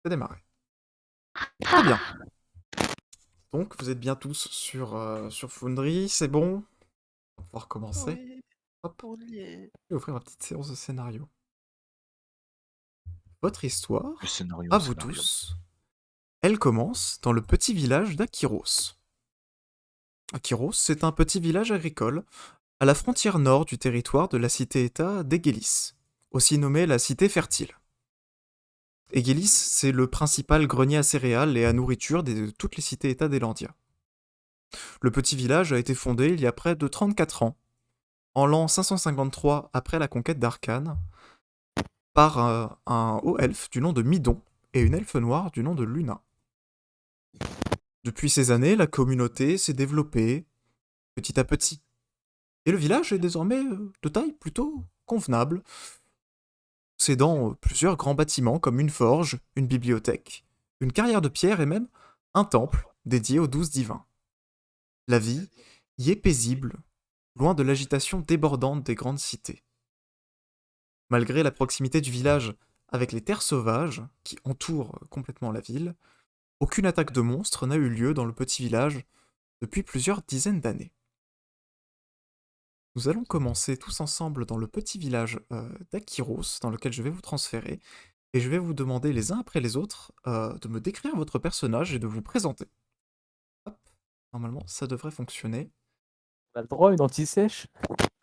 C'est démarré. Très bien. Ah, Donc, vous êtes bien tous sur Foundry, c'est bon? On va pouvoir commencer. oui, Hop, on y est. je vais ouvrir ma petite séance de scénario. Votre Le histoire, scénario, à le vous scénario. tous, elle commence dans le petit village d'Akiros. Akiros, c'est un petit village agricole à la frontière nord du territoire de la cité-État d'Egelis, aussi nommée la cité fertile. Egelis, c'est le principal grenier à céréales et à nourriture de toutes les cités-États d'Elandia. Le petit village a été fondé il y a près de 34 ans, en l'an 553 après la conquête d'Arcane, par un haut elfe du nom de Midon et une elfe noire du nom de Luna. Depuis ces années, la communauté s'est développée petit à petit. Et le village est désormais de taille plutôt convenable, possédant plusieurs grands bâtiments comme une forge, une bibliothèque, une carrière de pierre et même un temple dédié aux 12 divins. La vie y est paisible, loin de l'agitation débordante des grandes cités. Malgré la proximité du village avec les terres sauvages qui entourent complètement la ville, aucune attaque de monstres n'a eu lieu dans le petit village depuis plusieurs dizaines d'années. Nous allons commencer tous ensemble dans le petit village d'Akiros, dans lequel je vais vous transférer, et je vais vous demander les uns après les autres de me décrire votre personnage et de vous présenter. Hop, normalement ça devrait fonctionner. On a le droit à une anti-sèche?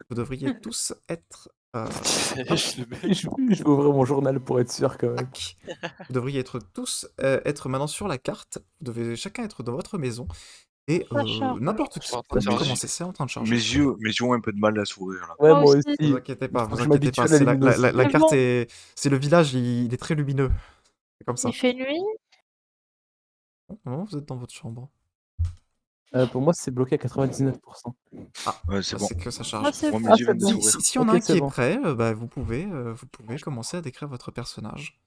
Vous devriez tous être... Sèche, le mec. Je vais ouvrir mon journal pour être sûr quand même. tac. Vous devriez être tous être maintenant sur la carte. Vous devez chacun être dans votre maison. Et Ça charge. n'importe Je suis qui en train peut de charger. commencer, c'est en train de charger. Mes yeux ont un peu de mal à s'ouvrir là. Ouais, Moi moi aussi. Vous aussi. inquiétez Il pas, faut vous que je inquiétez m'habitue pas. à la C'est la luminosité. carte bon. est... C'est le village, il est très lumineux. C'est comme ça. Il fait nuit. Bon, vous êtes dans votre chambre. Pour moi, c'est bloqué à 99%. Ah, Ouais, c'est bah, bon. c'est que ça Ah, charge. c'est Moi, bon. mes yeux c'est viennent de bon. s'ouvrir. Si on a Ok, un c'est qui est bon. prêt, bah, vous pouvez commencer à décrire votre personnage.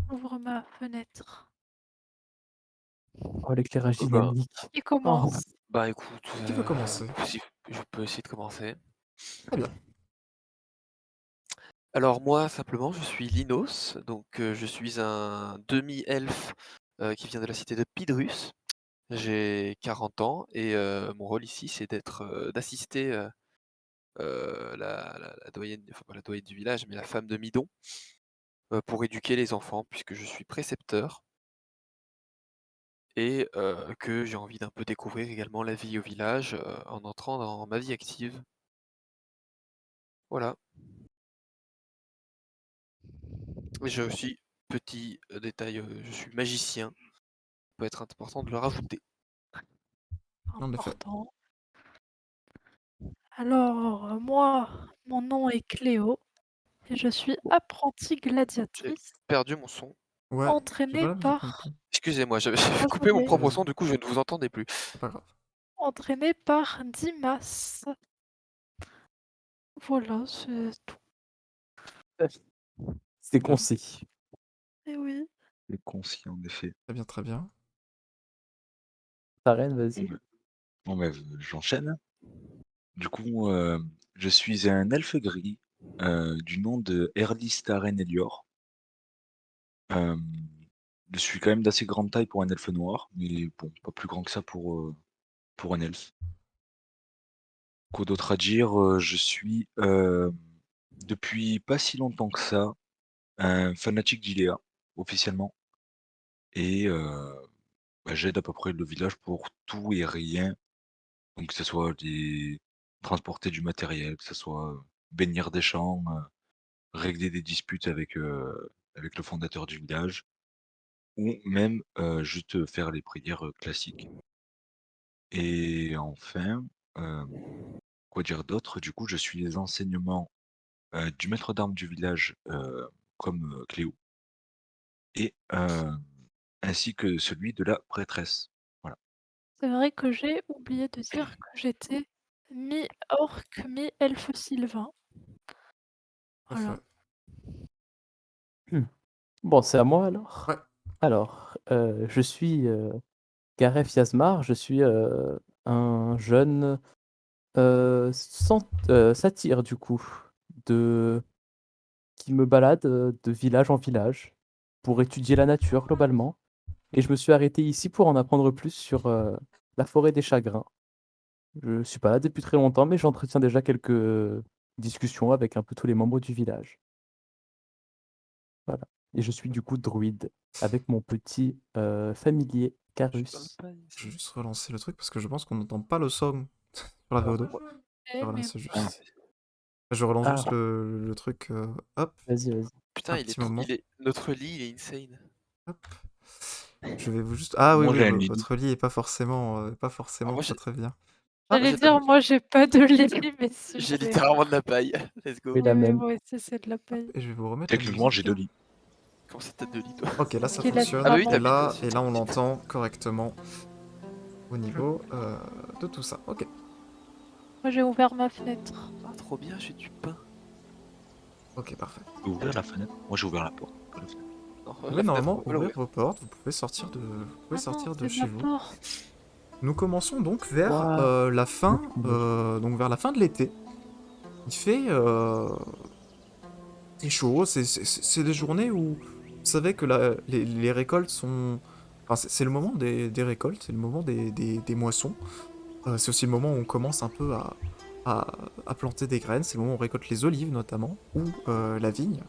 J'ouvre ma fenêtre. Oh, l'éclairage Oh bah, dynamique. Il Oh, commence. bah écoute, Qui veut commencer? si je peux essayer de commencer. Très bien. Alors moi, simplement, je suis Linos, donc je suis un demi-elfe qui vient de la cité de Pidrus. J'ai 40 ans et mon rôle ici, c'est d'assister la doyenne, enfin pas la doyenne du village, mais la femme de Midon, pour éduquer les enfants, puisque je suis précepteur et que j'ai envie d'un peu découvrir également la vie au village en entrant dans ma vie active. Voilà. Et j'ai aussi, petit détail, je suis magicien. Ça peut être important de le rajouter. En effet. Important. Alors, moi, mon nom est Cléo et je suis apprentie J'ai gladiatrice perdu mon son. Ouais, j'ai entraînée pas la musique non par... plus. Excusez-moi, j'avais coupé mon Désolée. propre Vas-y, son, du coup je ne vous entendais plus. c'est pas grave. Entraînée par Dimas. Voilà, c'est tout. c'est concis. Et oui. C'est concis en effet. Très bien, très bien. Ta reine, vas-y. Bon, bah, j'enchaîne. Du coup, je suis un elfe gris du nom de Erlistaren Elior. Je suis quand même d'assez grande taille pour un elfe noir, mais bon, pas plus grand que ça pour un elfe. Quoi d'autre à dire? Je suis, depuis pas si longtemps que ça, un fanatique d'Iléa, officiellement et bah, j'aide à peu près le village pour tout et rien. Donc que ce soit des transporter du matériel, que ce soit, bénir des champs, régler des disputes avec le fondateur du village ou même, juste, faire les prières, classiques et enfin, hem, quoi dire d'autre? Du coup, je suis les enseignements, du maître d'armes du village, comme, Cléo et ainsi que celui de la prêtresse. Voilà. C'est vrai que j'ai oublié de dire que j'étais mi-orc, mi-elfe sylvain. Tout à Voilà. fait. Bon, c'est à moi alors. Ouais. Alors, je suis Gareth Yasmar. Je suis un jeune satyre, du coup, qui me balade de village en village. pour étudier la nature globalement. Et je me suis arrêté ici pour en apprendre plus sur la forêt des chagrins. Je suis pas là depuis très longtemps, mais j'entretiens déjà quelques discussions avec un peu tous les membres du village. Voilà. Et je suis du coup druide avec mon petit familier Je suis dans le Carus. paille, Je vais juste relancer le truc parce que je pense qu'on n'entend pas le son sur la VO2. moi- Je vais Mais relancer juste. Ah. Je relance Ah. juste le truc. Hop, Vas-y. Putain, Un il est petit trop... moment. Notre lit, il est insane. hop. Je vais vous juste. Ah oui, Moi, j'ai un oui, lit. votre lit est pas forcément moi, très très bien. Ah, J'allais j'ai dire, moi j'ai pas de lit, mais si J'ai j'ai- littéralement de la paille. Let's go. Oui, la Oui, même. moi aussi c'est de la paille. Et je vais vous remettre la Techniquement, j'ai musique. 2 lits. Comment ça tête de lit, toi? Ok, là ça Qu'il a fonctionne. Ah bah oui, et, t'habites là, aussi. et là, on l'entend correctement au niveau de tout ça. Ok. Moi j'ai ouvert ma fenêtre. Ah, trop bien, j'ai du pain. Ok, parfait. Vous pouvez ouvrir la fenêtre. Moi, j'ai ouvert la porte. pas la fenêtre. Non, Vous la pouvez normalement fenêtre, on peut ouvrir l'ouvrir. vos portes, vous pouvez sortir de, Ah non, c'est chez la vous. porte. Nous commençons donc vers Ouah. la fin, donc vers la fin de l'été. Il fait c'est chaud, c'est des journées où vous savez que les récoltes sont, enfin c'est le moment des récoltes, c'est le moment des moissons. C'est aussi le moment où on commence un peu à planter des graines, c'est le moment où on récolte les olives notamment, ou la vigne.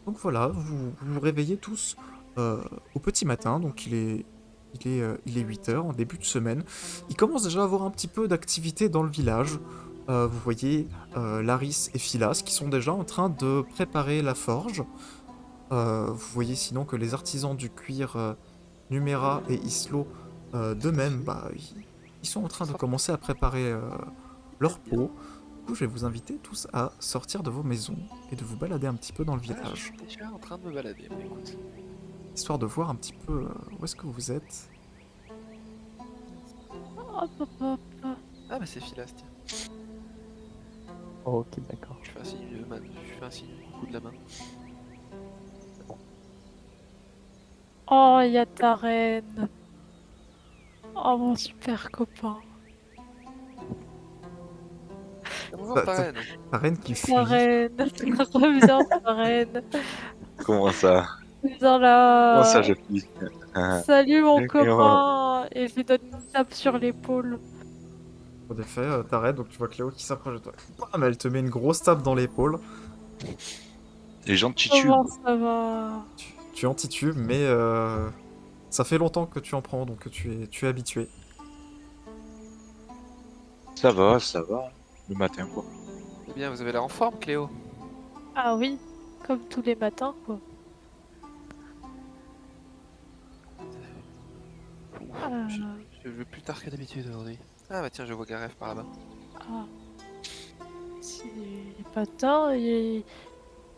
Donc voilà, vous vous réveillez tous au petit matin, donc il est 8 heures en début de semaine. Il commence déjà à avoir un petit peu d'activité dans le village. Vous voyez Laris et Philas qui sont déjà en train de préparer la forge. Vous voyez sinon que les artisans du cuir Numéra et Islo d'eux-mêmes, bah, ils sont en train de commencer à préparer leur peau. Du coup, je vais vous inviter tous à sortir de vos maisons et de vous balader un petit peu dans le Ah, je village, suis déjà en train de me balader, mais écoute. histoire de voir un petit peu où est-ce que vous êtes. Hop, hop, hop. Ah bah c'est Philas, tiens. Oh, ok, d'accord. Je fais un signe de main, je fais un signe de coucou de la main. Oh, il y a ta reine. Oh, mon super copain. Bonjour ta reine. Ta reine qui Ta fuit. reine. Reviens, ta reine. Comment ça? Viens là. Comment ça, je suis? Salut, mon D'accord. copain. Et je lui donne une tape sur l'épaule. En effet, ta reine, donc tu vois Cléo qui s'approche de toi. Bam, elle te met une grosse tape dans l'épaule. Les gens de titubent. Comment ça va? Tu en titubes, mais ça fait longtemps que tu en prends, donc tu es habitué. Ça va, ça va. Le matin, quoi. Eh bien, vous avez l'air en forme, Cléo. Ah oui, comme tous les matins, quoi. Ah, Je vais plus tard que d'habitude aujourd'hui. Ah bah tiens, je vois Gareth par là-bas. ah. Il est pas tard, il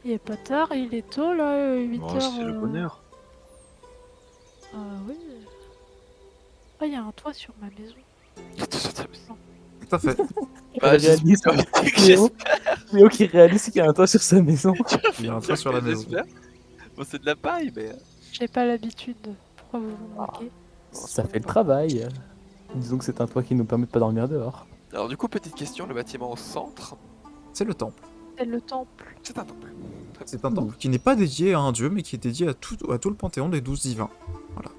est pas tard, il est tôt là, 8 Oh, heures. c'est le bonheur. Ah oui. Ah, il y a un toit sur ma maison. Tout à fait. Bah, Elle réalise. Léo, Léo qui réalise qu'il y a un toit sur sa maison. Il y a un toit sur la maison. J'espère. Bon, c'est de la paille, mais... J'ai pas l'habitude. Pourquoi vous vous moquez? Ça fait le travail. Disons que c'est un toit qui nous permet de pas dormir dehors. Alors du coup, petite question, le bâtiment au centre, C'est le temple. C'est le temple. c'est un temple. C'est un temple qui n'est pas dédié à un dieu, mais qui est dédié à tout le panthéon des 12 divins. Voilà.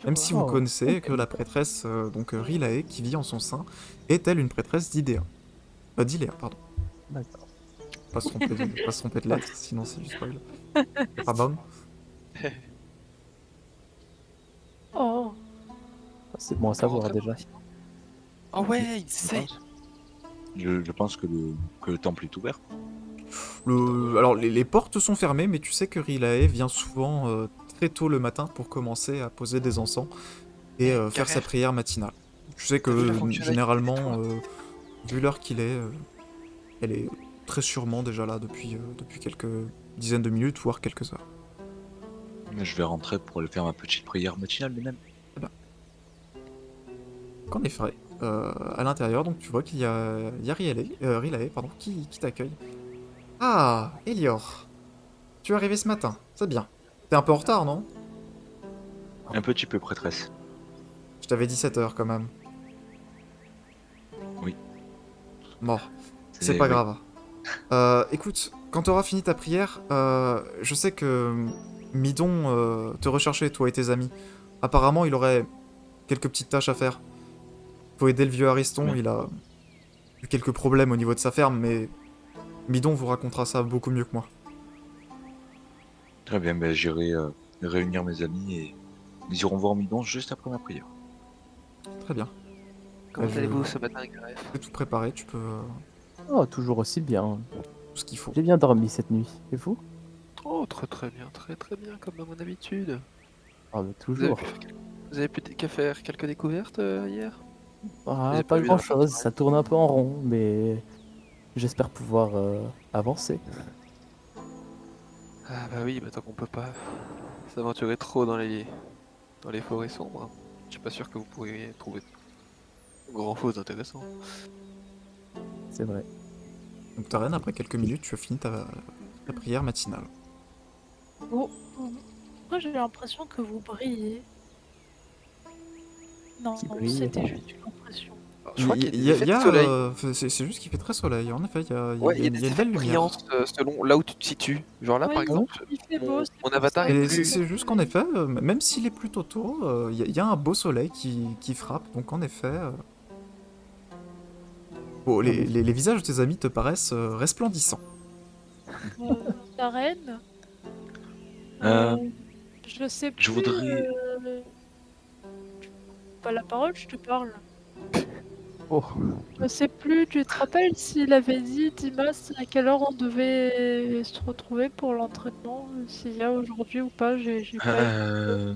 Même si vous Oh, connaissez ok. que la prêtresse, donc Rilae, qui vit en son sein, est elle une prêtresse d'Idéa. D'Iléa, pardon. D'accord. Pas se tromper de lettres, sinon c'est du spoil. Pardon. Oh. C'est bon à savoir déjà. Oh ouais, insane. Je pense que le temple est ouvert. Alors les portes sont fermées, mais tu sais que Rilae vient souvent très tôt le matin pour commencer à poser des encens et faire sa Gareth. prière matinale. Tu sais T'as vu la que fonctionnalité généralement, des toits vu l'heure qu'il est, elle est très sûrement déjà là depuis quelques dizaines de minutes, voire quelques heures. Mais je vais rentrer pour aller faire ma petite prière matinale, mais même. Qu'en effet, à l'intérieur, donc tu vois qu'il y a Rilae, pardon, qui t'accueille. Ah, Elior, tu es arrivé ce matin, c'est bien. T'es un peu en retard, non? Un petit peu prêtresse. Je t'avais dit 7 heures quand même. Oui. Bon, c'est pas oui. grave. Écoute, quand t'auras fini ta prière, je sais que Midon te recherchait, toi et tes amis. Apparemment, il aurait quelques petites tâches à faire. Faut aider le vieux Ariston, Bien. il a eu quelques problèmes au niveau de sa ferme, mais Midon vous racontera ça beaucoup mieux que moi. Très bien, ben, j'irai réunir mes amis et nous irons voir Midon juste après ma prière. Très bien. Comment je- allez-vous ce matin, Gareth? C'est tout préparé, tu peux... Oh, toujours aussi bien. tout ce qu'il faut. J'ai bien dormi cette nuit. Et vous? Oh, très bien, très bien, comme à mon habitude. Ah, bah, Vous avez toujours. Vous avez pu qu'à faire quelques découvertes hier? Ah, J'ai pas pas vu dans la grand-chose, soirée. ça tourne un peu en rond, mais j'espère pouvoir avancer. Ah bah oui, bah tant qu'on peut pas s'aventurer trop dans les forêts sombres, je suis pas sûr que vous pourriez trouver grand chose d'intéressant. C'est vrai. Donc Taren, après quelques minutes, tu as fini ta prière matinale. Oh, pourquoi j'ai l'impression que vous brillez? Non, Qui brille. c'était juste une impression. Alors, je crois qu'il y a des effets y de a, soleil. c'est juste qu'il fait très soleil, en effet, Ouais, il y a il y des a une effets belle de lumière. brillance selon là où tu te situes. Genre là, Ouais, par exemple, il fait beau, mon, c'est mon pour avatar ça. est Et plus... c'est juste qu'en effet, même s'il est plutôt tôt, il y a un beau soleil qui frappe, donc en effet... bon, En effet. les visages de tes amis te paraissent resplendissants. La reine, Euh, je sais plus. je voudrais... Pas la parole, je te parle. Oh, Je sais plus, tu te rappelles s'il avait dit, Dimas, à quelle heure on devait se retrouver pour l'entraînement, s'il y a aujourd'hui ou pas, j'ai pas Euh,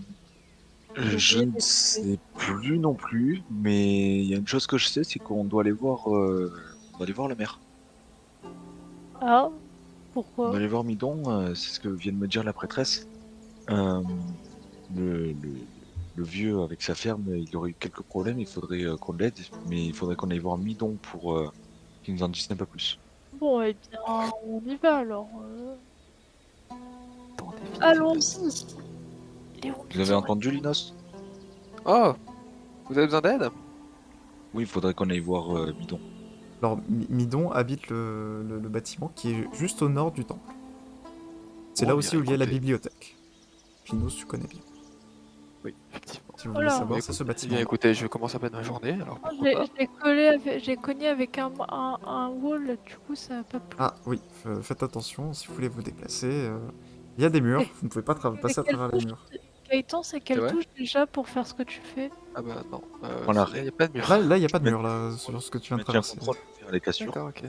j'ai je oublié ne d'écouter. sais plus non plus, mais il y a une chose que je sais, c'est qu'on doit aller voir, on doit aller voir la mer. Ah, On pourquoi? doit aller voir Midon, c'est ce que vient de me dire la prêtresse. Euh, le, le, le vieux avec sa ferme, il aurait eu quelques problèmes, il faudrait qu'on l'aide, mais il faudrait qu'on aille voir Midon pour qu'il nous en dise un peu plus. Bon, eh bien, on y va alors. Dans des films. Allons-y. Il est où, Vous avez Midon? entendu, Linos? Oh, vous avez besoin d'aide? Oui, il faudrait qu'on aille voir Midon. Alors, Midon habite le bâtiment qui est juste au nord du temple. C'est Bon, là bien, aussi où il y a la écoutez. bibliothèque. Finos, tu connais bien. Oui, effectivement. Si vous Oh voulez là. savoir, c'est ce Eh bâtiment. bien, écoutez, je commence à peine ma journée, alors Oh, pourquoi pas? j'ai cogné avec un wall, du coup ça a pas plu. Ah oui, faites attention, si vous voulez vous déplacer. Il y a des murs, Eh, vous ne pouvez pas Mais passer à quelle travers les touche, murs. Gaëtan, c'est C'est quelle vrai? touche déjà pour faire ce que tu fais? Ah bah non, Voilà. il n'y a pas de mur. Là, il n'y a pas de Tu mur, là, sur ce que tu viens de maintiens traverser. contrôle pour faire les cassures. D'accord, ok.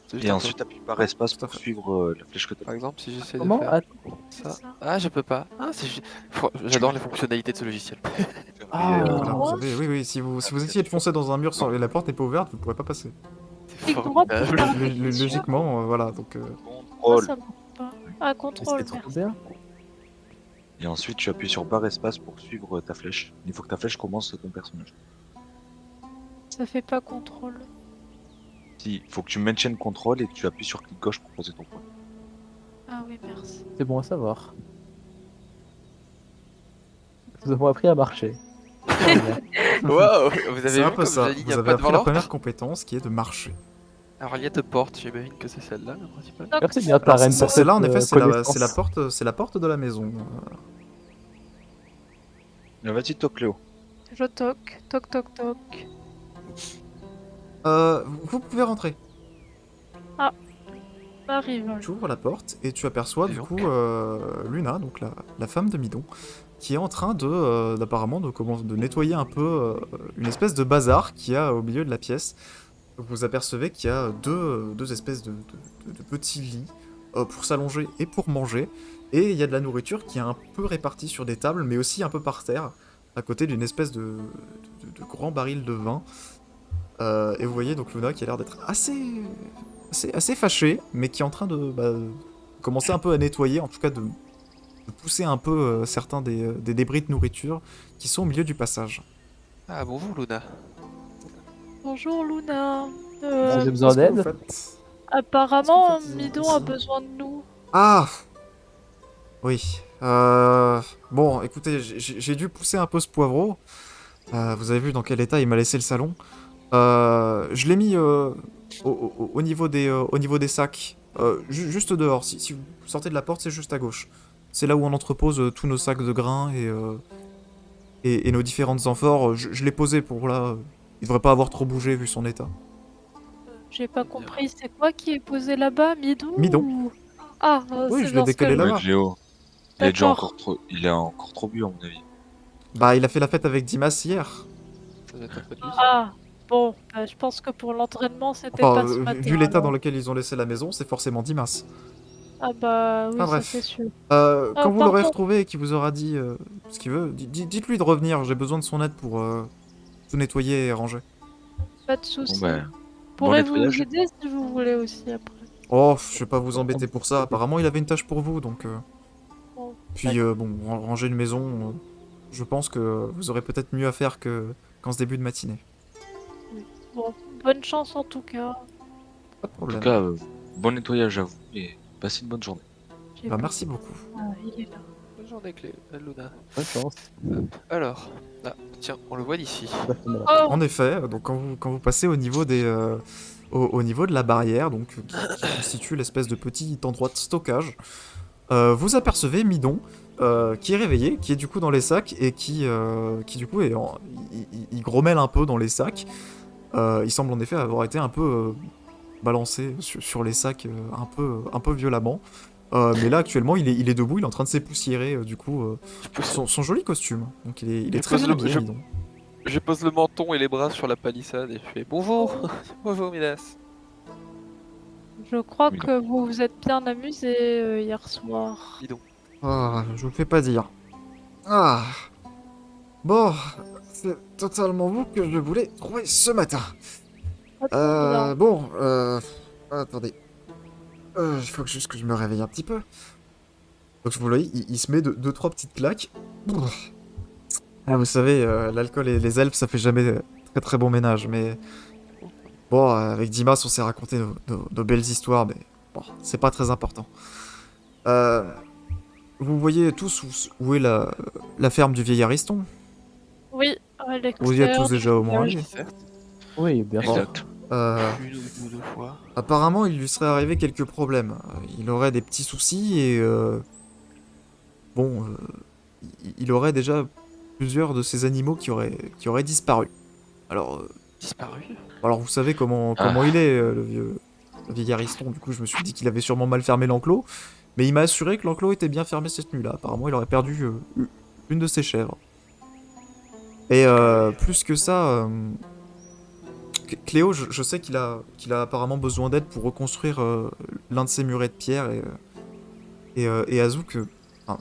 C'est juste Et un ensuite, peu. appuie par espace tout à pour fait. suivre la flèche que tu Par exemple, si j'essaie de comment? faire Ah, ça. ça. Ah, je peux pas. Ah, j'adore les fonctionnalités de ce logiciel. Ah. Voilà, vous Oh, savez, oui, si vous essayez de foncer dans un mur et la porte n'est pas ouverte, vous ne pourrez pas passer. C'est clic droit pour formidable. faire des cassures. Logiquement, voilà, donc... Ah, Contrôle. ça marche pas. Ah, mais contrôle, c'est trop merci. bien. Et ensuite, tu appuies sur barre espace pour suivre ta flèche. Il faut que ta flèche commence ton personnage. Ça fait pas contrôle. Si, il faut que tu maintiennes contrôle et que tu appuies sur clic gauche pour poser ton point. Ah oui, merci. C'est bon à savoir. Nous avons appris à marcher. Waouh, vous avez C'est un vu peu comme ça, j'aligne vous un avez pas appris devant la l'autre? première compétence qui est de marcher. Alors il y a deux portes, j'imagine que c'est celle-là la principale. Merci bien, ta Alors, reine, pour celle-là, en cette effet, c'est la connaissance. porte de la maison. Vas-y, toi, Cléo. Je toque, toc toc toc. Vous pouvez rentrer. On arrive. Tu ouvres la porte et tu aperçois Et du donc coup Luna, donc la femme de Midon, qui est en train d'apparemment de nettoyer un peu une espèce de bazar qu'il y a au milieu de la pièce. Vous apercevez qu'il y a deux espèces de petits lits pour s'allonger et pour manger. Et il y a de la nourriture qui est un peu répartie sur des tables, mais aussi un peu par terre, à côté d'une espèce de grand baril de vin. Et vous voyez donc Luna qui a l'air d'être assez fâchée, mais qui est en train de commencer un peu à nettoyer, en tout cas de pousser un peu certains des débris de nourriture qui sont au milieu du passage. Ah bonjour Luna. Bonjour Luna. Vous avez besoin Qu'est-ce que vous d'aide? faites Apparemment, Qu'est-ce que vous faites Midon a ici besoin de nous. Ah oui. Bon, écoutez, j'ai dû pousser un peu ce poivreau. Vous avez vu dans quel état il m'a laissé le salon. Je l'ai mis au niveau des sacs. Juste dehors. Si vous sortez de la porte, c'est juste à gauche. C'est là où on entrepose tous nos sacs de grains et nos différentes amphores. Je l'ai posé pour là. Il devrait pas avoir trop bougé vu son état. J'ai pas compris, c'est quoi qui est posé là-bas, Midon Midon. ou- Ah, Oui, c'est je l'ai parce décalé que... là-bas. Ouais, Cléo. Il est déjà D'accord. encore trop. Il est encore trop bu, à mon avis. Bah, il a fait la fête avec Dimas hier. Ça doit être un peu de lui. Ah, bon, je pense que pour l'entraînement, c'était Enfin, pas ce matin. vu l'état dans alors. lequel ils ont laissé la maison, c'est forcément Dimas. Ah bah oui, Ah, ça bref. c'est sûr. Quand vous l'aurez Pardon. retrouvé et qu'il vous aura dit ce qu'il veut, dites-lui de revenir. J'ai besoin de son aide pour tout nettoyer et ranger. Pas de Bon, soucis. bah, Je bon pourrais vous nettoyage. aider si vous voulez aussi après. Oh, je vais pas vous embêter pour ça. Apparemment, il avait une tâche pour vous, donc. Bon, Puis, bon, ranger une maison, je pense que vous aurez peut-être mieux à faire qu'en ce début de matinée. bon, bonne chance en tout cas. Pas de En problème. tout cas, bon nettoyage à vous et passez une bonne journée. J'ai Bah, pas- merci beaucoup. Ah, il est là. Bonne journée, Luna. Bonne chance. Alors, ah, tiens, on le voit d'ici. La semaine à la- Oh, En effet, donc quand vous passez au niveau des au niveau de la barrière, donc qui constitue l'espèce de petit endroit de stockage, vous apercevez Midon qui est réveillé, qui est du coup dans les sacs et qui du coup il grommelle un peu dans les sacs. Il semble en effet avoir été un peu balancé sur les sacs un peu violemment. Mais là actuellement il est debout, il est en train de s'époussiérer du coup Je pose, son joli costume. Donc il est Je très pose bien le- habillé, je- Midon. je pose le menton et les bras sur la palissade et je fais bonjour. Bonjour, Midas. je crois Oui, que vous vous êtes bien amusé hier soir. Dis donc. Ah, je vous le fais pas dire. Ah, bon, c'est totalement vous que je voulais trouver ce matin. Pas trop bien. Bon, attendez. Il faut juste que je me réveille un petit peu. Donc vous voyez, il se met deux, trois petites claques. Ah, vous savez, l'alcool et les elfes, ça fait jamais très très bon ménage, mais... Bon, avec Dimas, on s'est raconté nos belles histoires, mais bon, c'est pas très important. Euh, Vous voyez tous où est la ferme du vieil Ariston? Oui, à Vous y êtes l'extérieur tous déjà au moins village. allés. Certes, Oui, bien sûr. Exact. Euh, une ou deux fois. Apparemment, il lui serait arrivé quelques problèmes. Il aurait des petits soucis et bon, il aurait déjà plusieurs de ces animaux qui auraient disparu. Alors, Disparu. alors vous savez comment Ah. il est, le vieil Ariston. Du coup, je me suis dit qu'il avait sûrement mal fermé l'enclos, mais il m'a assuré que l'enclos était bien fermé cette nuit-là. Apparemment, il aurait perdu une de ses chèvres. Et plus que ça, Cléo, je sais qu'il a apparemment besoin d'aide pour reconstruire l'un de ses murets de pierre et Azouk, enfin,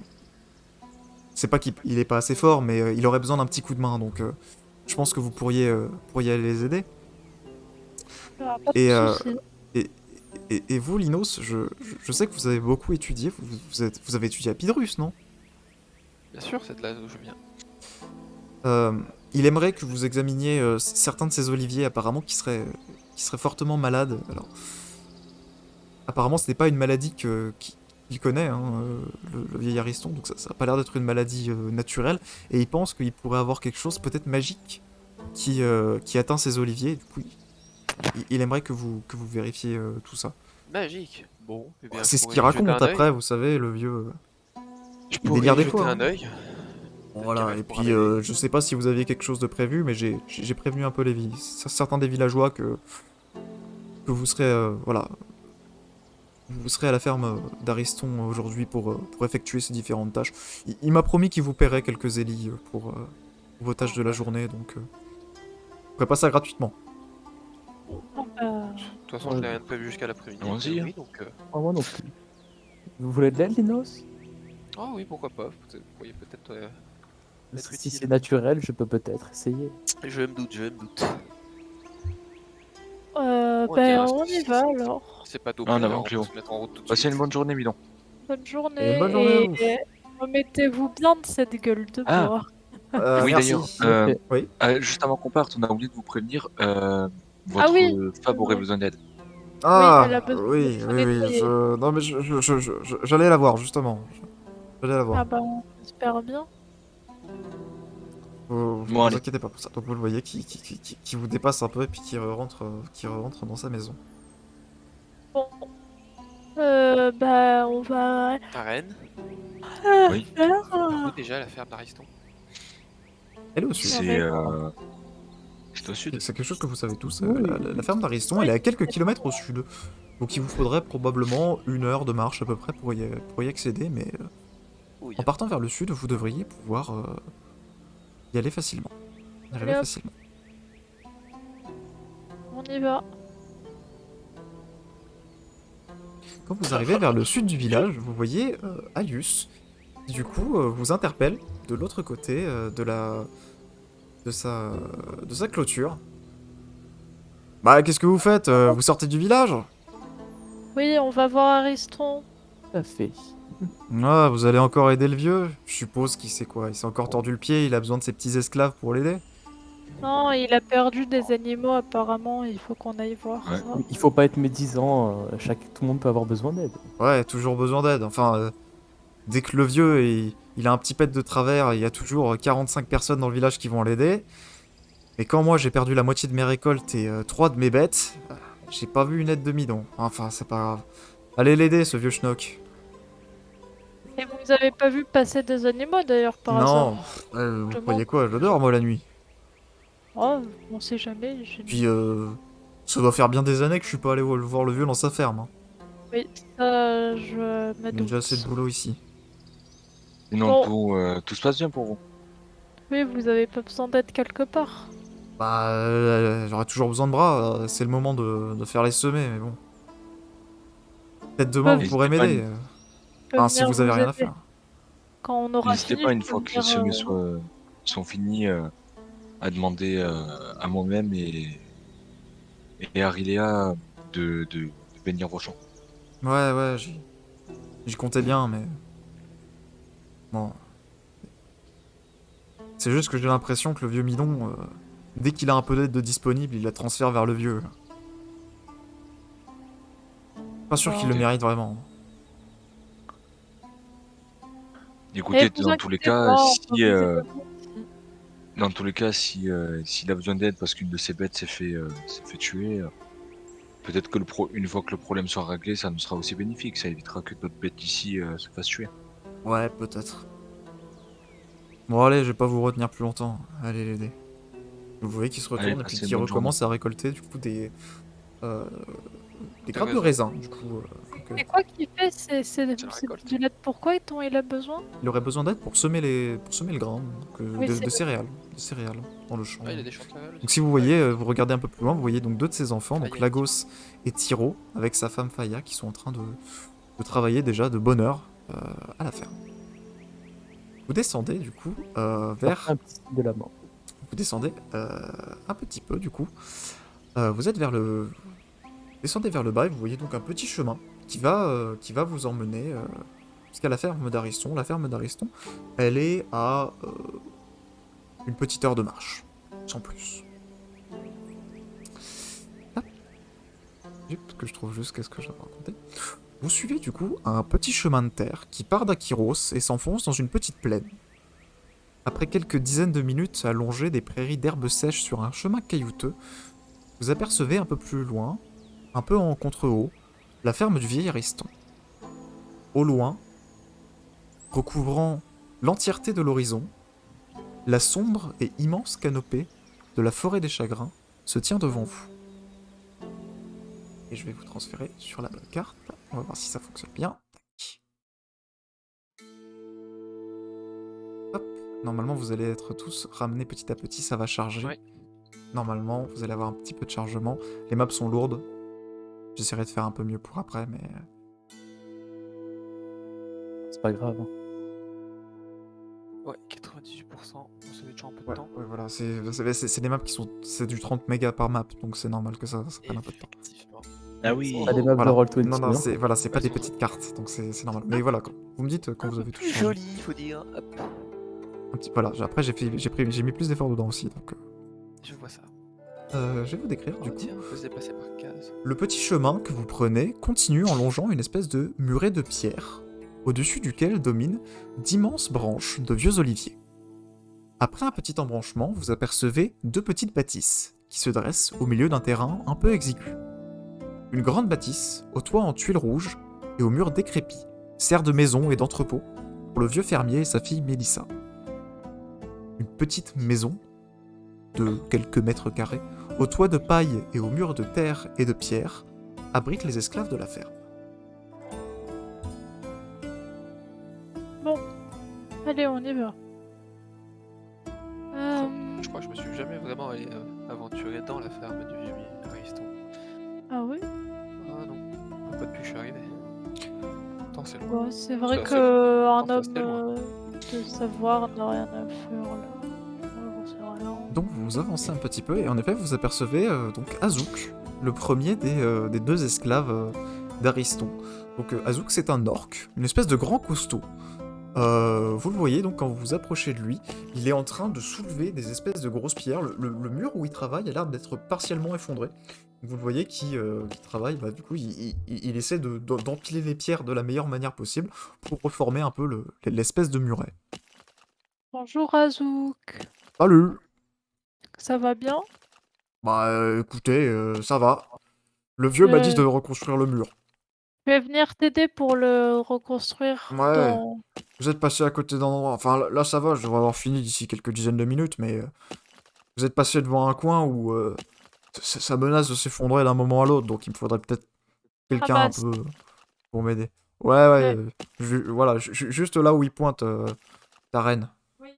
c'est pas qu'il il est pas assez fort, mais il aurait besoin d'un petit coup de main, donc je pense que vous pourriez aller les aider. Ah, pas Et, de soucis. et vous, Linos, je sais que vous avez beaucoup étudié, vous avez étudié à Pidrus, non? Bien sûr, c'est de là d'où je viens. Il aimerait que vous examiniez certains de ces oliviers apparemment qui seraient fortement malades. Alors, apparemment, ce n'est pas une maladie qu'il connaît, hein, le vieil Ariston, donc ça n'a pas l'air d'être une maladie naturelle, et il pense qu'il pourrait avoir quelque chose peut-être magique qui atteint ces oliviers. Du coup, il aimerait que vous vérifiez tout ça. Magique. Bon, eh bien, C'est je ce qu'il pourrais y jeter raconte un œil. après, vous savez, le vieux. Je il pourrais délire y des jeter fois, un hein. œil. Voilà, Carré et pour puis arriver. je sais pas si vous aviez quelque chose de prévu, mais j'ai prévenu un peu certains des villageois que vous serez voilà, vous serez à la ferme d'Ariston aujourd'hui pour effectuer ces différentes tâches. Il m'a promis qu'il vous paierait quelques élis pour vos tâches de la journée, donc vous ferez pas ça gratuitement. Ah, bah, De toute façon, je n'ai rien de prévu jusqu'à l'après-midi. Allons-y, Oui, donc. Ah, moi non plus. Vous voulez de l'aide, Linos? Ah oui, pourquoi pas. Vous pourriez peut-être être Si utile. c'est naturel, je peux peut-être essayer. Je me doute, je me doute. ben, tiens, on y va alors. C'est pas tôt En pris, avant, on peut Cléo. se mettre en route tout de Passez suite. une bonne journée, Midon. Bonne journée. Et bonne journée à vous. Et remettez-vous bien de cette gueule de Ah. bois. Oui, Merci. d'ailleurs, Ok. Oui. juste avant qu'on parte, on a oublié de vous prévenir, votre oui, femme aurait vrai. besoin d'aide. Ah, elle a besoin de oui, se oui, nettoyer. non mais j'allais la voir justement. J'allais la voir. Ah bah, on espère bien. Vous Bon, vous allez. inquiétez pas pour ça. Donc vous le voyez qui vous dépasse un peu et puis qui rentre dans sa maison. Bon. On va Ta reine, Oui. faire. où déjà la ferme d'Ariston? Elle est au sud. C'est au sud. C'est quelque chose que vous savez tous. Oui. La ferme d'Ariston, elle est à quelques kilomètres au sud. Donc il vous faudrait probablement 1 heure de marche à peu près pour y accéder, mais Oui. en partant vers le sud, vous devriez pouvoir y aller facilement. Y arriver Allez, hop. facilement. On y va. Quand vous arrivez vers le sud du village, vous voyez Alius, qui du coup vous interpelle de l'autre côté de sa clôture. Bah qu'est-ce que vous faites Vous sortez du village? Oui, on va voir Ariston. Tout à fait. Ah, vous allez encore aider le vieux? Je suppose qu'il sait quoi, il s'est encore tordu le pied, il a besoin de ses petits esclaves pour l'aider? Non, il a perdu des animaux apparemment, il faut qu'on aille voir Ouais. ça. Il faut pas être médisant, tout le monde peut avoir besoin d'aide. Ouais, toujours besoin d'aide. Enfin, dès que le vieux il a un petit pet de travers, il y a toujours 45 personnes dans le village qui vont l'aider. Mais quand moi j'ai perdu la moitié de mes récoltes et 3 de mes bêtes, j'ai pas vu une aide de midon. Enfin, c'est pas grave. Allez l'aider, ce vieux schnock. Et vous avez pas vu passer des animaux d'ailleurs par Non, hasard? vous Je croyez mens. quoi? Je dors moi la nuit. Oh, on sait jamais. Puis, ça doit faire bien des années que je suis pas allé voir le vieux dans sa ferme. Hein. Oui, ça, je me Il y a doute. déjà assez de boulot ici. Sinon, Bon. tout se passe bien pour vous. Oui, vous avez pas besoin d'être quelque part. Bah, j'aurais toujours besoin de bras, c'est le moment de faire les semer, mais bon. Peut-être demain vous N'hésitez pourrez pas m'aider. Je peux Enfin, si venir vous avez rien à aider. faire. Quand on aura N'hésitez fini, pas, je une peux fois que les venir, semées sont finies, à demander à moi-même et à Rilea de bénir vos champs. Ouais, j'y comptais bien, mais... Bon... C'est juste que j'ai l'impression que le vieux Midon, dès qu'il a un peu d'aide de disponible, il la transfère vers le vieux. Pas sûr qu'il le Oh. mérite vraiment. Écoutez, Et vous dans tous les inquiétez cas, pas, on si peut vous aider. dans tous les cas, s'il a besoin d'aide parce qu'une de ses bêtes s'est fait tuer, peut-être que une fois que le problème sera réglé, ça nous sera aussi bénéfique. Ça évitera que d'autres bêtes d'ici se fassent tuer. Ouais, peut-être. Bon allez, je vais pas vous retenir plus longtemps. Allez l'aider. Vous voyez qu'il se Allez, retourne et puis passez une qu'il bonne recommence à récolter du coup euh, des grappes de raisin. raisin. Du coup, donc, C'est quoi qu'il fait? C'est la c'est récolte. du lait. Pourquoi il a besoin? il aurait besoin d'aide pour semer le grain, donc, Oui, de c'est céréales, dans le champ. Ah, il a des champs de céréales Donc aussi. si vous voyez, vous regardez un peu plus loin, vous voyez donc 2 de ses enfants, donc Faya. Lagos et Tiro, avec sa femme Faya, qui sont en train de travailler déjà de bonne heure à la ferme. Vous descendez du coup vers... Un petit signe de la main. Vous descendez un petit peu du coup. Vous êtes descendez vers le bas et vous voyez donc un petit chemin qui va vous emmener jusqu'à la ferme d'Ariston. La ferme d'Ariston, elle est à une petite heure de marche, sans plus. Hop. Que je trouve juste qu'est-ce que j'avais raconté. Vous suivez du coup un petit chemin de terre qui part d'Aquiros et s'enfonce dans une petite plaine. Après quelques dizaines de minutes à longer des prairies d'herbes sèches sur un chemin caillouteux, vous apercevez un peu plus loin, un peu en contre-haut, la ferme du vieil Ariston. Au loin, recouvrant l'entièreté de l'horizon, la sombre et immense canopée de la forêt des chagrins se tient devant vous. Et je vais vous transférer sur la bonne carte. On va voir si ça fonctionne bien. Tac. Hop. Normalement, vous allez être tous ramenés petit à petit, ça va charger. Ouais. Normalement, vous allez avoir un petit peu de chargement. Les maps sont lourdes. J'essaierai de faire un peu mieux pour après, mais... C'est pas grave. Hein. Ouais, 98%, on se met toujours un peu de Ouais, temps. ouais, voilà, c'est des maps qui sont... C'est du 30 mégas par map, donc c'est normal que ça prenne un peu de temps. Effectivement. Ah oui. Pas des maps Voilà. de Roll20. Non, hein. c'est pas des petites cartes, donc c'est normal. Mais voilà, vous me dites quand vous avez tout Plus changé. joli, il faut dire. Hop, Voilà, après j'ai mis plus d'efforts dedans aussi, donc... je vois ça. je vais vous décrire, du Oh, coup. tiens, on peut se déplacer par case. Le petit chemin que vous prenez continue en longeant une espèce de muret de pierre, au-dessus duquel dominent d'immenses branches de vieux oliviers. Après un petit embranchement, vous apercevez 2 petites bâtisses, qui se dressent au milieu d'un terrain un peu exigu. Une grande bâtisse, au toit en tuiles rouges, et aux murs décrépits, sert de maison et d'entrepôt pour le vieux fermier et sa fille Mélissa. Une petite maison de quelques mètres carrés, au toit de paille et aux murs de terre et de pierre, abrite les esclaves de la ferme. Bon, allez, on y va. Je crois que je me suis jamais vraiment aventuré dans la ferme du vieux Ariston. Ah oui? Ah non, pas depuis que je suis arrivé. Attends, c'est loin. Bon, c'est vrai C'est assez qu'un loin. homme C'est loin. de savoir n'a rien à faire là. Ouais, j'en sais rien. Donc vous avancez un petit peu et en effet vous apercevez donc Azouk, le premier des deux esclaves d'Ariston. Donc Azouk c'est un orc, une espèce de grand costaud. Vous le voyez donc quand vous vous approchez de lui, il est en train de soulever des espèces de grosses pierres. Le mur où il travaille a l'air d'être partiellement effondré. Vous le voyez qui travaille, bah, du coup il essaie d'empiler les pierres de la meilleure manière possible pour reformer un peu l'espèce de muret. Bonjour Azouk, Salut. ça va bien? Bah écoutez, ça va. Le vieux m'a dit de reconstruire le mur. Je vais venir t'aider pour le reconstruire Ouais, dans... vous êtes passé à côté d'un endroit. Enfin là ça va, je devrais avoir fini d'ici quelques dizaines de minutes, mais vous êtes passé devant un coin où ça menace de s'effondrer d'un moment à l'autre, donc il me faudrait peut-être quelqu'un un mince. peu pour m'aider. Ouais, Ouais. voilà, juste là où il pointe ta reine.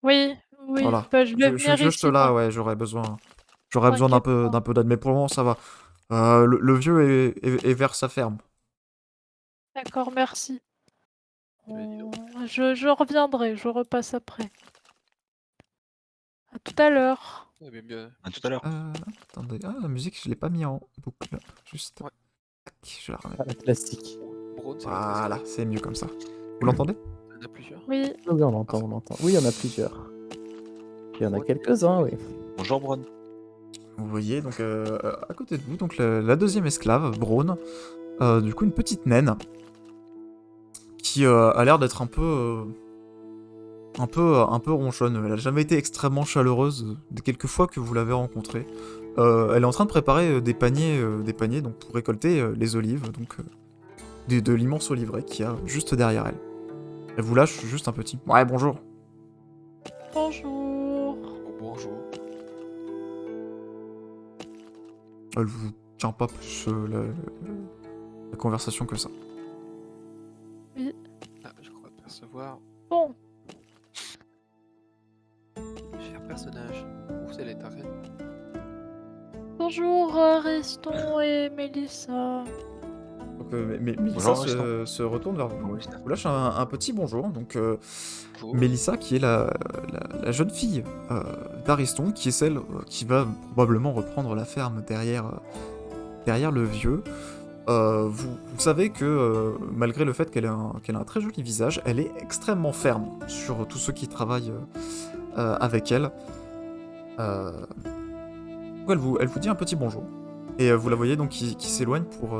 Oui, oui, Voilà. bah, je vais venir Juste ici. là, ouais, j'aurais besoin d'un peu d'aide, mais pour le moment ça va. Le vieux est vers sa ferme. D'accord, merci. Eh ben, dis donc. Je reviendrai, je repasse après. À tout à l'heure. Eh ben, bien. À tout à l'heure. Attendez, la musique je l'ai pas mis en boucle, juste. Ouais. Tac, je la remets. Ah, la classique. Braun, c'est Voilà, c'est mieux comme ça. Vous l'entendez? Il y en a plusieurs. Oui, Oui, on l'entend, on l'entend. Oui, il y en a plusieurs. Il y en a quelques-uns, oui. Bonjour, Bron. Vous voyez donc à côté de vous donc la deuxième esclave, Braun, du coup une petite naine qui a l'air d'être un peu ronchonne. Elle a jamais été extrêmement chaleureuse des quelques fois que vous l'avez rencontrée. Elle est en train de préparer des paniers donc pour récolter les olives, donc de l'immense oliveraie qu'il y a juste derrière elle. Elle vous lâche juste un petit. Ouais, bonjour. bonjour. Oh, bonjour. Elle vous tient pas plus la conversation que ça. Ah, je crois percevoir. Bon, Cher personnage, où elle est ta reine? bonjour Riston et Mélissa. Donc, Mélissa Bonjour, Riston. se retourne vers vous. Oui, Vous lâche un petit bonjour. Donc, Bonjour. Mélissa, qui est la jeune fille d'Ariston, qui est celle qui va probablement reprendre la ferme derrière le vieux. Vous savez que malgré le fait qu'elle a un très joli visage, elle est extrêmement ferme sur tous ceux qui travaillent avec elle. Donc elle vous dit un petit bonjour. Et vous la voyez donc qui s'éloigne pour...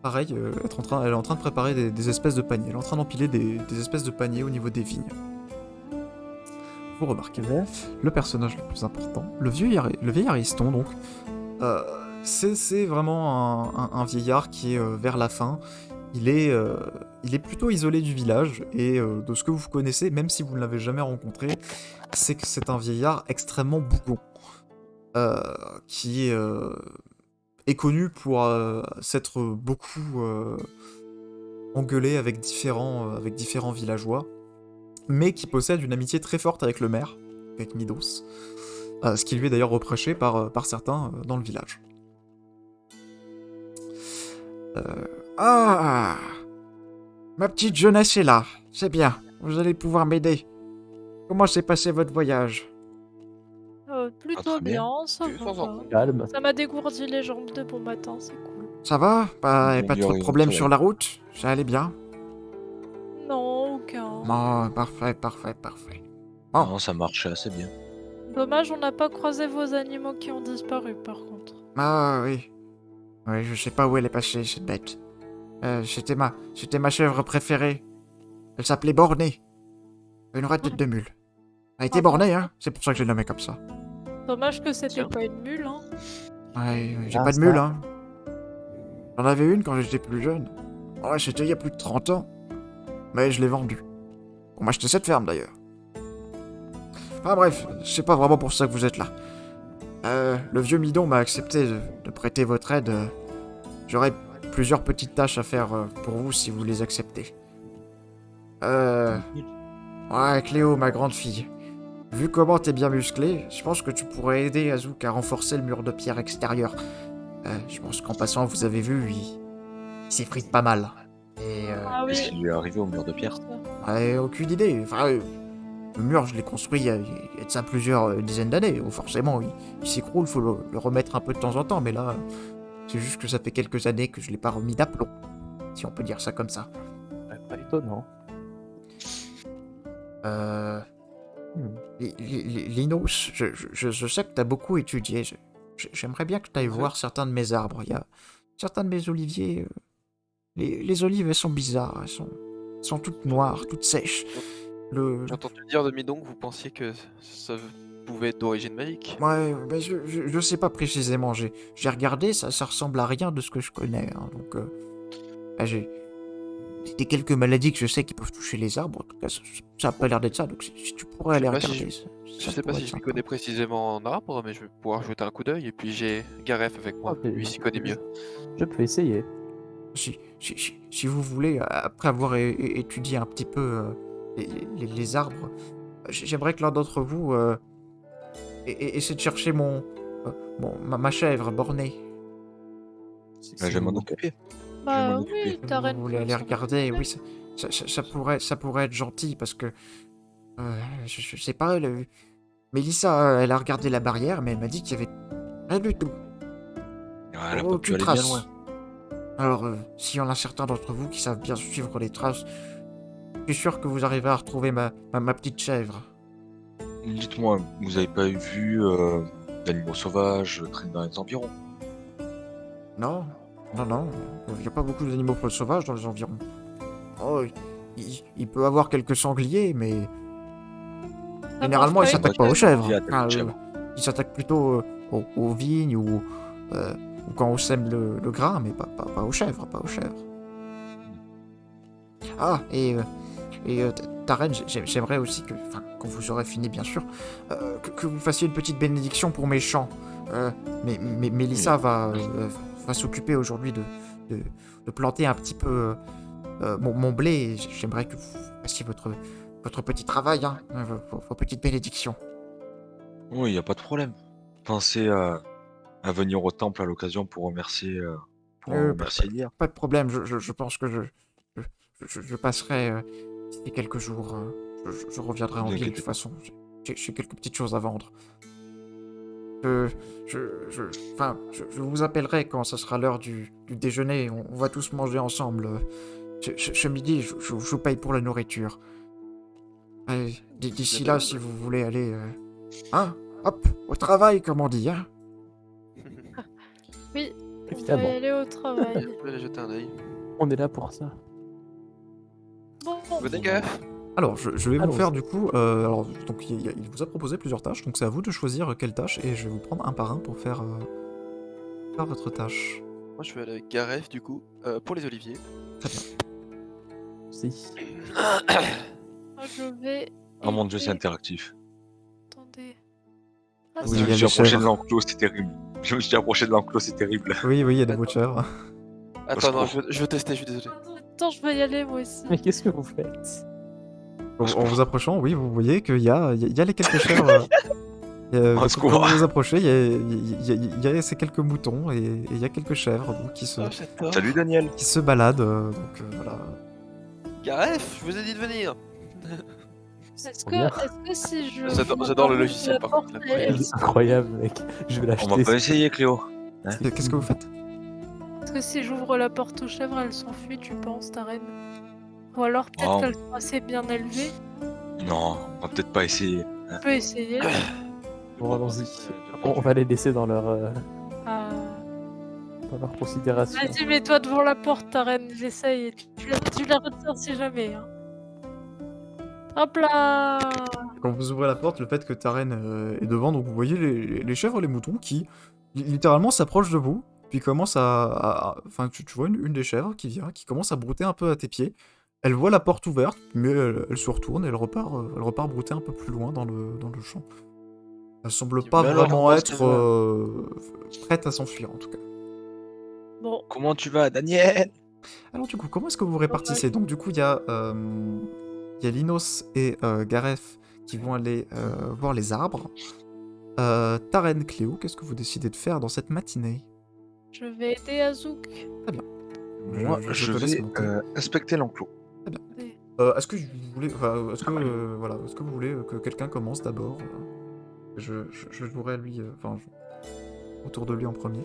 pareil, elle est en train de préparer des espèces de paniers. Elle est en train d'empiler des espèces de paniers au niveau des vignes. Vous remarquez le personnage le plus important, le vieil Ariston donc. C'est vraiment un vieillard qui est vers la fin. Il est plutôt isolé du village et de ce que vous connaissez, même si vous ne l'avez jamais rencontré, c'est que c'est un vieillard extrêmement bougon qui est connu pour s'être beaucoup engueulé avec différents villageois, mais qui possède une amitié très forte avec le maire, avec Midos, ce qui lui est d'ailleurs reproché par certains dans le village. Ah, ma petite jeunesse est là, c'est bien, vous allez pouvoir m'aider. Comment s'est passé votre voyage? Plutôt très bien. bien, ça Tu es sans va. enfant. Calme. Ça m'a dégourdi les jambes de bon matin, c'est cool. Ça va? Pas Bon, trop de Dieu, problèmes ça sur va. la route? Ça allait bien? Non, aucun. Oh, parfait. Oh. Non, ça marchait assez bien. Dommage, on n'a pas croisé vos animaux qui ont disparu par contre. Ah oui. Oui, je sais pas où elle est passée, cette bête. C'était ma chèvre préférée. Elle s'appelait Bornée. Une vraie tête de mule. Elle était bornée, hein. C'est pour ça que je l'ai nommée comme ça. Dommage que c'était Tiens. pas une mule, hein. Ouais, j'ai Ah, pas de ça. mule, hein. J'en avais une quand j'étais plus jeune. Ouais, c'était il y a plus de 30 ans. Mais je l'ai vendu. Pour m'acheter cette ferme, d'ailleurs. Enfin bref, c'est pas vraiment pour ça que vous êtes là. Le vieux Midon m'a accepté de prêter votre aide. J'aurai plusieurs petites tâches à faire pour vous si vous les acceptez. Ouais, Cléo, ma grande fille. Vu comment t'es bien musclé, je pense que tu pourrais aider Azouk à renforcer le mur de pierre extérieur. Je pense qu'en passant, vous avez vu, il s'effrite pas mal. Et Ah Qu'est-ce oui. qui lui est arrivé au mur de pierre? aucune idée. Enfin, le mur, je l'ai construit il y a de ça plusieurs dizaines d'années. Forcément, il s'écroule, faut le remettre un peu de temps en temps. Mais là, c'est juste que ça fait quelques années que je l'ai pas remis d'aplomb. Si on peut dire ça comme ça. Pas étonnant. Hmm. Linos, je sais que t'as beaucoup étudié. J'aimerais bien que t'ailles voir certains de mes arbres. Il y a certains de mes oliviers. Les olives, elles sont bizarres. Elles sont toutes noires, toutes sèches. J'ai entendu dire de Midon que vous pensiez que ça pouvait être d'origine magique. Ouais, ben je sais pas précisément. J'ai regardé, ça ressemble à rien de ce que je connais. Hein, donc, j'ai des quelques maladies que je sais qui peuvent toucher les arbres. En tout cas, ça a pas l'air d'être ça. Donc, si tu pourrais aller Je sais pas regarder. si ça Je sais pas pourrait si être je m'y sympa. connais précisément en arbre, mais je vais pouvoir jeter un coup d'œil. Et puis j'ai Gareth avec moi, Ah, mais- lui s'y connaît mieux. Je peux essayer. Si vous voulez, après avoir étudié un petit peu les arbres, j'aimerais que l'un d'entre vous essaie de chercher ma chèvre bornée. Je vais m'en occuper. Bah m'en oui, occuper. Si Taren vous voulez peut aller s'en regarder, occuper. oui, ça pourrait être gentil parce que je sais pas, Mélissa, elle a regardé la barrière, mais elle m'a dit qu'il y avait rien du tout, Ah, elle a pas pu aucune aller bien trace. loin. Alors, s'il y en a certains d'entre vous qui savent bien suivre les traces, je suis sûr que vous arriverez à retrouver ma petite chèvre. Dites-moi, vous avez pas vu d'animaux sauvages traîner dans les environs? Non, non, il n'y a pas beaucoup d'animaux sauvages dans les environs. Oh, il peut avoir quelques sangliers, mais Ça généralement, mange ils pas s'attaquent une pas aux chèvre. chèvres. Il attaque Enfin, une chèvre. ils s'attaquent plutôt aux vignes ou quand on sème le grain, mais pas aux chèvres, pas aux chèvres. Ah, Taren, j'aimerais aussi que, enfin, quand vous aurez fini, bien sûr, que vous fassiez une petite bénédiction pour mes champs. Mais Mélissa va s'occuper aujourd'hui de planter un petit peu mon blé. Et j'aimerais que vous fassiez votre petit travail, hein, vos petites bénédictions. Oui, il n'y a pas de problème. Pensez à venir au temple à l'occasion pour remercier Elia. Pas de problème, je pense que je passerai d'ici quelques jours. Je reviendrai en Ne vous ville de inquiétez toute pas. façon. J'ai quelques petites choses à vendre. Enfin, je vous appellerai quand ce sera l'heure du déjeuner. On va tous manger ensemble. Ce midi, je vous paye pour la nourriture. D'ici là, si vous voulez aller... hein, hop, au travail, comme on dit, hein. Oui, on va Évidemment. y aller au travail. Je vais aller jeter un œil. On est là pour ça. Bon, Venez, Gareth. Alors, je vais vous Allons-y. faire du coup... alors, donc, il vous a proposé plusieurs tâches, donc c'est à vous de choisir quelle tâche, et je vais vous prendre un par un pour faire votre tâche. Moi, je vais aller avec Gareth, du coup, pour les oliviers. Très bien. Si. je vais. Oh mon dieu, c'est aider- interactif. Attendez. Ah, Oui, Je il y me a suis les approché de chèvres. l'enclos, c'est terrible. Je me suis approché de l'enclos, c'est terrible. Oui, il y a des Attends. butchers. Attends, non, secours. je veux tester, je suis désolé. Attends, je vais y aller moi aussi. Mais qu'est-ce que vous faites? En vous approchant, oui, vous voyez qu'il y a les quelques chèvres. Au Quand secours. vous vous approchez, il y a ces quelques moutons et il y a quelques chèvres donc, qui j'adore. Salut Daniel. se baladent. Donc voilà. Gareth, je vous ai dit de venir. Est-ce Trop bien. que si je. J'adore le je logiciel, la par porte, contre, elle- incroyable. C'est incroyable, mec. Je vais On l'acheter. va pas essayer, Cléo. Qu'est-ce que vous faites? Est-ce que si j'ouvre la porte aux chèvres, elles s'enfuient, tu penses, ta reine? Ou alors peut-être Oh. qu'elles sont assez bien élevées? Non, on va peut-être pas essayer. On peut essayer. Bon, allons-y. On va les laisser dans leur Ah. considération. Vas-y, mets-toi devant la porte, ta reine, j'essaye. Et tu la retires si jamais. Hein. Hop là! Quand vous ouvrez la porte, le fait que Taren est devant, donc vous voyez les chèvres et les moutons qui littéralement s'approchent de vous puis commence enfin, tu vois une des chèvres qui vient, qui commence à brouter un peu à tes pieds. Elle voit la porte ouverte, mais elle se retourne et elle repart brouter un peu plus loin dans le champ. Elle semble pas Mais alors, vraiment comment être ça va prête à s'enfuir, en tout cas. Bon, Comment tu vas, Daniel? Alors du coup, comment est-ce que vous répartissez? Donc du coup, il y a Linos et Gareth qui vont aller voir les arbres. Taren, Cléo, qu'est-ce que vous décidez de faire dans cette matinée? je vais aider Azouk. Moi, je te laisse vais monter. inspecter l'enclos. Est-ce que vous voulez, voilà, est-ce que vous voulez que quelqu'un commence d'abord? Je jouerai lui, autour de lui en premier.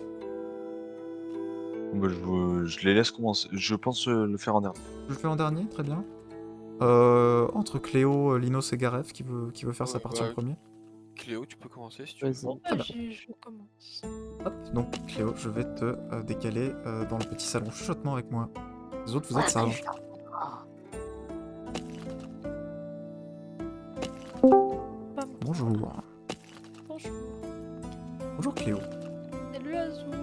Bah, je les laisse commencer. Je pense le faire en dernier. Je le fais en dernier, très bien. Entre Cléo, Linos et Gareth, qui veut faire sa Ouais, partie en ouais. premier? Cléo, tu peux commencer si tu veux. Vas-y. Bon, Très bah, bien. je commence. Hop, donc Cléo, je vais te décaler dans le petit salon chuchotement avec moi. Les autres, vous êtes sages. Bam. Bonjour. Bonjour. Bonjour Cléo. Salut Azouk.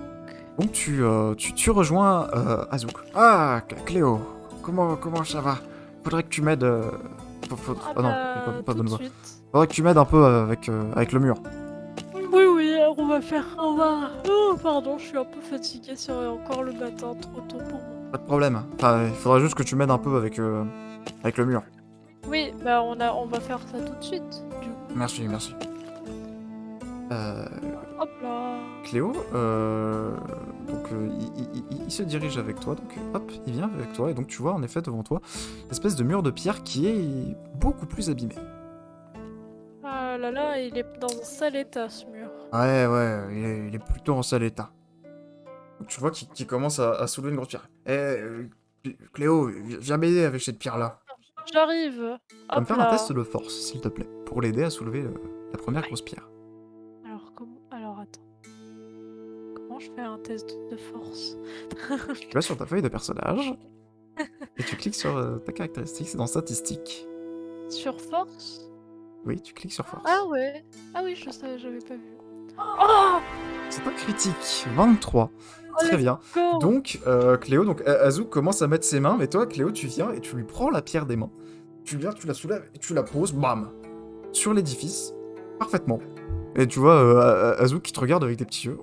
Donc tu rejoins Azouk. Ah, Cléo, comment ça va? Faudrait que tu m'aides. Ah Oh non, bah, pas tout bonne de voix. suite. Faudrait que tu m'aides un peu avec le mur. Oui, alors on va faire. Oh, pardon, je suis un peu fatiguée, c'est encore le matin, trop tôt pour moi. Pas de problème. Enfin, il faudra juste que tu m'aides un peu avec le mur. Oui, bah on va faire ça tout de suite. Du coup. Merci. Hop là. Cléo, donc il se dirige avec toi, donc hop, il vient avec toi, et donc tu vois en effet devant toi une espèce de mur de pierre qui est beaucoup plus abîmé. Ah là là, il est dans un sale état ce mur. Ouais, il est plutôt en sale état. Donc, tu vois qu'il commence à soulever une grosse pierre. Cléo, viens m'aider avec cette pierre-là. J'arrive. Tu vas me Hop faire un là. test de force, s'il te plaît, pour l'aider à soulever la première grosse pierre. Alors attends. Comment je fais un test de force? Tu vas sur ta feuille de personnage, et tu cliques sur ta caractéristique, c'est dans statistiques. Sur force? Oui, tu cliques sur force. Ah ouais. Ah oui, je savais, j'avais pas vu. Oh, C'est un critique, 23. Très bien. go. Donc, Cléo, Azouk commence à mettre ses mains, mais toi, Cléo, tu viens et tu lui prends la pierre des mains. Tu viens, tu la soulèves et tu la poses, bam, sur l'édifice, parfaitement. Et tu vois Azouk qui te regarde avec des petits yeux.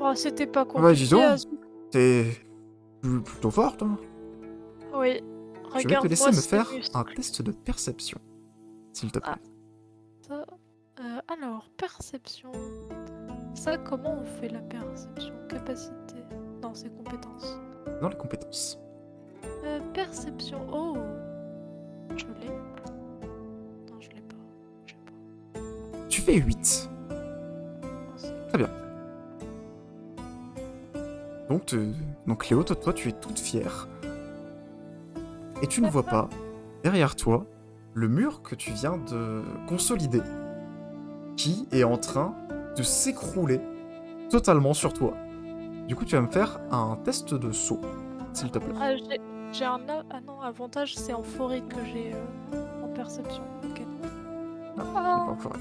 Oh, c'était pas Bah, dis compliqué, donc. Azouk. T'es plutôt forte, hein. Oui. Je vais te Regarde-moi laisser me ces faire muscles. un test de perception, s'il te plaît. Ça, alors, perception. Ça, comment on fait la perception? Capacité. Non, c'est compétence. Dans les compétences. Perception. Oh. Je l'ai. Non, je l'ai pas. Je sais pas. Tu fais 8. Non, c'est- Très bien. Donc Cléo, toi, tu es toute fière. Et tu ne vois pas, derrière toi, le mur que tu viens de consolider, qui est en train de s'écrouler totalement sur toi. Du coup, tu vas me faire un test de saut, s'il te plaît. Ah, j'ai un. Ah non, avantage, c'est en forêt que j'ai en perception. Ok. Non, Ah. pas en forêt.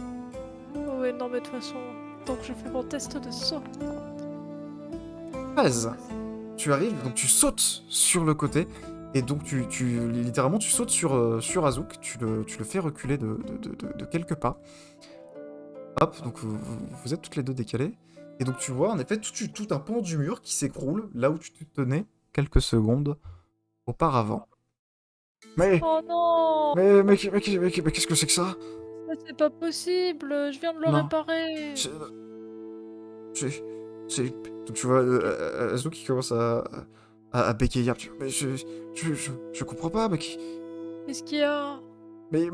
Oh, ouais, non, mais de toute façon. Donc, je fais mon test de saut. 13. Tu arrives, donc tu sautes sur le côté, et donc littéralement tu sautes sur Azouk, tu le fais reculer de quelques pas. Hop, donc vous êtes toutes les deux décalées, et donc tu vois en effet tout un pan du mur qui s'écroule là où tu te tenais quelques secondes auparavant. Mais Oh non! qu'est-ce que c'est que ça? Mais c'est pas possible! Je viens de le Non. réparer! Donc tu vois Azouk qui commence à bégayer. Mais je comprends pas, mec. Qu'est-ce qu'il y a? Mais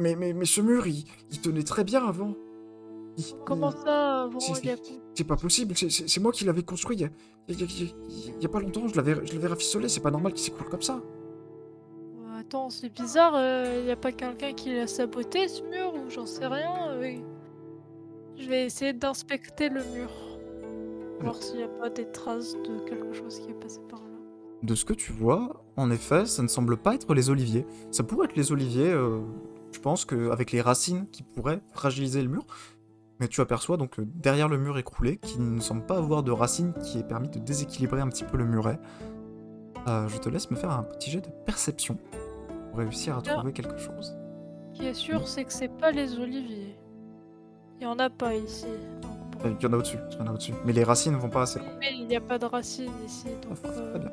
ce mur, il tenait très bien avant. Comment ça? Avant, C'est- il y a... C'est pas possible, c'est moi qui l'avais construit il y a pas longtemps, je l'avais rafistolé, c'est pas normal qu'il s'écroule comme ça. Attends, c'est bizarre, y a pas quelqu'un qui l'a saboté ce mur ou j'en sais rien. Je vais essayer d'inspecter le mur. Voir s'il y a pas des traces de quelque chose qui est passé par là. De ce que tu vois, en effet, ça ne semble pas être les oliviers. Ça pourrait être les oliviers, je pense qu'avec les racines qui pourraient fragiliser le mur. Mais tu aperçois donc derrière le mur écroulé, qui ne semble pas avoir de racines, qui ait permis de déséquilibrer un petit peu le muret. Je te laisse me faire un petit jet de perception pour réussir à Là, trouver quelque chose. ce qui est sûr, c'est que c'est pas les oliviers. Il y en a pas ici. Donc bon. Il y en a au-dessus, il y en a au-dessus. Mais les racines vont pas assez loin. Mais il n'y a pas de racines ici, donc Très bien.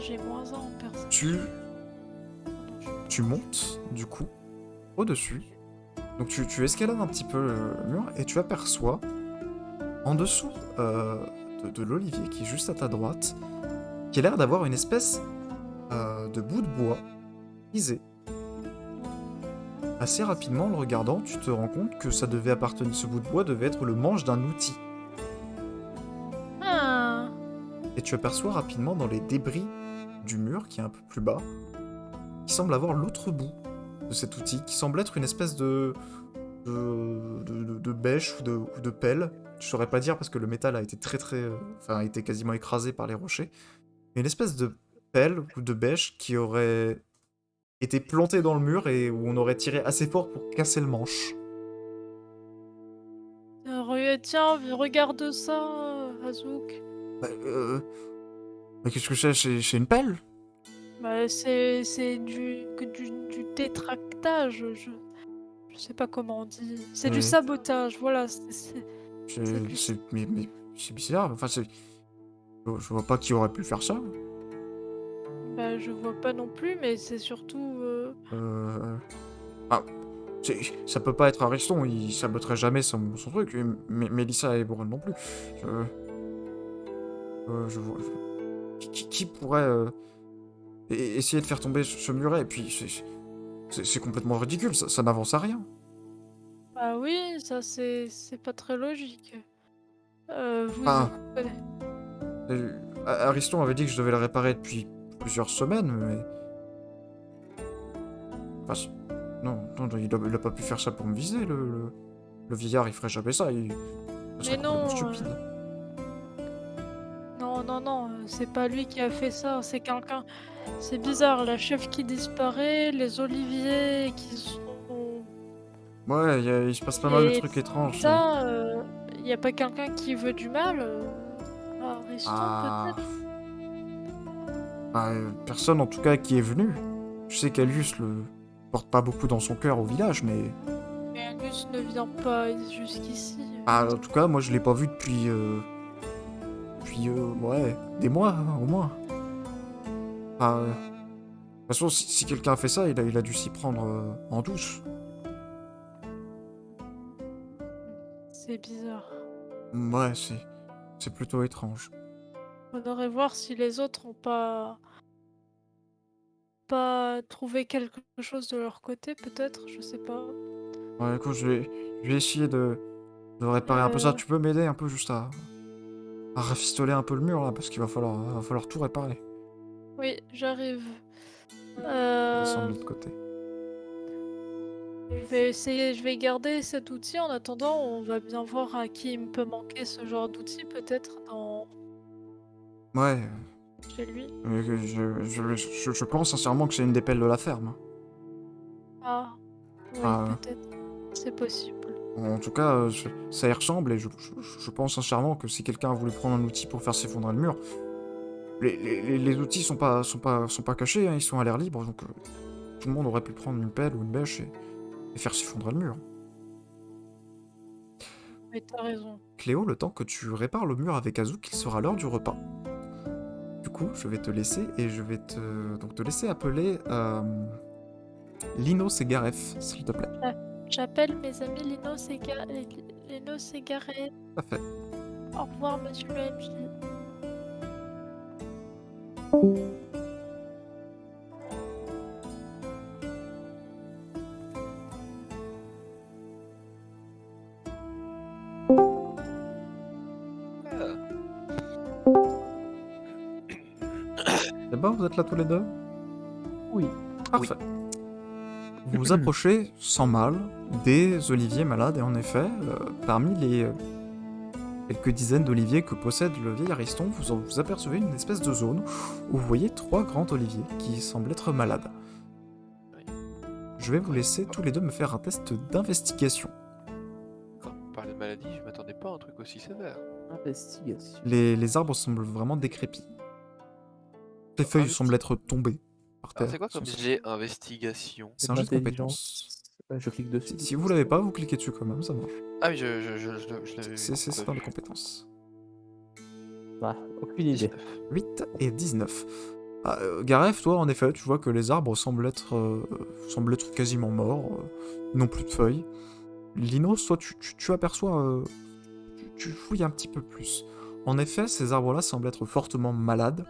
j'ai moins 1 en perception. Tu, Non, tu montes, du coup, au-dessus. Donc tu escalades un petit peu le mur et tu aperçois, en dessous de l'olivier qui est juste à ta droite, qui a l'air d'avoir une espèce de bout de bois brisé. Assez rapidement, en le regardant, tu te rends compte que ça devait appartenir, ce bout de bois devait être le manche d'un outil. Ah, Et tu aperçois rapidement dans les débris du mur, qui est un peu plus bas, qui semble avoir l'autre bout de cet outil, qui semble être une espèce de bêche ou de pelle. Je saurais pas dire parce que le métal a été a été quasiment écrasé par les rochers. Mais une espèce de pelle ou de bêche qui aurait été plantée dans le mur et où on aurait tiré assez fort pour casser le manche. tiens, regarde ça, Azouk. Bah, mais qu'est-ce que c'est une pelle? Bah, c'est du détractage. Je sais pas comment on dit. C'est du Oui. sabotage, voilà. Mais c'est bizarre. Enfin, je vois pas qui aurait pu faire ça. Bah, je vois pas non plus, mais c'est surtout. Ah, ça peut pas être Ariston, il saboterait jamais son truc. Et Mélissa et Bourrel non plus. Je vois. Qui pourrait essayer de faire tomber ce muret? Et puis, c'est complètement ridicule, ça n'avance à rien. Bah oui, ça c'est pas très logique. Vous. Ah. Ariston avait dit que je devais le réparer depuis plusieurs semaines, mais. Enfin, non, il a pas pu faire ça pour me viser, le vieillard, il ferait jamais ça, ça serait Mais non, complètement stupide. non, c'est pas lui qui a fait ça, c'est quelqu'un. C'est bizarre, la chef qui disparaît, les oliviers qui sont. Ouais, il se passe pas mal de Et trucs étranges. ça, y a pas quelqu'un qui veut du mal à Ariston Ah. peut-être? Bah, personne en tout cas qui est venu. Je sais qu'Alius le porte pas beaucoup dans son cœur au village, mais. Mais Angus ne vient pas jusqu'ici. Ah, en tout cas, moi je l'ai pas vu depuis. Ouais, des mois au moins. Ah, de toute façon, si quelqu'un a fait ça, il a dû s'y prendre en douce. C'est bizarre. Ouais, c'est plutôt étrange. Faudrait voir si les autres ont pas trouvé quelque chose de leur côté, peut-être, je sais pas. Ouais, écoute, je vais essayer de réparer un peu ça. Tu peux m'aider un peu juste à rafistoler un peu le mur là, parce qu'il va falloir tout réparer. Oui, j'arrive. Descendre de l'autre côté. Je vais garder cet outil. En attendant, on va bien voir à qui il me peut manquer ce genre d'outil, peut-être Ouais, chez lui. je pense sincèrement que c'est une des pelles de la ferme. Hein. Ah, oui, Ah. peut-être. C'est possible. En tout cas, ça y ressemble et je pense sincèrement que si quelqu'un a voulu prendre un outil pour faire s'effondrer le mur, les outils sont pas cachés, hein, ils sont à l'air libre, donc tout le monde aurait pu prendre une pelle ou une bêche et faire s'effondrer le mur. Mais t'as raison. Cléo, le temps que tu répares le mur avec Azouk, il sera l'heure du repas. Du coup, je vais te laisser et je vais te laisser appeler Linos et Garef, s'il te plaît. J'appelle mes amis Linos et Gareth. Parfait. Au revoir, monsieur le MJ. C'est bon, vous êtes là tous les deux? Oui. Parfait. Vous vous approchez sans mal des oliviers malades, et en effet, parmi les quelques dizaines d'oliviers que possède le vieil Ariston, vous apercevez une espèce de zone où vous voyez 3 grands oliviers qui semblent être malades. Oui. Je vais vous laisser tous les deux me faire un test d'investigation. de maladie, je m'attendais pas à un truc aussi sévère. Investigation. Les arbres semblent vraiment décrépits. Les feuilles semblent être tombées par Alors, terre. c'est quoi comme jet investigation? C'est un jet de L'intelligence. compétences. Je clique dessus. Si vous l'avez pas, vous cliquez dessus quand même, ça marche. Ah oui, je l'avais C'est dans les vu. compétences. Ah, aucune idée. 19. 8 et 19. Gareth, toi, en effet, tu vois que les arbres semblent être quasiment morts. Ils n'ont plus de feuilles. Linos, toi, tu aperçois... tu fouilles un petit peu plus. En effet, ces arbres-là semblent être fortement malades,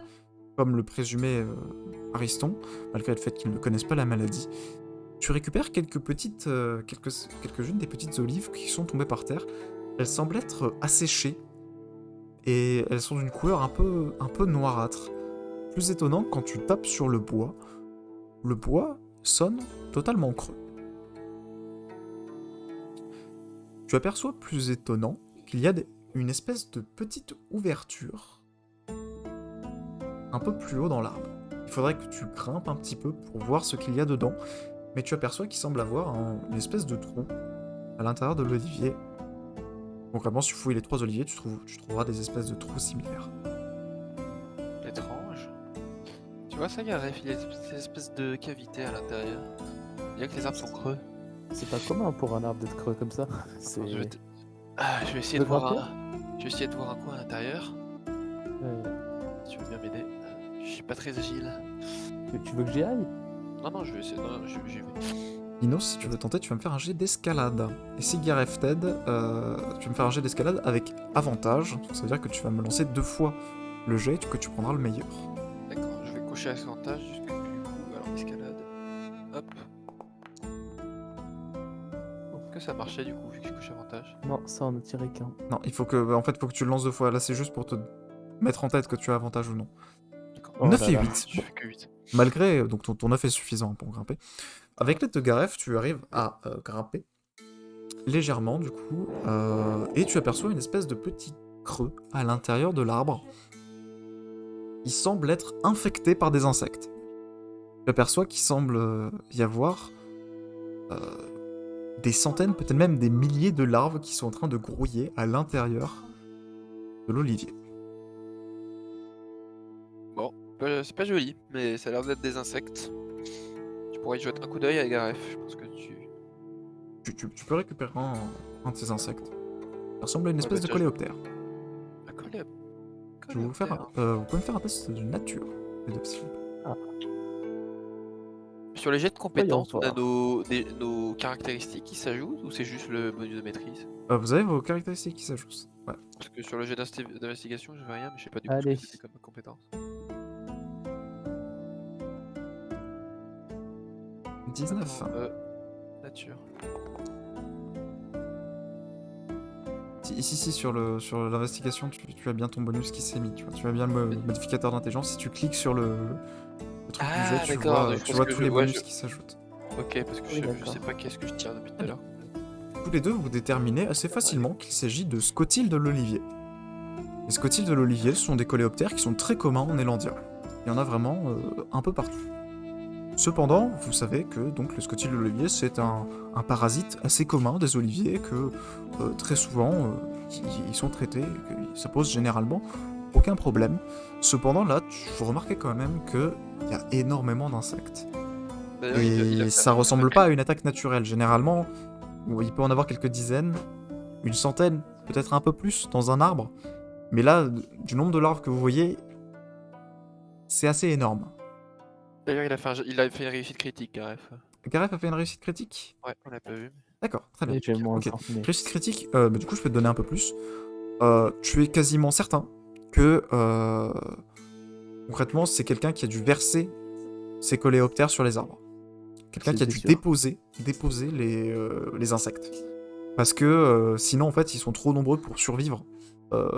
comme le présumait Ariston, malgré le fait qu'ils ne connaissent pas la maladie. Tu récupères quelques-unes des petites olives qui sont tombées par terre. Elles semblent être asséchées, et elles sont d'une couleur un peu noirâtre. Plus étonnant, quand tu tapes sur le bois sonne totalement creux. Tu aperçois plus étonnant qu'il y a une espèce de petite ouverture un peu plus haut dans l'arbre. Il faudrait que tu grimpes un petit peu pour voir ce qu'il y a dedans, mais tu aperçois qu'il semble avoir une espèce de trou à l'intérieur de l'olivier. Concrètement, si tu fouilles les 3 oliviers, tu trouveras des espèces de trous similaires. Étrange. Tu vois ça, Gareth, il y a ces espèces de cavités à l'intérieur. Il y a que les arbres sont creux. C'est pas commun pour un arbre d'être creux comme ça. C'est... Attends, je vais essayer Tu de veux voir grimper je vais essayer de voir un coin à l'intérieur. Si tu veux bien m'aider. Je suis pas très agile. Tu veux que j'y aille? Non, je vais essayer. Non, j'y vais. Inos, si tu veux tenter, tu vas me faire un jet d'escalade. Et si Gareth t'aide, tu vas me faire un jet d'escalade avec avantage. Donc ça veut dire que tu vas me lancer 2 fois le jet et que tu prendras le meilleur. D'accord, je vais cocher avantage jusqu'à du coup. Alors, escalade. Hop. Est-ce que ça marchait du coup, vu que je coche avantage? Non, ça en a tiré qu'un. Non, faut que tu le lances 2 fois. Là, c'est juste pour te mettre en tête que tu as avantage ou non. D'accord. Oh 9 là et là. 8. Je fais que 8. Malgré, donc ton 9 est suffisant pour grimper. Avec l'aide de Gareth, tu arrives à grimper légèrement du coup, et tu aperçois une espèce de petit creux à l'intérieur de l'arbre. Il semble être infecté par des insectes. Tu aperçois qu'il semble y avoir des centaines, peut-être même des milliers de larves qui sont en train de grouiller à l'intérieur de l'olivier. Bon, c'est pas joli, mais ça a l'air d'être des insectes. Tu pourrais y jeter un coup d'œil à Gareth, je pense que Tu peux récupérer un de ces insectes. Ça ressemble à une espèce bah, de tiens, coléoptère. Un collègue. Je vais vous pouvez me faire un test de nature, les deux, s'il vous plaît. Sur les jets de compétences, on a voir. nos caractéristiques qui s'ajoutent ou c'est juste le bonus de maîtrise? Vous avez vos caractéristiques qui s'ajoutent. Ouais. Parce que sur le jet d'investigation, je vois rien, mais je sais pas du coup Allez. ce que c'est comme compétence. 19. Attends, nature. Si, sur l'investigation, tu as bien ton bonus qui s'est mis. Tu as bien le modificateur d'intelligence. Si tu cliques sur le truc du jeu, tu d'accord, vois, je tu pense vois que tous les ouais, bonus qui s'ajoutent. Ok, parce que Oui, je d'accord. sais pas qu'est-ce que je tire depuis tout à l'heure. Tous les deux, vous déterminez assez facilement qu'il s'agit de scotiles de l'olivier. Les scotiles de l'olivier sont des coléoptères qui sont très communs en Élandia. Il y en a vraiment un peu partout. Cependant, vous savez que donc, le scotyle de l'olivier, c'est un parasite assez commun des oliviers, que très souvent, ils sont traités, et que ça pose généralement aucun problème. Cependant, là, vous remarquez quand même qu'il y a énormément d'insectes. D'ailleurs, Et ça ressemble pas à une attaque naturelle. Généralement, il peut en avoir quelques dizaines, une centaine, peut-être un peu plus, dans un arbre. Mais là, du nombre de larves que vous voyez, c'est assez énorme. D'ailleurs, il a fait une réussite critique, Gareth. Gareth a fait une réussite critique? Ouais, on l'a pas vu. D'accord, très bien. Et j'ai moins Ok. 1, mais... Réussite critique, du coup je peux te donner un peu plus. Tu es quasiment certain que concrètement c'est quelqu'un qui a dû verser ses coléoptères sur les arbres. Quelqu'un qui a C'était dû sûr. déposer les insectes. Parce que sinon en fait ils sont trop nombreux pour survivre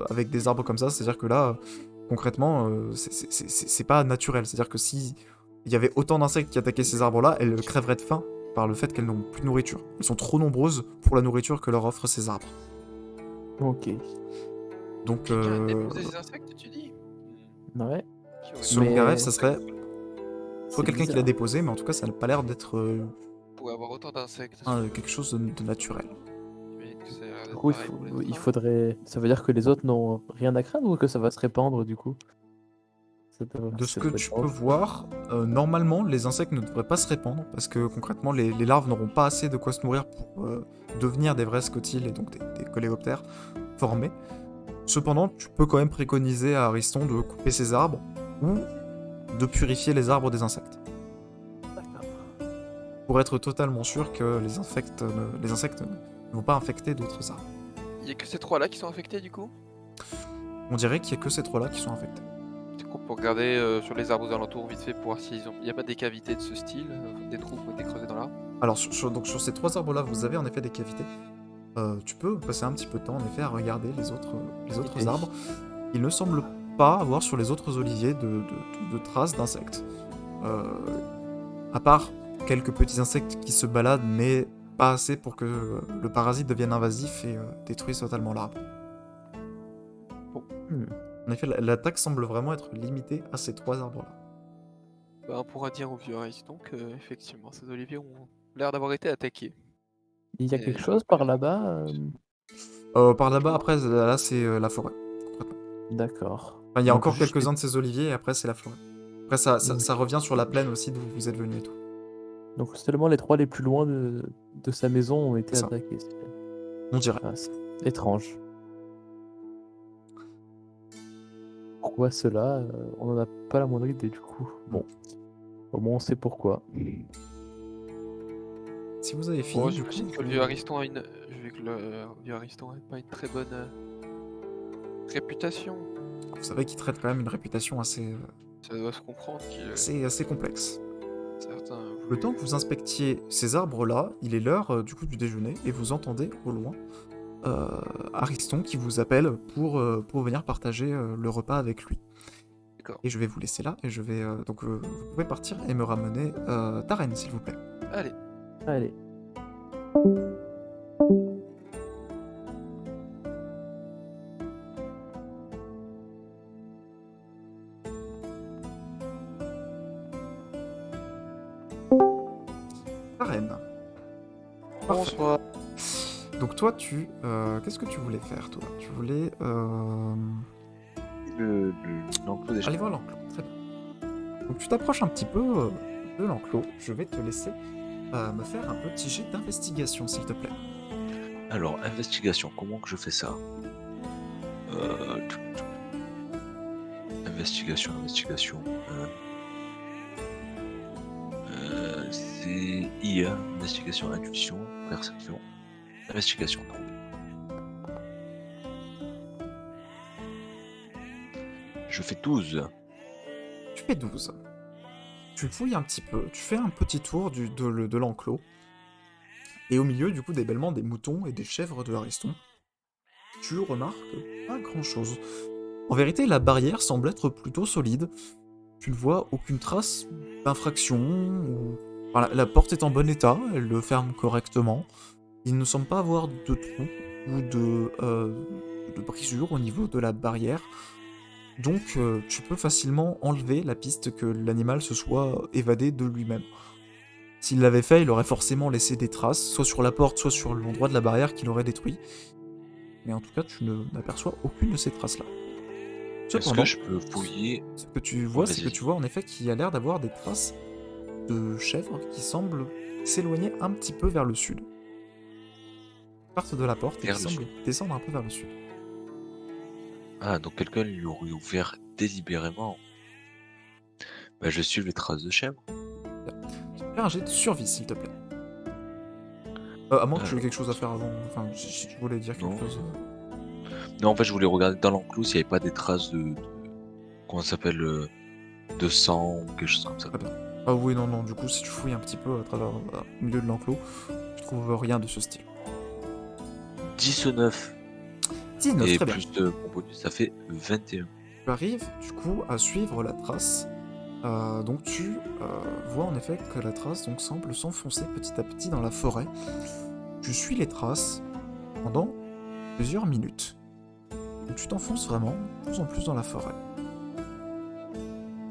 avec des arbres comme ça. C'est-à-dire que là, concrètement, c'est pas naturel. C'est-à-dire que si il y avait autant d'insectes qui attaquaient ces arbres-là, elles crèveraient de faim par le fait qu'elles n'ont plus de nourriture. Elles sont trop nombreuses pour la nourriture que leur offrent ces arbres. Ok. Donc, Quelqu'un a déposé des insectes, tu dis? Ouais. Qui aurait selon Mais- Gareth, ça serait soit C'est quelqu'un qui l'a bizarre. déposé, mais en tout cas, ça n'a pas l'air d'être pu avoir autant d'insectes? quelque chose de naturel. J'imagine que ça a l'air d'être coup, pareil pour les autres il arbres. faudrait. Ça veut dire que les autres n'ont rien à craindre ou que ça va se répandre du coup? De ce Ça que devrait être tu peux dangereux. voir, normalement, les insectes ne devraient pas se répandre parce que concrètement, les larves n'auront pas assez de quoi se nourrir pour devenir des vrais scotiles et donc des coléoptères formés. Cependant, tu peux quand même préconiser à Ariston de couper ses arbres ou de purifier les arbres des insectes D'accord. pour être totalement sûr que les insectes ne vont pas infecter d'autres arbres. Il y a que ces trois-là qui sont affectés du coup? On dirait qu'il y a que ces trois-là qui sont infectés. Du coup, pour regarder sur les arbres aux alentours vite fait pour voir s'ils ont. Il n'y a pas des cavités de ce style, des trous qui ont été creusés dans l'arbre. Alors, donc sur ces trois arbres-là, vous avez en effet des cavités. Tu peux passer un petit peu de temps en effet à regarder les autres Et- arbres. Il ne semble pas avoir sur les autres oliviers de traces d'insectes. À part quelques petits insectes qui se baladent, mais pas assez pour que le parasite devienne invasif et détruise totalement l'arbre. Hmm. En effet, l'attaque semble vraiment être limitée à ces trois arbres-là. Bah, on pourra dire au vieux Ariston que effectivement ces oliviers ont l'air d'avoir été attaqués. Il y a Et quelque il chose devrait pas y par avoir là-bas? Par là-bas, après, là, c'est la forêt. Concrètement. D'accord. Enfin, il y a Donc, encore juste quelques-uns de ces oliviers, et après, c'est la forêt. Après, ça Ok. revient sur la plaine aussi d'où vous êtes venu et tout. Donc seulement les trois les plus loin de sa maison ont été C'est ça. attaqués. On dirait. Ah, c'est étrange. Pourquoi cela? On n'en a pas la moindre idée du coup. Bon, au moins on sait pourquoi. Si vous avez Bon, fini, du j'imagine coup, que le vieux Ariston a une. Vu que le vieux Ariston n'a pas une très bonne réputation, vous savez qu'il traite quand même une réputation assez, ça doit se comprendre qu'il assez complexe. certains Le temps que vous inspectiez ces arbres-là, il est l'heure du coup du déjeuner, et vous entendez au loin Ariston qui vous appelle pour venir partager le repas avec lui. D'accord. Et je vais vous laisser là, et je vais donc vous pouvez partir et me ramener ta reine, s'il vous plaît. Allez. Allez. Ta reine. Parfait. Bonsoir. Donc toi, qu'est-ce que tu voulais faire, toi? Tu voulais L'enclos des aller voir l'enclos. Très bien. Donc tu t'approches un petit peu de l'enclos. Je vais te laisser me faire un petit jet d'investigation, s'il te plaît. Alors, investigation, comment que je fais ça? Investigation. C'est IA, investigation, intuition, perception, investigation. Je fais 12. Tu fais 12. Tu fouilles un petit peu, tu fais un petit tour de l'enclos. Et au milieu, du coup, des bêlements, des moutons et des chèvres de Ariston. Tu remarques pas grand-chose. En vérité, la barrière semble être plutôt solide. Tu ne vois aucune trace d'infraction. Enfin, la porte est en bon état, elle le ferme correctement. Il ne semble pas avoir de trou ou de brisure au niveau de la barrière. Donc tu peux facilement enlever la piste que l'animal se soit évadé de lui-même. S'il l'avait fait, il aurait forcément laissé des traces, soit sur la porte, soit sur l'endroit de la barrière qu'il aurait détruit. Mais en tout cas, tu n'aperçois aucune de ces traces-là. Est-ce Cependant, que je peux fouiller? ce que tu vois, c'est que Vas-y. tu vois en effet qu'il y a l'air d'avoir des traces de chèvres qui semblent s'éloigner un petit peu vers le sud. Ils partent de la porte et Vers qui le semblent descendre un peu vers le sud. Ah, donc quelqu'un lui aurait ouvert délibérément. Bah, je suis les traces de chèvre. Fais un jet de survie, s'il te plaît. À moins que tu aies Alors, quelque chose à faire avant. Enfin, si tu voulais dire quelque non. chose. Non, en fait, je voulais regarder dans l'enclos s'il n'y avait pas des traces comment ça s'appelle, de sang ou quelque chose comme ça. Très bien. Ah oui, non, du coup, si tu fouilles un petit peu à travers, au milieu de l'enclos, tu trouves rien de ce style. 19 19, et très bien. plus de mon bonus, ça fait 21. Tu arrives, du coup, à suivre la trace. Donc tu vois en effet que la trace donc, semble s'enfoncer petit à petit dans la forêt. Tu suis les traces pendant plusieurs minutes. Donc tu t'enfonces vraiment de plus en plus dans la forêt.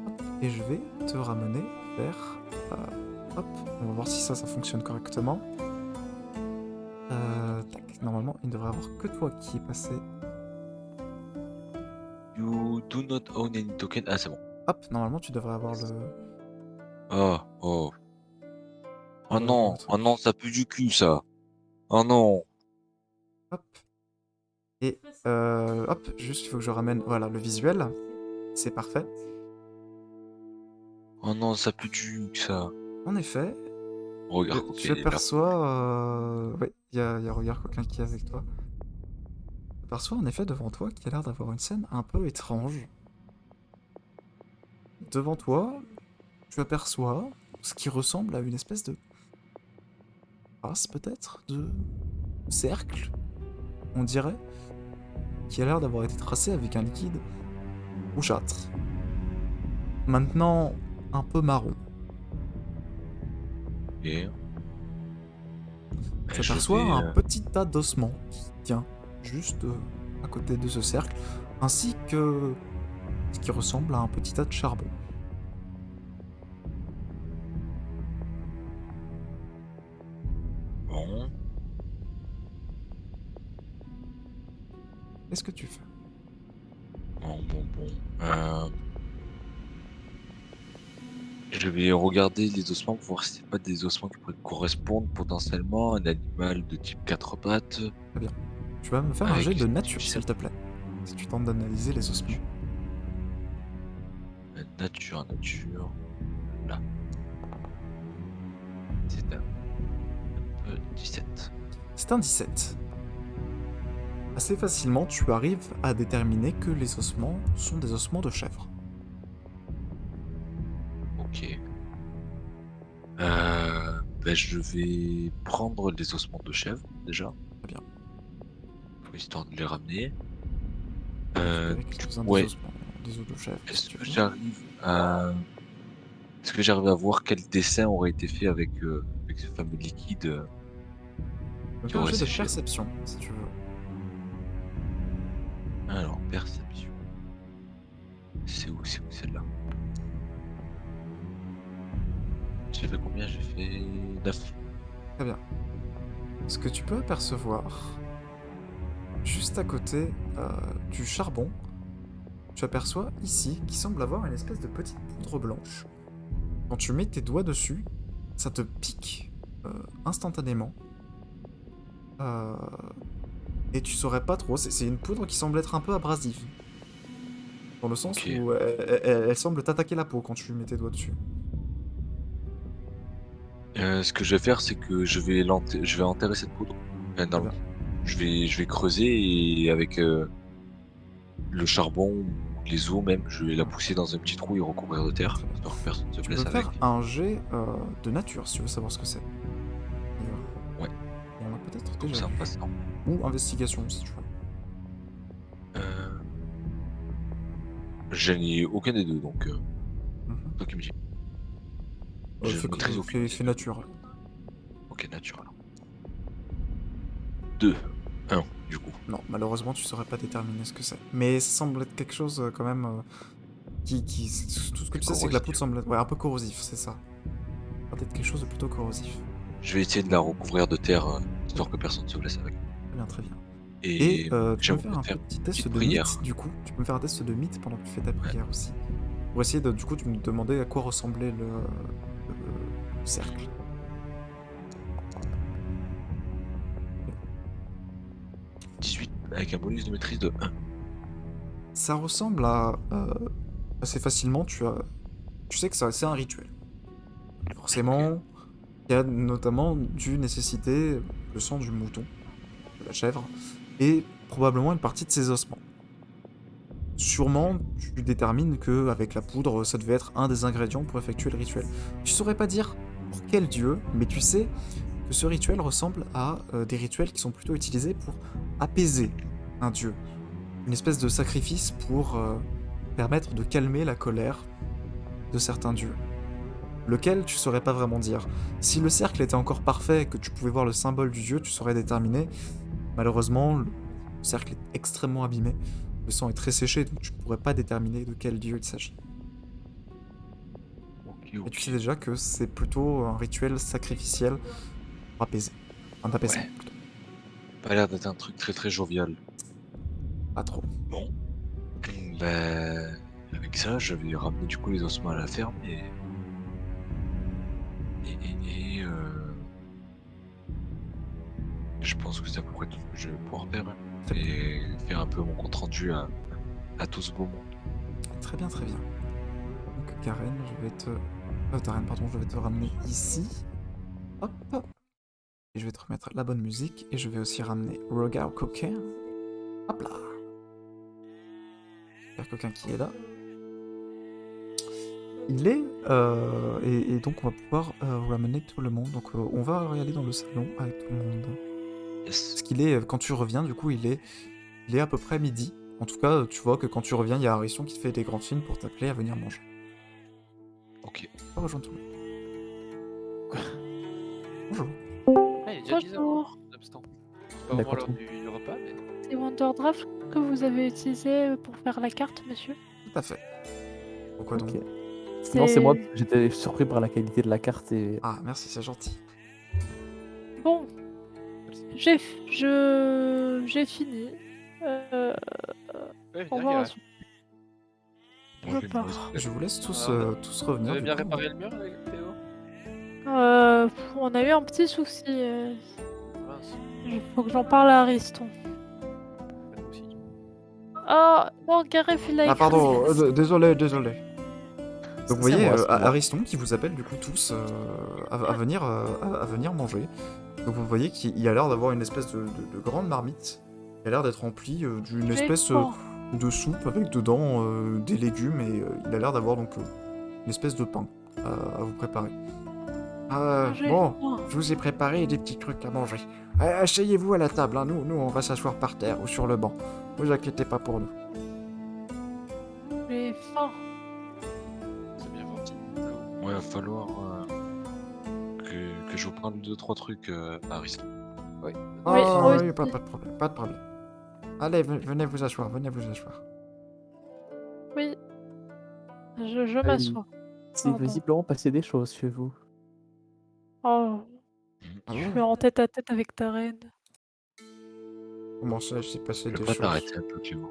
Hop, et je vais te ramener vers... hop, on va voir si ça fonctionne correctement. Tac. Normalement, il ne devrait y avoir que toi qui est passé. You do not own any token. Ah, c'est bon. Hop, normalement, tu devrais avoir le... Oh, oh. Oh le non, truc. oh non, ça pue du cul, ça. Oh non. Hop. Et hop, juste il faut que je ramène voilà, le visuel. C'est parfait. Oh non, ça pue du cul, ça. En effet, Regarde, ok, je il est là. perçois... Ouais, il y a Regarde Coquin qui est avec toi. Je perçois en effet devant toi qu'il a l'air d'avoir une scène un peu étrange. Devant toi, tu aperçois ce qui ressemble à une espèce de trace peut-être de cercle, on dirait, qui a l'air d'avoir été tracé avec un liquide rougeâtre. Maintenant un peu marron. Et Tu je aperçois vais, un petit tas d'ossements qui tient juste à côté de ce cercle, ainsi que ce qui ressemble à un petit tas de charbon. bon. Qu'est-ce que tu fais? Bon. Je vais regarder les ossements pour voir si c'est pas des ossements qui pourraient correspondre potentiellement à un animal de type 4 pattes. Très bien. Tu vas me faire un Avec jet de une nature, petite s'il te plaît. Si tu tentes d'analyser les ossements. nature. Là. C'est un 17. C'est un 17. Assez facilement, tu arrives à déterminer que les ossements sont des ossements de chèvre. Ok. Je vais prendre les ossements de chèvre déjà. Très bien. Histoire de les ramener. Récupérer quelques-uns ouais. des ossements, des os de chèvre. si Est-ce tu que veux. j'arrive à voir quel dessin aurait été fait avec ce fameux liquide Tu peux qui faire un aurait jet de séché? perception, si tu veux. Alors, perception. C'est où celle-là? J'ai fait combien? J'ai fait 9. Très bien. Ce que tu peux apercevoir, juste à côté du charbon, tu aperçois ici, qui semble avoir une espèce de petite poudre blanche. Quand tu mets tes doigts dessus, ça te pique instantanément. Et tu saurais pas trop, c'est une poudre qui semble être un peu abrasive. Dans le sens Ok. où elle semble t'attaquer la peau quand tu mets tes doigts dessus. Ce que je vais faire, c'est que je vais enterrer cette poudre. Enfin, Très bien. je vais creuser et avec le charbon ou les os même, je vais la pousser dans un petit trou et recouvrir de terre, Très bien. histoire que personne ne se Tu blesse peux avec. faire un jet de nature si tu veux savoir ce que c'est. Ouais. Et on a peut-être Comme déjà ça en vu. passant. Ou investigation si tu veux. Je n'ai aucun des deux, donc Mhm. toi qui me dis. Je Fais, maîtrise aucune des fais deux. nature. Ok, nature alors. 2. 1, du coup. Non, malheureusement, tu saurais pas déterminer ce que c'est. Mais ça semble être quelque chose quand même qui... Tout ce que tu sais, c'est que la poudre semble être un peu corrosif, c'est ça. Peut-être quelque chose de plutôt corrosif. Je vais essayer de la recouvrir de terre, histoire que personne ne se blesse avec. Très bien, très bien. Et Tu peux me j'aimerais faire un faire petit une test petite de prière. mythe, du coup. Tu peux me faire un test de mythe pendant que tu fais ta prière aussi. Pour essayer de, du coup, de me demander à quoi ressemblait le cercle. « 18 avec un bonus de maîtrise de 1. Ça ressemble à... assez facilement, tu sais que c'est un rituel. Forcément, il y a notamment dû nécessiter le sang du mouton, de la chèvre, et probablement une partie de ses ossements. Sûrement, tu détermines que avec la poudre, ça devait être un des ingrédients pour effectuer le rituel. Tu saurais pas dire pour quel dieu, mais tu sais que ce rituel ressemble à des rituels qui sont plutôt utilisés pour apaiser un dieu. Une espèce de sacrifice pour permettre de calmer la colère de certains dieux. Lequel tu saurais pas vraiment dire. Si le cercle était encore parfait et que tu pouvais voir le symbole du dieu, tu saurais déterminer. Malheureusement, le cercle est extrêmement abîmé. Le sang est très séché, donc tu ne pourrais pas déterminer de quel dieu il s'agit. Ok. Et tu sais déjà que c'est plutôt un rituel sacrificiel pour apaiser. Un apaisement Ouais. plutôt. Pas l'air d'être un truc très très jovial. Pas trop. Bon. Ben, avec ça, je vais ramener du coup les ossements à la ferme et je pense que c'est à peu près tout ce que je vais pouvoir faire. Hein. Et faire un peu mon compte rendu à tout ce beau monde. Très bien, très bien. Donc Karen, je vais te... Taren, pardon, je vais te ramener ici. Hop. Et je vais te remettre la bonne musique. Et je vais aussi ramener Rogar Coquin. Hop là. Rogar Coquin qui est là. Il est... et donc on va pouvoir ramener tout le monde. Donc on va y aller dans le salon avec tout le monde. Yes. Parce qu'il est... Quand tu reviens, du coup, il est à peu près midi. En tout cas, tu vois que quand tu reviens, il y a Ariston qui te fait des grands signes pour t'appeler à venir manger. Ok. On va rejoindre tout le monde. Bonjour. Ah, il est déjà 10h. Bonjour, C'est pas vraiment D'accord. l'heure du repas, mais. c'est Wonderdraft que vous avez utilisé pour faire la carte, monsieur? Tout à fait. Pourquoi donc? Ok. Non, c'est moi, j'étais surpris par la qualité de la carte et Ah, merci, c'est gentil. Bon, j'ai fini. Ouais, Au venir, revoir. Moi, Je vais me pars. poser. Je vous laisse tous, Ah, tous Vous revenir. avez du bien coup. réparé le mur avec Théo? On a eu un petit souci. Mince. Il faut que j'en parle à Ariston. Pas de soucis. Ah, non, Gareth, il a Ah, écrit. pardon, désolé. Donc vous voyez c'est moi. Ariston qui vous appelle du coup tous à venir, à venir manger. Donc vous voyez qu'il a l'air d'avoir une espèce de grande marmite. Il a l'air d'être rempli d'une J'ai espèce faim. de soupe avec dedans des légumes et il a l'air d'avoir donc une espèce de pain à vous préparer. J'ai Bon, faim. je vous ai préparé des petits trucs à manger. Asseyez-vous à la table, hein. Nous on va s'asseoir par terre ou sur le banc. Ne vous inquiétez pas pour nous. J'ai faim. C'est bien gentil. Ouais, il va falloir que je vous prenne 2-3 trucs à Ariston. Oui. Oui, moi aussi. Pas de problème, pas de problème. Allez, venez vous asseoir, Oui, je m'assois. c'est Pardon. visiblement passé des choses chez vous. Oh, Ah je bon? suis en tête à tête avec ta reine. Comment ça, il s'est passé Je des vais pas choses? t'arrêter un peu, Clément.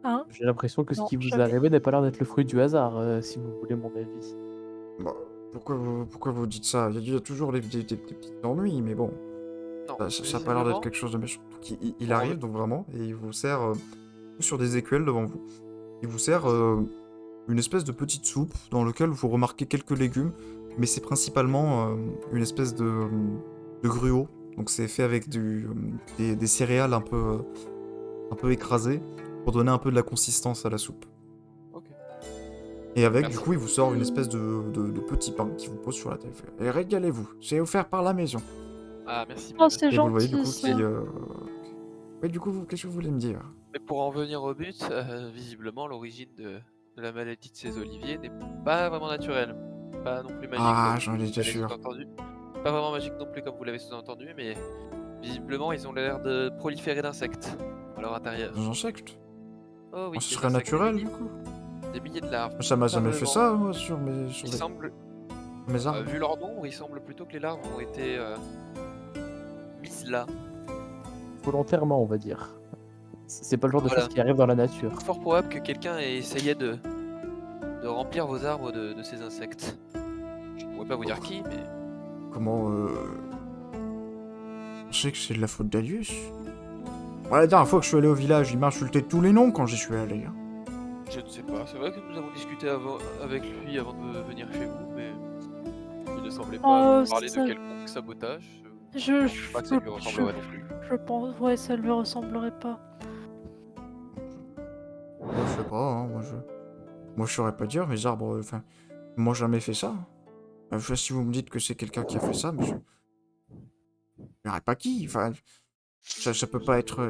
Hein? J'ai l'impression que ce Non, qui vous est jamais. arrivé n'a pas l'air d'être le fruit du hasard, si vous voulez mon avis. Bah, pourquoi vous dites ça? Il y a toujours des petits ennuis, mais bon, Non, ça a pas l'air d'être visiblement, quelque chose de méchant. Donc il Pour arrive donc vraiment et il vous sert sur des écuelles devant vous. Il vous sert une espèce de petite soupe dans laquelle vous remarquez quelques légumes, mais c'est principalement une espèce de gruau. Donc c'est fait avec des céréales un peu écrasées pour donner un peu de la consistance à la soupe. ok. Et avec, Merci. du coup, il vous sort une espèce de petit pain qui vous pose sur la table. Il fait, et régalez-vous, c'est offert par la maison. Ah, merci. Oh, bien, c'est Et vous le voyez, du gentil coup, ça. qui... Oui, du coup, qu'est-ce que vous voulez me dire? Mais pour en venir au but, visiblement, l'origine de la maladie de ces oliviers n'est pas vraiment naturelle. Pas non plus magique Ah, comme j'en vous étais l'avez sûr. sous-entendu. Pas vraiment magique non plus comme vous l'avez sous-entendu, mais visiblement, ils ont l'air de proliférer d'insectes à leur intérieur. Des insectes? Oh oui, Ce des serait insectes, naturel, du coup? des milliers de larves. Ça m'a jamais fait Probablement. ça, moi, sur mes Il semble, arbres. vu leur nombre, il semble plutôt que les larves ont été mises là. Volontairement, on va dire. C'est pas le genre de Voilà. choses qui arrivent dans la nature. Fort probable que quelqu'un ait essayé de remplir vos arbres de ces insectes. Je pourrais pas vous dire qui, mais Comment, Je sais que c'est de la faute d'Alius. Ouais, la dernière fois que je suis allé au village, il m'a insulté de tous les noms quand j'y suis allé. Hein. je ne sais pas. C'est vrai que nous avons discuté avec lui avant de venir chez vous, mais il ne semblait pas Oh, parler ça- de quelconque sabotage. Je pense pas que ça lui ressemblerait non plus. je pense, ouais, ça lui ressemblerait pas. Je sais pas, hein, moi je saurais pas dire, mes arbres, enfin, moi j'ai jamais fait ça. Enfin, si vous me dites que c'est quelqu'un qui a fait ça, mais je verrai pas qui. Enfin, ça peut pas être,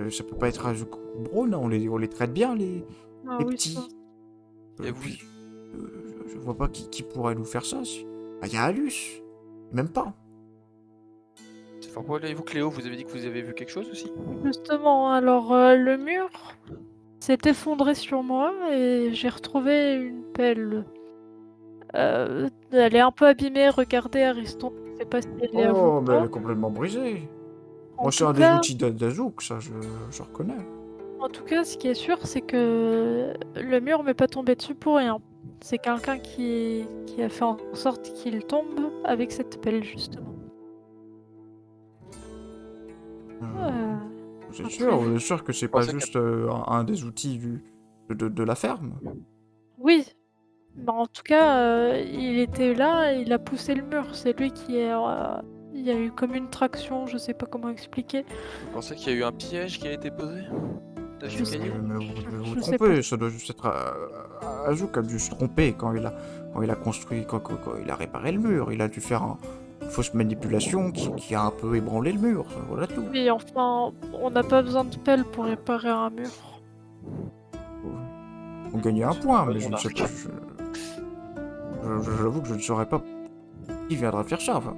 Braun, hein, on les traite bien les Ah oui, petits. Et Et vous- puis, je vois pas qui pourrait nous faire ça. Ah, y a Alus, même pas. C'est fort probable. Et vous, Cléo, vous avez dit que vous avez vu quelque chose aussi? justement. Alors, le mur s'est effondré sur moi et j'ai retrouvé une pelle. Elle est un peu abîmée. Regardez, Ariston. Je sais pas si elle est à vous Oh, ou mais elle pas. est complètement brisée. En Moi, c'est tout un des cas, outils d'Azouk, ça, je reconnais. ce qui est sûr, c'est que le mur m'est pas tombé dessus pour rien. C'est quelqu'un qui a fait en sorte qu'il tombe avec cette pelle, justement. Euh, Un Vous peu- êtes sûr que c'est Je pas pensais que- juste un des outils de la ferme? Oui, mais en tout cas, il était là et il a poussé le mur. C'est lui qui est. Il y a eu comme une traction, je sais pas comment expliquer. Vous pensez qu'il y a eu un piège qui a été posé Je sais- Mais vous devez vous je sais tromper, pas. ça doit juste être Azouk a dû se tromper quand il a construit, quand il a réparé le mur. Il a dû faire une fausse manipulation qui a un peu ébranlé le mur, voilà tout. Oui, enfin, on n'a pas besoin de pelle pour réparer un mur. On gagnait un point, Bonne mais je ne sais remarque. pas. J'avoue que je ne saurais pas qui viendra faire ça. Enfin,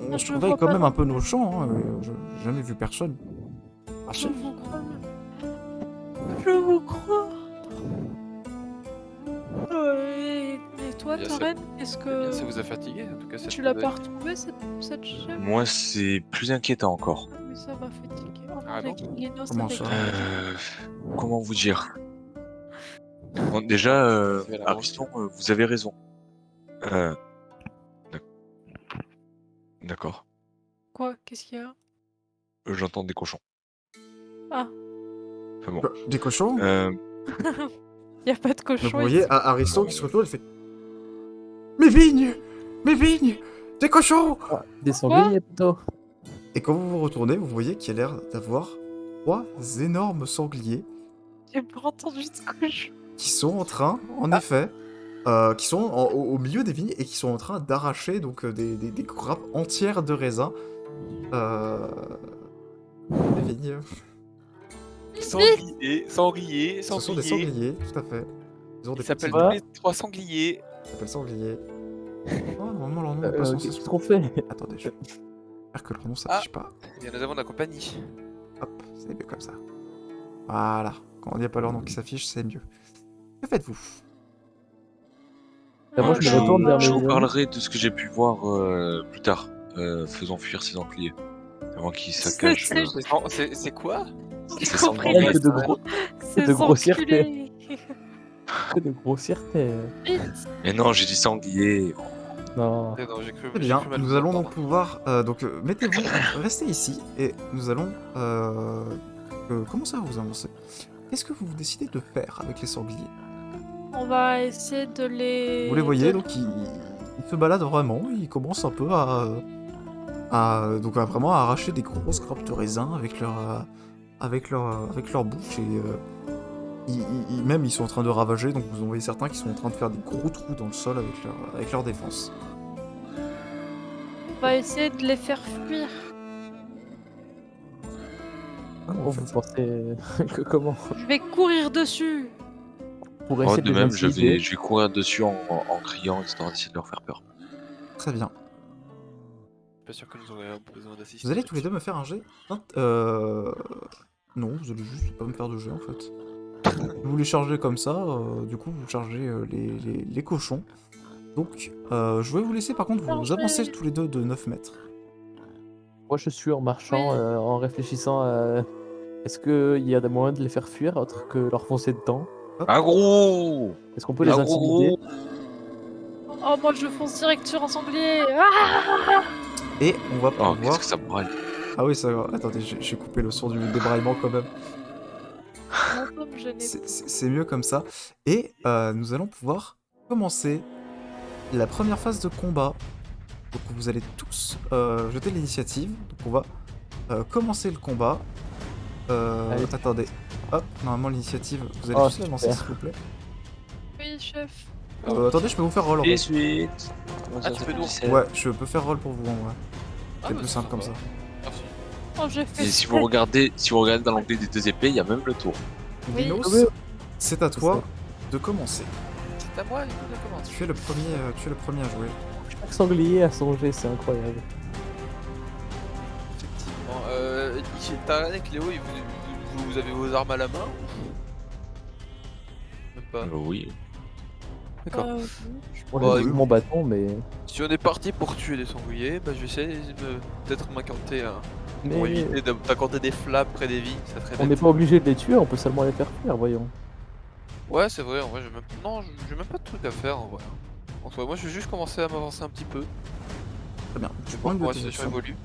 on Je surveille vois quand pas même non un peu nos champs, hein, mais j'ai jamais vu personne. Ah, Je si. vous crois. Je vous crois. Et toi, Bien, ça- Taren, est-ce Eh bien, que ça vous a fatigué, en tout cas. tu l'as pas retrouvée cette chèvre? Moi, c'est plus inquiétant encore. Ah oui, ça m'a fatigué. Oh non, Ah avec bon Linos, Comment avec ça Comment vous dire? Bon, déjà, Vous avez la Ariston, vous avez raison. Euh, d'ac- D'accord. Quoi? Qu'est-ce qu'il y a? J'entends des cochons. Ah, Enfin bon. Des cochons? y a pas de Mais cochon vous voyez ici. Aristo qui se retourne et fait Mes vignes! Mes vignes! Des cochons! Des sangliers plutôt. Et quand vous vous retournez, vous voyez qu'il y a l'air d'avoir 3 énormes sangliers J'ai pas entendu de cochon. qui sont en train, en effet, qui sont au milieu des vignes et qui sont en train d'arracher donc des grappes entières de raisins. Les vignes. Sanglier. Ce sont des sangliers, tout à fait. Ils ont des Ils s'appellent petits tous noms. les 3 sangliers. Ils s'appellent sangliers. Oh, normalement, leur nom n'est pas censé Qu'est-ce se... qu'on fait? Attendez, j'espère que leur nom s'affiche pas. Eh bien, nous avons de la compagnie. Hop, c'est mieux comme ça. Voilà. Quand il n'y a pas leur nom qui s'affiche, c'est mieux. Que faites-vous? Moi, je Je me retourne vers je mes vous amis. parlerai de ce que j'ai pu voir plus tard. Faisons fuir ces sangliers. Avant qu'ils saccagent. C'est quoi ces compris. sangliers. Que de gros, C'est de grossièreté. enculé. que de grossièreté. Vite. Mais non, j'ai dit sanglier. Non. Eh non, j'ai cru. Très j'ai bien, cru mal nous vous allons entendre. donc pouvoir... mettez-vous, restez ici, et nous allons commencer à vous avancer. Qu'est-ce que vous décidez de faire avec les sangliers? On va essayer de les. Vous les voyez, de- donc ils se baladent vraiment, ils commencent un peu donc à vraiment arracher des grosses grappes de raisin avec leur bouche, et même ils sont en train de ravager, donc vous en voyez certains qui sont en train de faire des gros trous dans le sol avec leur défense. On va essayer de les faire fuir. Comment vous pensez que comment? Je vais courir dessus. Pour Moi, essayer de de les même, je intimider. vais courir dessus en criant, histoire d'essayer de leur faire peur. Très bien. Pas sûr que nous aurions besoin d'assistance. Vous allez tous les deux me faire un jet. Non, vous allez juste pas me faire de jet en fait. Vous les chargez comme ça, du coup vous chargez les cochons. Donc je vais vous laisser par contre vous Chargez. avancer tous les deux de 9 mètres. Moi, je suis en marchant, Oui. en réfléchissant à... Est-ce qu'il y a des moyens de les faire fuir autre que leur foncer dedans? Un gros Est-ce qu'on peut les Un intimider? gros Oh, moi je fonce direct sur un sanglier. Ah Et on va Oh, pouvoir... qu'est-ce que ça braille. Ah oui, ça va. Attendez, j'ai coupé le son du débraillement quand même. Mon homme, je n'ai C'est mieux comme ça. Et nous allons pouvoir commencer la première phase de combat. Donc vous allez tous jeter l'initiative. Donc on va commencer le combat. Allez. Attendez. Hop, normalement l'initiative, vous allez Oh, tous la lancer super. s'il vous plaît. Oui, chef. Attendez, je peux vous faire roll en Et fait. suite. Ah, tu peux nous- Ouais, je peux faire roll pour vous en vrai. Ah, C'est bah, plus simple comme ça. sympa. Merci. Oh, j'ai fait. Et si vous regardez dans l'onglet des 2 épées, il y a même le tour. Oui. Dinos, Oui. c'est à toi de commencer. C'est à moi, du coup, de commencer. Tu es le premier à jouer. Chaque sanglier a son jet, c'est incroyable. Effectivement. Taran et Cléo, vous avez vos armes à la main ou même pas. Oui. D'accord. Moi, Bah, j'ai écoute. mon bâton, mais... Si on est parti pour tuer des sangliers, bah, je vais essayer de peut-être m'incanter Pour Mais éviter d'accorder des flammes près des vies, ça serait on n'est bête. pas obligé de les tuer, on peut seulement les faire fuir, voyons. Ouais, c'est vrai, en vrai, j'ai même pas de truc à faire en vrai. En soi, moi je vais juste commencer à m'avancer un petit peu. Très bien. Je Tu vais prends voir une de comment la tes situation actions évolue.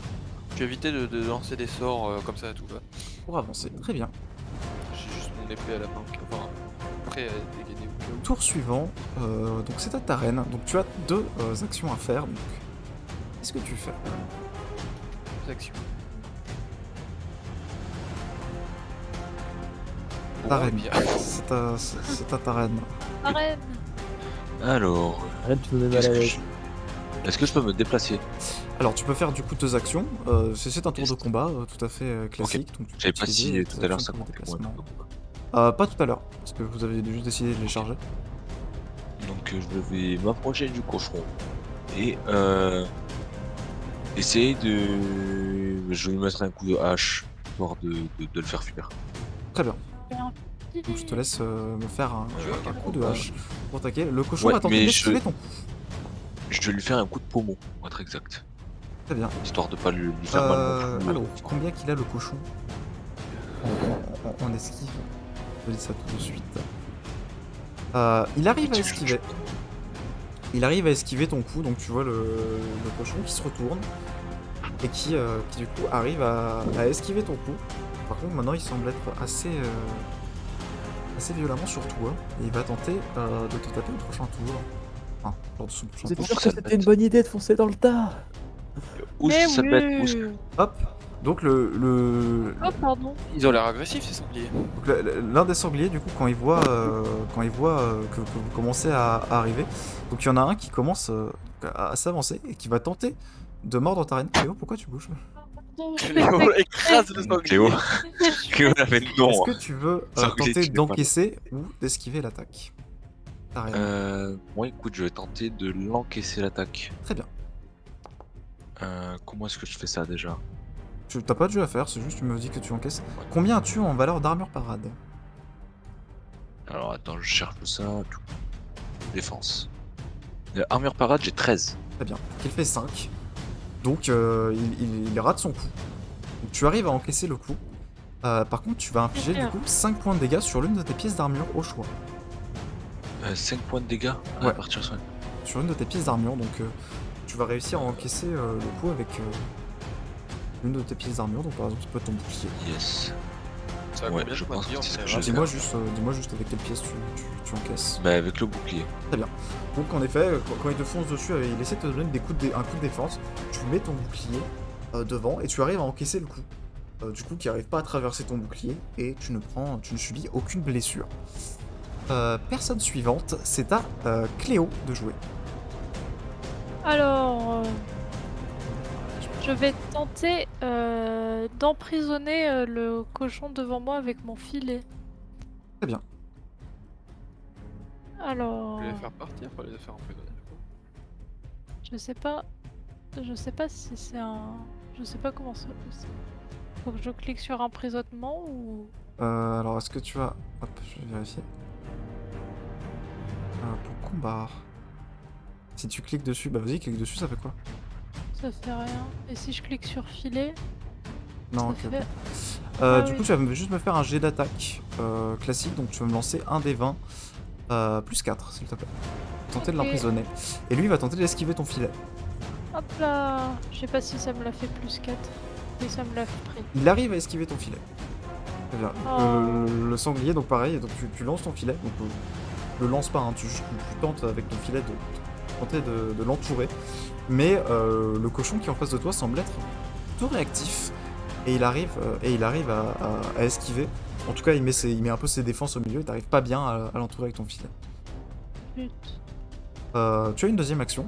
Je vais éviter de lancer des sorts comme ça à tout va. pour avancer. Très bien. J'ai juste mon épée à la main, enfin, prêt à dégainer au cas où. Tour suivant, donc c'est à ta reine. Donc tu as deux actions à faire. Donc, qu'est-ce que tu fais? Deux actions. Ta Bon, reine. et puis, C'est à ta reine. Arène. Alors, Arrête, tu nous mets mal qu'est-ce à que l'aise. est-ce que je peux me déplacer? Alors tu peux faire du coup deux actions. C'est un tour Yes. de combat tout à fait classique. Donc tu peux J'avais pas utiliser si tes tout à l'heure actions ça pour le comptait pour un déplacement. tour de combat. Pas tout à l'heure, parce que vous avez juste décidé de les charger. Donc je vais m'approcher du cochon et essayer de... Je vais lui mettre un coup de hache, histoire de le faire fuir. Très bien. Bien. Donc je te laisse me faire un coup de Ouais. hache pour attaquer. Le cochon Ouais, va tenter mais d'esquiver ton coup. Je vais lui faire un coup de pommeau, pour être exact. Très bien. Histoire de pas lui faire mal non plus. Alors, combien qu'il a le cochon en esquive? Je dis ça tout de suite. Il arrive à esquiver. Il arrive à esquiver ton coup, donc tu vois le cochon qui se retourne et qui du coup arrive à esquiver ton coup. Par contre, maintenant il semble être assez violemment sur toi et il va tenter de te taper au prochain tour. Enfin, lors de son prochain Vous êtes tour. sûr que c'était une bonne idée de foncer dans le tas? Où Mais ça peut être... où ça- oui. Hop. Donc Oh pardon. Ils ont l'air agressifs ces sangliers. donc, l'un des sangliers, du coup, quand il voit que vous commencez à arriver, donc il y en a un qui commence à s'avancer et qui va tenter de mordre ta reine. Cléo, pourquoi tu bouges? Pardon, je Léo fais écrase le sanglier. Cléo, exprès. Cléo l'a fait non. Est-ce que tu veux Sanglier, tenter tu veux pas. d'encaisser ou d'esquiver l'attaque? Ta reine. Moi écoute, je vais tenter de l'encaisser l'attaque. Très bien. Comment est-ce que je fais ça déjà? T'as pas de jeu à faire, c'est juste tu me dis que tu encaisses. Combien as-tu en valeur d'armure parade? Alors attends, je cherche ça. Défense. Armure parade, j'ai 13. Très bien. Il fait 5. Donc il rate son coup. Donc tu arrives à encaisser le coup. Par contre, tu vas infliger du coup 5 points de dégâts sur l'une de tes pièces d'armure au choix. 5 points de dégâts Ouais. à partir de 5. Sur une de tes pièces d'armure, donc tu vas réussir à encaisser le coup avec une de tes pièces d'armure, donc par exemple ça peut être ton bouclier. Yes. Ça a Ouais, combien je de pense points de que vie c'est en ce que général je vais Dis-moi juste avec quelle pièce tu encaisses. Bah avec le bouclier. Donc en effet, quand il te fonce dessus, il essaie de te donner un coup de défense, tu mets ton bouclier devant et tu arrives à encaisser le coup. Du coup, qui arrive pas à traverser ton bouclier et tu ne subis aucune blessure. Personne suivante, c'est à Cléo de jouer. Alors, je vais tenter d'emprisonner le cochon devant moi avec mon filet. Très bien. Alors, Je vais les faire partir pour les faire emprisonner. je sais pas si c'est un, je sais pas comment ça. Faut que je clique sur emprisonnement ou. Alors, est-ce que tu as... Hop, je vais vérifier. Pour combat... Si tu cliques dessus, bah vas-y, clique dessus, ça fait quoi? Ça fait rien. Et si je clique sur filet, Non, ça ok. fait. Ok. Du oui. coup, tu vas juste me faire un jet d'attaque classique, donc tu vas me lancer un des 20 plus 4, s'il te plaît. Tenter de Ok. l'emprisonner. Et lui, il va tenter d'esquiver ton filet. Hop là. Je sais pas si ça me l'a fait plus 4. Et ça me l'a pris. Il arrive à esquiver ton filet. Très bien. Oh. Le sanglier, donc pareil, donc tu lances ton filet, donc le lance pas, hein, tu tentes avec ton filet de tenter de l'entourer. Mais le cochon qui est en face de toi semble être plutôt réactif et il arrive à esquiver. En tout cas, il met un peu ses défenses au milieu et t'arrives pas bien à l'entourer avec ton filet. Zut. Tu as une deuxième action.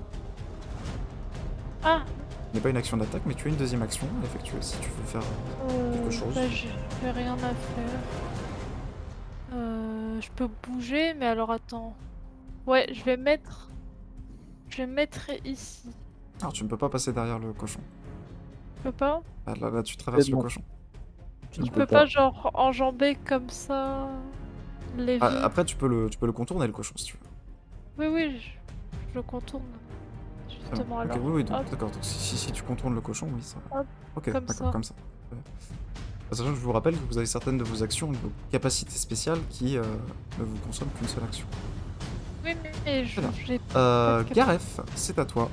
Ah. Ce n'est pas une action d'attaque, mais tu as une deuxième action à effectuer si tu veux faire. Quelque chose. Bah, j'ai rien à faire. Je peux bouger, mais alors attends. Ouais, je vais mettre ici. Alors, tu ne peux pas passer derrière le cochon. Je peux pas? Là, tu traverses C'est le bon. cochon. Tu Je ne peux pas genre enjamber comme ça les vies. Après, tu peux le contourner, le cochon, si tu veux. Oui, je contourne. Ah, Justement ok, alors. oui, Hop, d'accord. Donc, si tu contournes le cochon, oui, ça. Hop, Ok, comme d'accord, ça. comme ça. Sachant que je vous rappelle que vous avez certaines de vos actions et de vos capacités spéciales qui ne vous consomment qu'une seule action. Oui, mais Très bien. j'ai pas de cap- Gareth, c'est à toi.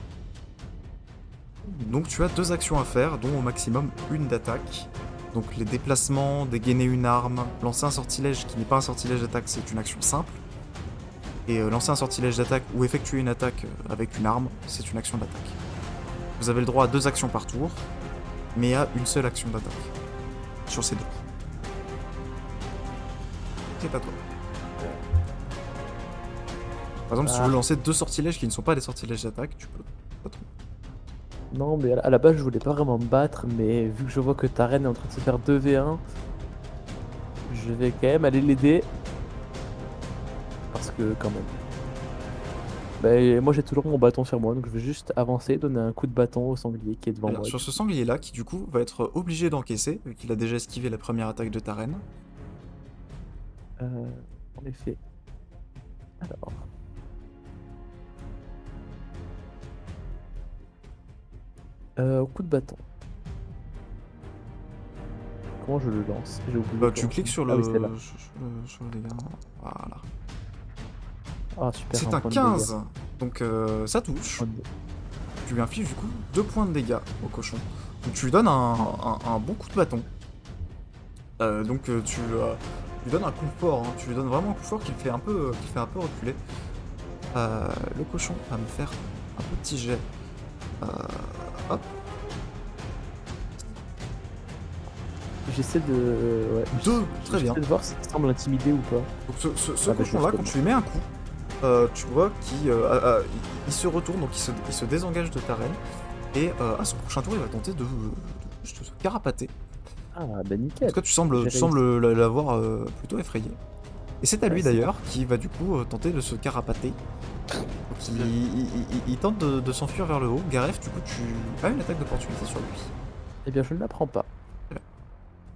Donc tu as 2 actions à faire, dont au maximum une d'attaque. Donc les déplacements, dégainer une arme, lancer un sortilège qui n'est pas un sortilège d'attaque, c'est une action simple. Et lancer un sortilège d'attaque ou effectuer une attaque avec une arme, c'est une action d'attaque. Vous avez le droit à 2 actions par tour, mais à une seule action d'attaque. Sur ces 2. C'est à toi. Par exemple, si tu veux lancer 2 sortilèges qui ne sont pas des sortilèges d'attaque, tu peux. Pas trop. Non, mais à la base, je voulais pas vraiment me battre, mais vu que je vois que ta reine est en train de se faire 2v1, je vais quand même aller l'aider. Parce que, quand même. Bah, moi, j'ai toujours mon bâton sur moi, donc je vais juste avancer, donner un coup de bâton au sanglier qui est devant Alors, moi. sur ce sanglier-là, qui du coup va être obligé d'encaisser, vu qu'il a déjà esquivé la première attaque de ta reine. En effet. Alors. Coup de bâton. Comment je le lance? J'ai oublié. Bah, tu comment cliques ça- sur Ah le, oui, c'est là. sur le dégât. Voilà. Ah, super. C'est un point de dégâts. 15, donc ça touche. Point de- Tu lui infliges du coup 2 points de dégâts au cochon. Donc tu lui donnes un bon coup de bâton. Tu lui donnes un coup fort, hein. Tu lui donnes vraiment un coup fort qui le fait un peu reculer. Le cochon va me faire un petit jet. Hop. J'essaie de. Ouais. 2, très bien. J'essaie de voir s'il semble intimidé ou pas. Donc ce Avec cochon-là, le quand tu lui mets un coup, tu vois qu'il se retourne, donc il se désengage de ta reine. Et à son prochain tour, il va tenter de juste se carapater. Ah, bah En nickel. tout cas, tu sembles l'avoir plutôt effrayé. Et c'est à lui Ouais, c'est d'ailleurs qui va du coup tenter de se carapater. Donc, il tente de s'enfuir vers le haut. Gareth, du coup, tu as une attaque d'opportunité sur lui. Eh bien, je ne l'apprends pas.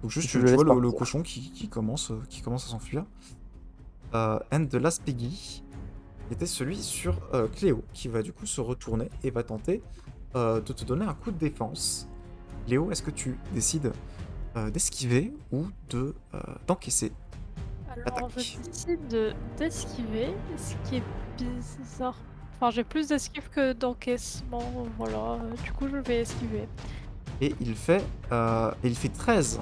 Donc juste, Je tu le vois laisse le partir. cochon qui commence à s'enfuir. And the last piggy était celui sur Cléo, qui va du coup se retourner et va tenter de te donner un coup de défense. Léo, est-ce que tu décides d'esquiver ou d'encaisser? Alors, je Attaque. décide d'esquiver, ce qui est bizarre. Enfin, j'ai plus d'esquive que d'encaissement, voilà. Du coup, je vais esquiver. Et il fait 13,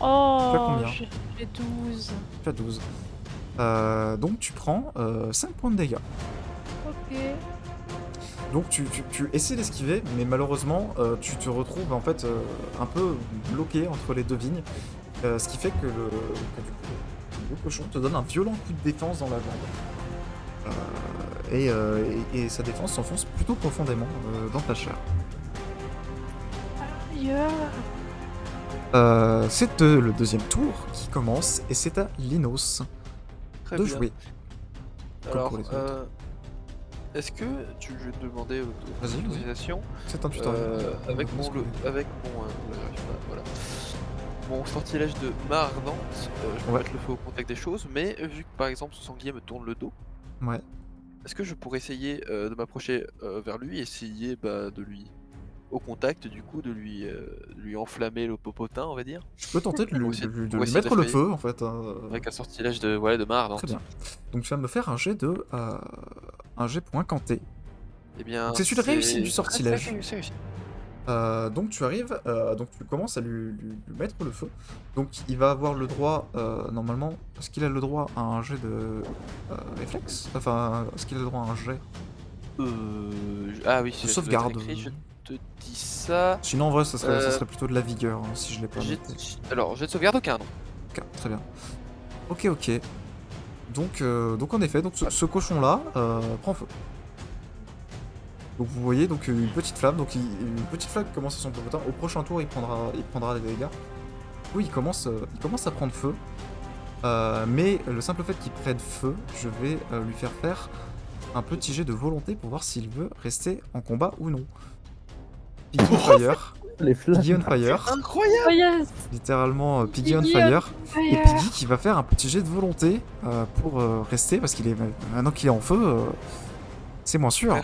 Oh, combien? j'ai 12. tu as 12. Donc tu prends 5 points de dégâts. Ok. Donc tu essaies d'esquiver, mais malheureusement tu te retrouves en fait un peu bloqué entre les 2 vignes, ce qui fait que du coup, le cochon te donne un violent coup de défense dans la jambe. Et sa défense s'enfonce plutôt profondément dans ta chair. Yeah. C'est le deuxième tour qui commence et c'est à Linos Très de bien. jouer. Comme Alors, pour les autres. est-ce que je vais te demander Vas-y, vas-y. autorisation C'est un tutoriel. avec On mon va avec mon j'arrive pas, voilà. Mon sortilège de main ardente, je peux Ouais. mettre le feu au contact des choses, mais vu que par exemple ce sanglier me tourne le dos, Ouais. est-ce que je pourrais essayer de m'approcher vers lui, essayer de lui au contact du coup de lui enflammer le popotin, on va dire, Tu peux tenter de Pour lui, essayer- de lui pour essayer mettre le d'effrayer. feu en fait. avec un sortilège de main ardente. Très bien. Donc tu vas me faire un jet un jet pour incanter. Eh bien, Donc c'est une réussite du sortilège. c'est réussi. Donc tu arrives, donc tu commences à lui mettre le feu. Donc il va avoir le droit, normalement, est-ce qu'il a le droit à un jet de réflexe? Enfin, est-ce qu'il a le droit à un jet Ah oui, de ça doit être sauvegarde? écrit, je te dis ça. Sinon en vrai ça Euh, serait plutôt de la vigueur, hein, si je l'ai pas J'ai- noté. Alors, jet de sauvegarde aucun, non. Ok, très bien. Ok. Donc en effet, donc ce cochon-là prend feu. Donc vous voyez donc une petite flamme, donc une petite flamme qui commence à son popotin. Au prochain tour, il prendra des dégâts. Oui, il commence à prendre feu. Mais le simple fait qu'il prenne feu, je vais lui faire un petit jet de volonté pour voir s'il veut rester en combat ou non. Piggy on fire. Les flammes. Piggy on fire. Incroyable. Oh yes. Littéralement Piggy on Piggy on fire. Et fire. Piggy qui va faire un petit jet de volonté pour rester, parce qu'il est maintenant qu'il est en feu, c'est moins sûr.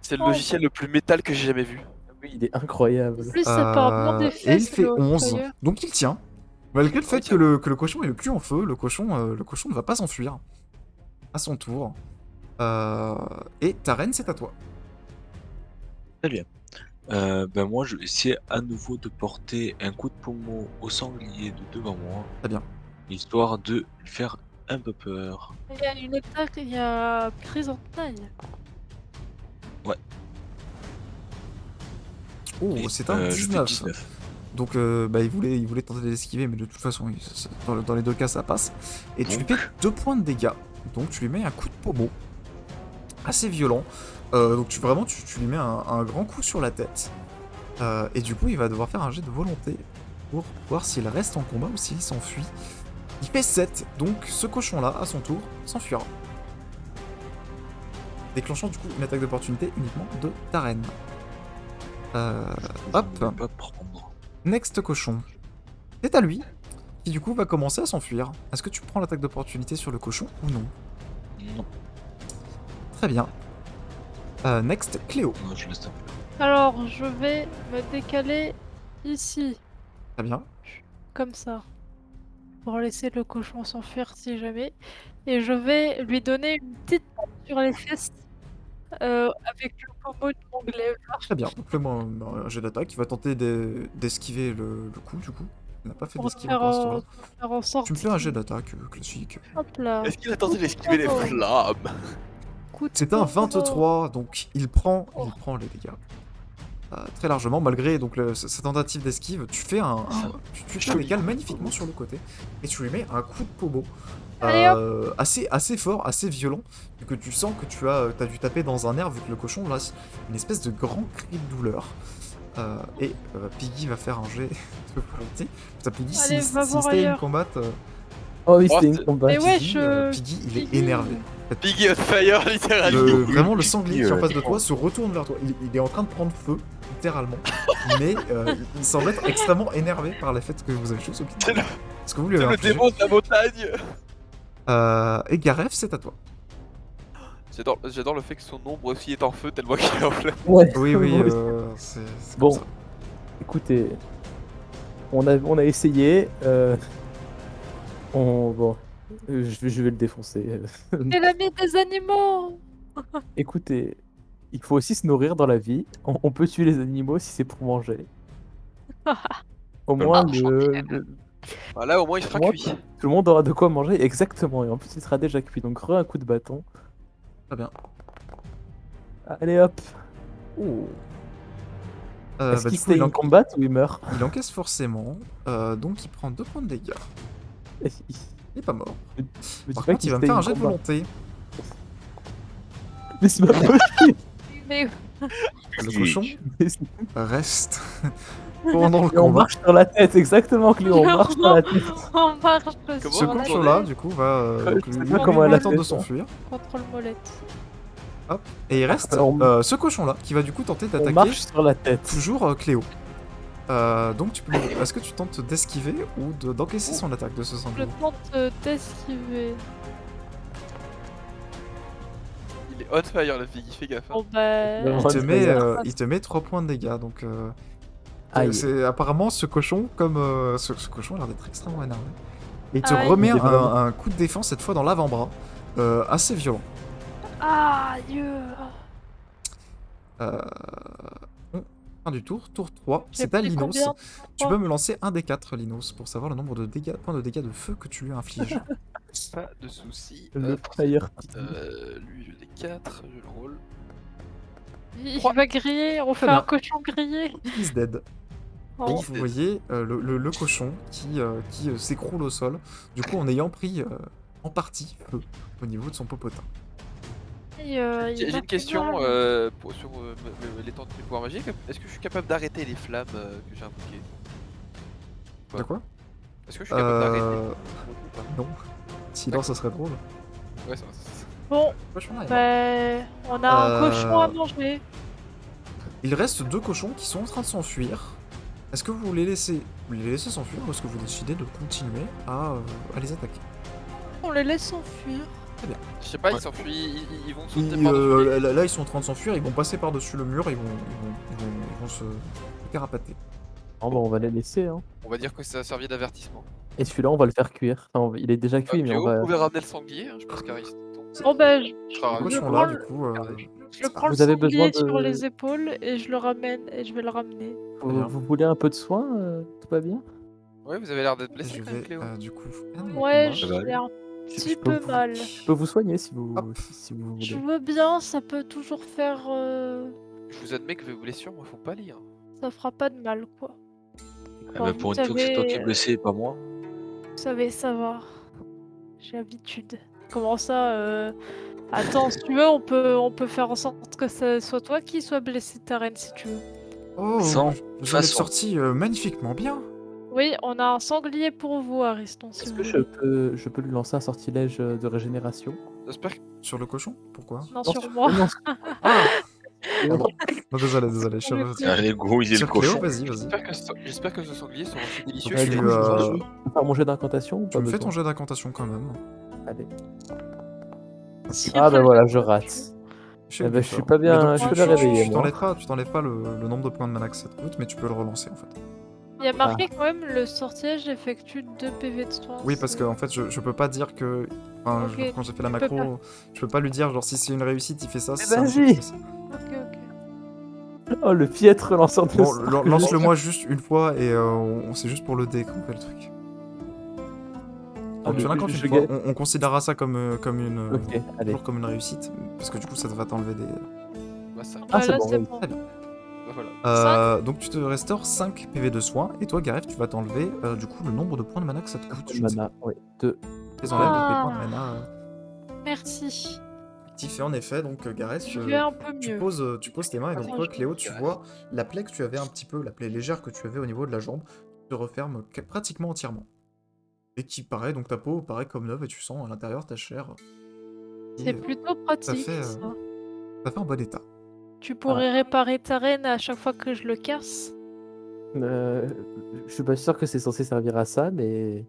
C'est le logiciel le plus métal que j'ai jamais vu. Oui, il est incroyable. En plus, ça part bien des Et il fesses, fait le 11. Hotfire. Donc il tient. Malgré le fait que le cochon ait le cul en feu, le cochon ne va pas s'enfuir. À son tour. Et ta reine, c'est à toi. Très bien. Ben moi, je vais essayer à nouveau de porter un coup de pommeau au sanglier de devant moi, Très bien. histoire de lui faire un peu peur. Il y a une attaque, il y a prise en taille. Oh, Et, c'est un je fais 19. 19. Donc il voulait tenter d'esquiver, mais de toute façon, dans les deux cas, ça passe. Et tu lui fais 2 points de dégâts. Donc tu lui mets un coup de pommeau. Assez violent. Donc tu lui mets un grand coup sur la tête. Et du coup, il va devoir faire un jet de volonté pour voir s'il reste en combat ou s'il s'enfuit. Il fait 7, donc ce cochon-là, à son tour, s'enfuira. Déclenchant du coup une attaque d'opportunité uniquement de ta reine. Hop. Je ne vais pas prendre. Next cochon. C'est à lui, qui du coup va commencer à s'enfuir. Est-ce que tu prends l'attaque d'opportunité sur le cochon ou non? Non, Très bien. Next, Cléo. non, je laisse un peu. Alors, je vais me décaler ici, Très bien. comme ça, pour laisser le cochon s'enfuir si jamais. Et je vais lui donner une petite tape sur les fesses avec le pommeau de mon glaive. Très bien. Donc fais-moi un jet d'attaque. Il va tenter d'esquiver le coup du coup. Il n'a pas fait Pour d'esquive faire, pour l'instant. faire en sorte Tu me fais un qu'il- jet d'attaque classique. Hop là. Est-ce qu'il a tenté d'esquiver les Oh. flammes? Coup de C'est un pommeau. 23, donc il prend Oh. les dégâts. Très largement, malgré donc sa tentative d'esquive, tu fais tu te décales magnifiquement sur le côté et tu lui mets un coup de pommeau Allez, assez fort, assez violent, vu que tu sens que tu as dû taper dans un nerf vu que le cochon lâche une espèce de grand cri de douleur. Piggy va faire un jet de volonté. Putain, Piggy, Allez, si va voir c'était une ailleurs. combat, Oh oui, Oh, c'était une c'est- combat. Mais ouais, Piggy, il est Piggy. énervé. Piggy on fire, littéralement. Vraiment, le sanglier qui est en face de Piggy, toi se retourne vers toi. Il est en train de prendre feu, littéralement. Mais il semble être extrêmement énervé par le fait que vous avez chose au pied. C'est le- Parce que vous lui C'est avez le infligé. démon de la montagne. Et Gareth, c'est à toi. J'adore le fait que son ombre aussi est en feu tellement qu'il est en flamme. Ouais. Oui, oui, moi aussi. c'est Bon. comme ça. Écoutez, on a essayé. Bon, je vais le défoncer. C'est l'ami des animaux. Écoutez, il faut aussi se nourrir dans la vie. On peut tuer les animaux si c'est pour manger. Au moins, Voilà, au moins il sera Moi, cuit. tout le monde aura de quoi manger. Exactement. Et en plus, il sera déjà cuit. Donc, un coup de bâton. Très bien. Allez hop. Oh. Est-ce Du qu'il coup, stay in combat ou il meurt? il encaisse forcément. Donc il prend 2 points de dégâts. Il Il est pas mort. me dit Par pas contre, qu'il il va me stay faire in un jet de combat. volonté. Mais c'est pas possible. Mais Le cochon Mais c'est- reste pendant le Et on combat. marche sur la tête, exactement, Cléo. On marche sur la tête. on marche Comment Ce sur la cochon-là, tête. du coup, va. Ouais, donc, je sais lui, pas lui, comment elle a tente fait de ça. s'enfuir. Contrôle molette. Et il reste Alors, ce cochon-là qui va du coup tenter On d'attaquer marche sur la tête. toujours Cléo. Donc tu peux. Est-ce que tu tentes d'esquiver ou d'encaisser son attaque de ce Je sanglier? tente d'esquiver. Il est on fire le Piggy, fais gaffe. Hein. Bon bah. Non, Il te met 3 points de dégâts, donc Aïe. c'est apparemment ce cochon, comme ce cochon a l'air d'être extrêmement énervé. Et il te Aïe. remet Il est vraiment- un coup de défense, cette fois dans l'avant-bras, assez violent. Aïe. Fin du tour, tour 3, J'ai c'est à pris Linos. combien? Tu peux me lancer un des 4, Linos, pour savoir le nombre de points de dégâts de feu que tu lui infliges. Pas de soucis. Le Hop. fire. Lui, je l'ai 4, je le roule. Il Trois. va griller, on fait bien. un cochon grillé. He is dead. Oh. Et vous voyez le cochon qui s'écroule au sol, du coup en ayant pris en partie feu au niveau de son popotin. Et, il J'ai m'a une fait question mal. sur l'étendue du pouvoir magique. Est-ce que je suis capable d'arrêter les flammes que j'ai invoquées? Ouais. De quoi? Est-ce que je suis capable d'arrêter ou pas? Non. Sinon, ça serait drôle. Ouais, ça. Bon, Cochon là, bah, on a un cochon à manger. Il reste 2 cochons qui sont en train de s'enfuir. Est-ce que vous les laissez s'enfuir ou est-ce que vous décidez de continuer à les attaquer? On les laisse s'enfuir. Je sais pas, Ouais. ils s'enfuient, ils vont sauter Ils, par-dessus. là, ils sont en train de s'enfuir, ils vont passer par-dessus le mur, ils vont se carapater. Bon, bah, on va les laisser, hein. On va dire que ça a servi d'avertissement. Et celui-là, on va le faire cuire. Enfin, il est déjà cuit, mais on Cléo, va. vous pouvez ramener le sanglier, hein, je pense qu'Ariston. Bon bah, sera Les je cochons prends là, le- du coup, je prends le Vous avez besoin sanglier sur de- les épaules et je le ramène et je vais le ramener. bien. Vous voulez un peu de soin? Tout va bien? Ouais, vous avez l'air d'être blessé je quand même, vais, Cléo. du coup, faire mes Ouais, combats. j'ai un Je petit peux peu vous- mal. Je peux vous soigner si vous, Hop. si vous Je voulez. veux bien, ça peut toujours faire... Je vous admets que vos blessures me font pas lire. Ça fera pas de mal, quoi. Ah Bon, bah, vous pour une fois que c'est toi qui es savez, blessé et pas moi. vous savez, ça va. J'ai l'habitude. Comment ça Attends, si tu veux, on peut faire en sorte que ce soit toi qui sois blessé, Taren, si tu veux. Oh, Sans vous en êtes façon. sorti magnifiquement bien. Oui, on a un sanglier pour vous, Ariston, si Est-ce vous que voulez. je peux lui lancer un sortilège de régénération? J'espère que Sur le cochon? Pourquoi? Non, sur moi. Non, Ah, non, pardon. Non, désolé, je Mais retire. Allez, go, il est le Sur Cléo, cochon. vas-y. j'espère que ce sanglier sera aussi délicieux Donc, qu'il tu, est coup, je euh, peux faire mon jet d'incantation ou tu pas me fais besoin? ton jet d'incantation quand même. Allez. Si Ah bah après, voilà, je- je rate. Je Eh ben, je suis pas Mais bien, donc, je suis tu, pas bien tu- réveillé, tu moi. t'enlèves pas le nombre de points de mana que ça te coûte, mais tu peux le relancer en fait. Il y a marqué quand même le sortilège effectue 2 PV de soins. Oui, parce que en fait, je peux pas dire que. Enfin, Ok, quand j'ai fait la tu peux macro, je peux pas lui dire, genre, si c'est une réussite, il fait ça, si Mais c'est un échec, il vas-y. fait ça. Ok. Oh, le piètre lanceur de Bon, sorts que je lance-le suis. moi juste une fois et c'est juste pour le dé qu'on fait le truc. Ah, Donc, tu le- l'incantes je une fois, gagne. on considérera ça comme une. Ok, allez. Toujours comme une réussite, parce que du coup, ça va t'enlever des. bah, ça. Ah, Bah, c'est là, bon, c'est oui. bon. Très bien. Bah, voilà. Donc tu te restaures 5 PV de soins, et toi Gareth tu vas t'enlever du coup le nombre de points de mana que ça te coûte. Je ne sais pas. Mana, ouais. 2. Tu les enlèves donc les Ah. points de mana Merci. actifs. Et en effet, donc Gareth, Je vais un peu tu mieux. poses tes mains, et donc Attends, toi je- Cléo, tu vois la plaie que tu avais un petit peu, la plaie légère que tu avais au niveau de la jambe, se referme pratiquement entièrement. Et qui paraît, donc ta peau paraît comme neuve, et tu sens à l'intérieur ta chair. qui C'est est- plutôt pratique, fait, ça. Ça fait en bon état. Tu pourrais réparer ta reine à chaque fois que je le casse. Je suis pas sûr que c'est censé servir à ça, mais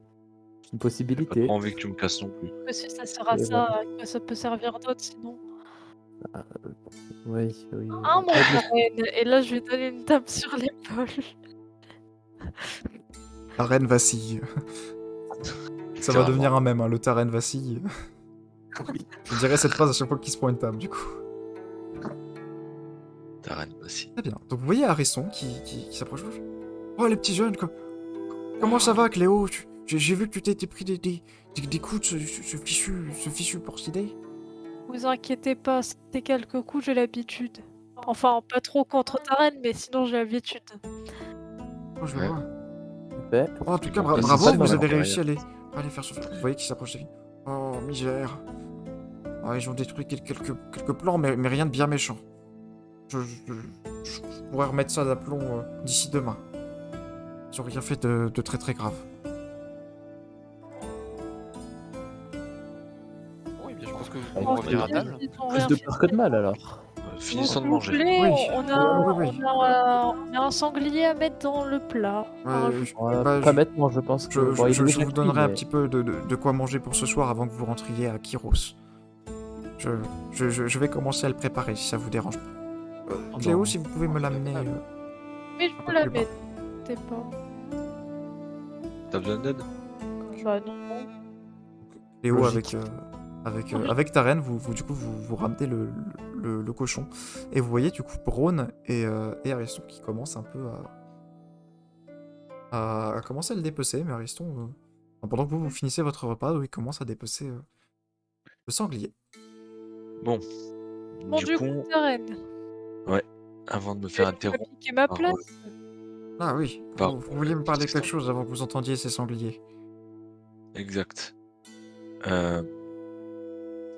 c'est une J'ai pas possibilité. trop envie que tu me casses non plus. Que si ça sert à Et ça, que ça peut servir d'autres sinon. Oui, oui. Ah mon reine. Et là, je vais donner une tape sur l'épaule. La reine vacille. Ça va Carrément. devenir un mème, hein, le ta reine vacille. Je dirais cette phrase à chaque fois qu'il se prend une table, du coup. Ta reine, bah si. Très bien. Donc vous voyez Harrison qui s'approche. Oh les petits jeunes, comment ça va Cléo? J'ai vu que tu t'étais pris des coups de ce fichu porcidé. Vous inquiétez pas, c'était quelques coups, j'ai l'habitude. Enfin, pas trop contre ta reine, mais sinon j'ai l'habitude. Oh, je Ouais. vois. Fait. Oh, en tout cas, Bah, c'est bravo, ça, vous dans avez la réussi à aller faire ce. Vous voyez qu'il s'approche de lui. Oh, misère. Oh, ils ont détruit quelques plans, mais rien de bien méchant. Je pourrais remettre ça d'aplomb d'ici demain. Ils ont rien fait de très très grave. Oui, bien, je pense que vous Oh, pouvez revenir à table. Ils ont Plus rien de fait. peur que de mal alors. Finissons de S'il vous manger. plaît, Oui. on a, Oui, oui. on a un sanglier à mettre dans le plat. Bah, Pas maintenant, je pense que. Bon, il est je déjà vous cuit, donnerai un mais- petit peu de quoi manger pour ce soir avant que vous rentriez à Kyros. Je vais commencer à le préparer si ça vous dérange pas. Oh, Cléo, non. si vous pouvez me l'amener. Mais je un vous peu la plus bas. mets. T'es pas. T'as besoin d'aide? Bah non. Léo Logique. avec ta reine, vous ramenez le cochon. Et vous voyez du coup Braun et Ariston qui commencent un peu à commencer à le dépecer. Mais Ariston, pendant que vous finissez votre repas, il commence à dépecer le sanglier. Bon. Bon, Du coup, ta reine. avant de me faire Tu vas interrompre piquer ma par, place. Ah oui, Par- vous vouliez me parler de quelque chose avant que vous entendiez ces sangliers. Exact.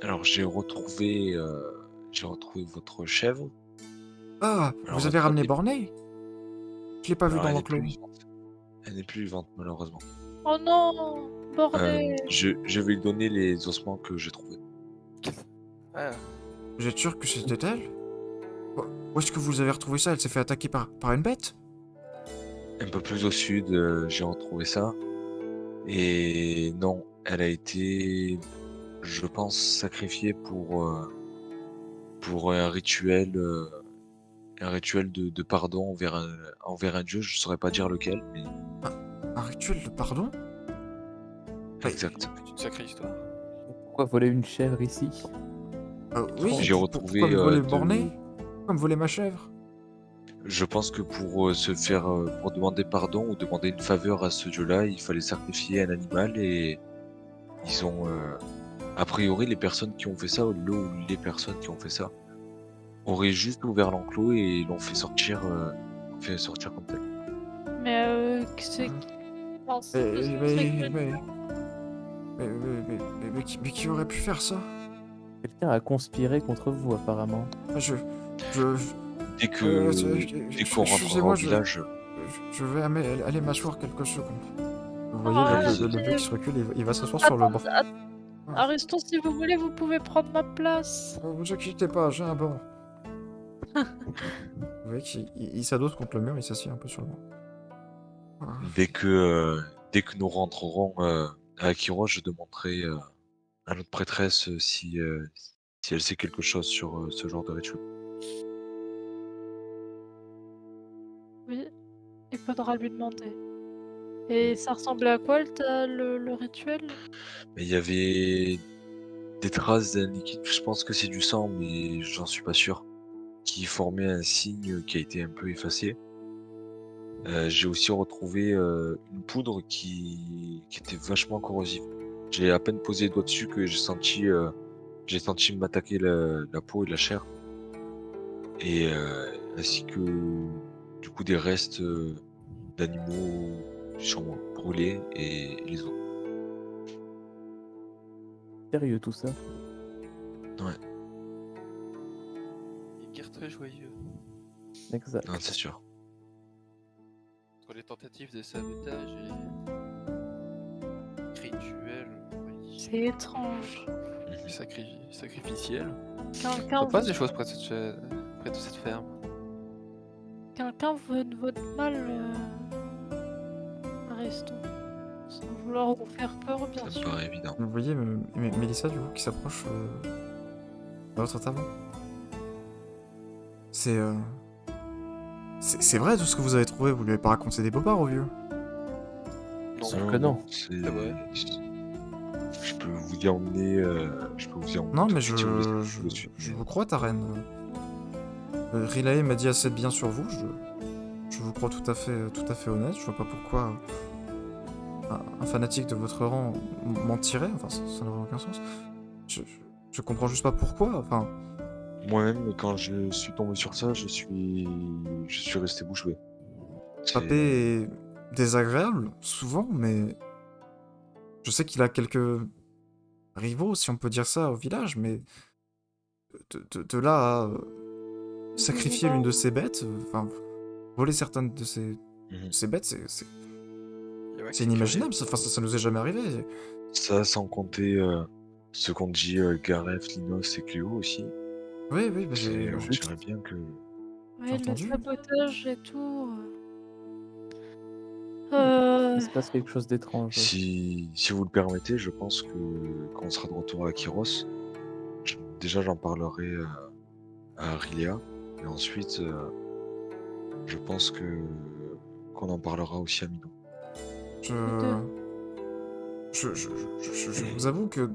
Alors j'ai retrouvé votre chèvre. Ah, Alors, vous avez votre ramené papier. Borné? Je l'ai pas vu Alors, dans elle est l'enclos. plus vivante. Elle n'est plus vivante malheureusement. Oh non, bordel. Je vais lui donner les ossements que j'ai trouvés. Ah, Vous êtes sûr que c'était elle? Où est-ce que vous avez retrouvé ça? Elle s'est fait attaquer par une bête? Un peu plus au sud, j'ai retrouvé ça. Et non, elle a été je pense sacrifier pour un rituel de pardon envers un dieu. Je saurais pas dire lequel, mais Un rituel de pardon? Ouais. exact. Une sacrée histoire. Pourquoi voler une chèvre ici? Oui, J'ai pourquoi me retrouvé voler le borné? Pourquoi me voler ma chèvre? je pense que pour demander pardon ou demander une faveur à ce dieu-là, il fallait sacrifier un animal et ils ont, a priori, les personnes qui ont fait ça, ou les personnes qui ont fait ça, auraient juste ouvert l'enclos et l'ont fait sortir comme tel. Mais c'est. Enfin, Mais, ce serait mais, que- mais qui aurait pu faire ça? Quelqu'un a conspiré contre vous, apparemment. Je, Dès qu'on rentrera excusez-moi, au village, je vais aller m'asseoir quelques secondes. Vous voyez Ah, le vieux qui se recule, il va s'asseoir sur le banc. Ariston, si vous voulez, vous pouvez prendre ma place. Ne vous inquiétez pas, j'ai un banc. Vous voyez qu'il s'adosse contre le mur, il s'assied un peu sur le banc. Ah. dès que nous rentrerons à Akiros, je demanderai à notre prêtresse si elle sait quelque chose sur ce genre de rituel. Oui, il faudra lui demander. Et ça ressemblait à quoi le rituel? Mais il y avait des traces d'un liquide, je pense que c'est du sang, mais j'en suis pas sûr, qui formait un signe qui a été un peu effacé. J'ai aussi retrouvé une poudre qui était vachement corrosive. J'ai à peine posé les doigts dessus que j'ai senti m'attaquer la peau et la chair, et ainsi que du coup des restes d'animaux sur moi, brûlés et les os. Sérieux, tout ça. Une guerre très joyeuse. Exact. Non, c'est sûr. Entre les tentatives de sabotage et rituels, oui. C'est étrange. Sacrificiel. Quelqu'un On passe des choses près de cette ferme. quelqu'un veut de votre mal, Ariston. Sans vouloir vous faire peur, bien Ça me sûr. paraît évident. Vous voyez Mélissa, du coup, qui s'approche de votre table. C'est vrai tout ce que vous avez trouvé, vous lui avez pas raconté des bobards au vieux? Sûr que non. C'est vrai. Je peux vous y emmener. Je peux vous y emmener. Non, tout mais de suite si vous le suivez. je vous crois, ta reine. Rilae m'a dit assez de bien sur vous, je vous crois tout à fait honnête, je vois pas pourquoi un fanatique de votre rang mentirait, enfin ça n'aurait aucun sens. Je comprends juste pas pourquoi, enfin... Moi-même, quand je suis tombé sur ça, je suis resté bouche bée. Papé est désagréable, souvent, mais... Je sais qu'il a quelques rivaux, si on peut dire ça, au village, mais... De là à sacrifier l'une de ses bêtes, enfin... voler certaines de ses bêtes, c'est inimaginable, ça nous est jamais arrivé. Ça, sans compter ce qu'ont dit Gareth, Linos et Cléo aussi. Oui, bah, On dirait bien que... Ouais, le entendu. sabotage et tout. Il se passe quelque chose d'étrange. Si vous le permettez, je pense que quand on sera de retour à Akiros, déjà j'en parlerai à Rilia, et ensuite je pense qu'on en parlera aussi à Minon. Je vous avoue que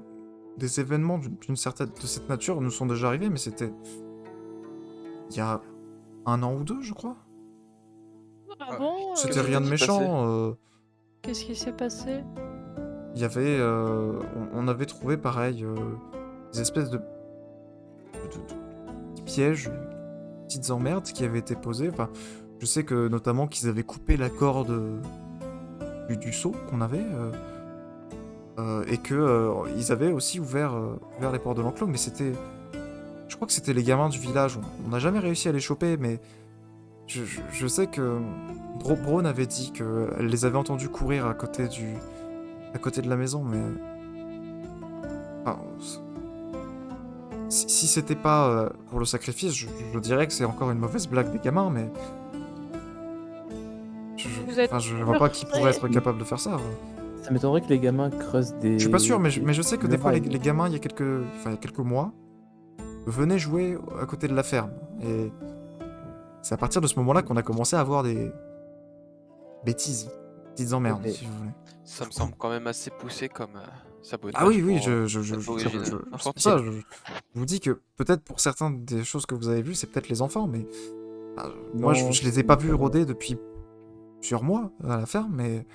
des événements de cette nature nous sont déjà arrivés, mais c'était il y a 1 an ou 2, je crois. Ah bon? C'était rien de qu'est-ce qui s'est méchant. Qu'est-ce qui s'est passé? Il y avait, on avait trouvé pareil des espèces de petits pièges, petites emmerdes qui avaient été posées. Enfin, je sais que notamment qu'ils avaient coupé la corde du seau qu'on avait. Et que ils avaient aussi ouvert les portes de l'enclos, mais c'était... Je crois que c'était les gamins du village, on n'a jamais réussi à les choper, mais je sais que Braun avait dit qu'elle les avait entendus courir à côté de la maison, mais... Enfin, si c'était pas pour le sacrifice, je dirais que c'est encore une mauvaise blague des gamins, mais... Vous êtes Enfin, je vois pas qui pourrait être meurtrier. capable de faire ça. Ça m'étonnerait que les gamins creusent Je suis pas sûr, mais des je sais que des fois, les murailles. gamins, il y a quelques mois, venaient jouer à côté de la ferme. Et c'est à partir de ce moment-là qu'on a commencé à avoir des bêtises, petites emmerdes, Mais si vous voulez. Ça me semble quand même assez poussé comme Ah oui, sabotage oui, pour c'est pour d'origine ça, infantile. je vous dis que peut-être pour certains des choses que vous avez vues, c'est peut-être les enfants, mais moi, non, je les ai c'est pas vus pas vrai. rôder depuis plusieurs mois à la ferme, mais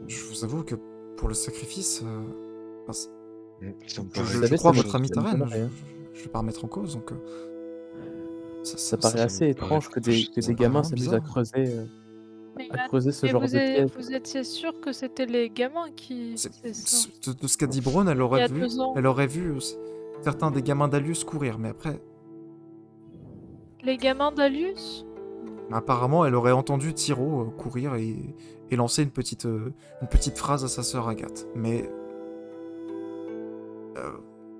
je vous avoue que pour le sacrifice, enfin, Ça me Vous paraît je savez, crois ça votre ami Taren, m'étonnerait, hein. je vais pas remettre en cause, donc Ça paraît ça assez me paraît étrange que des juste gamins vraiment s'amusent à bizarre. Mais, creuser ce mais genre de piège. vous étiez sûr que c'était les gamins qui C'est- faisaient ça de ce qu'a dit Braun, il y a 2 ans? elle aurait vu certains des gamins d'Alius courir, mais après, Les gamins d'Alius? apparemment, elle aurait entendu Tiro courir et lancer une petite phrase à sa sœur Agathe. Mais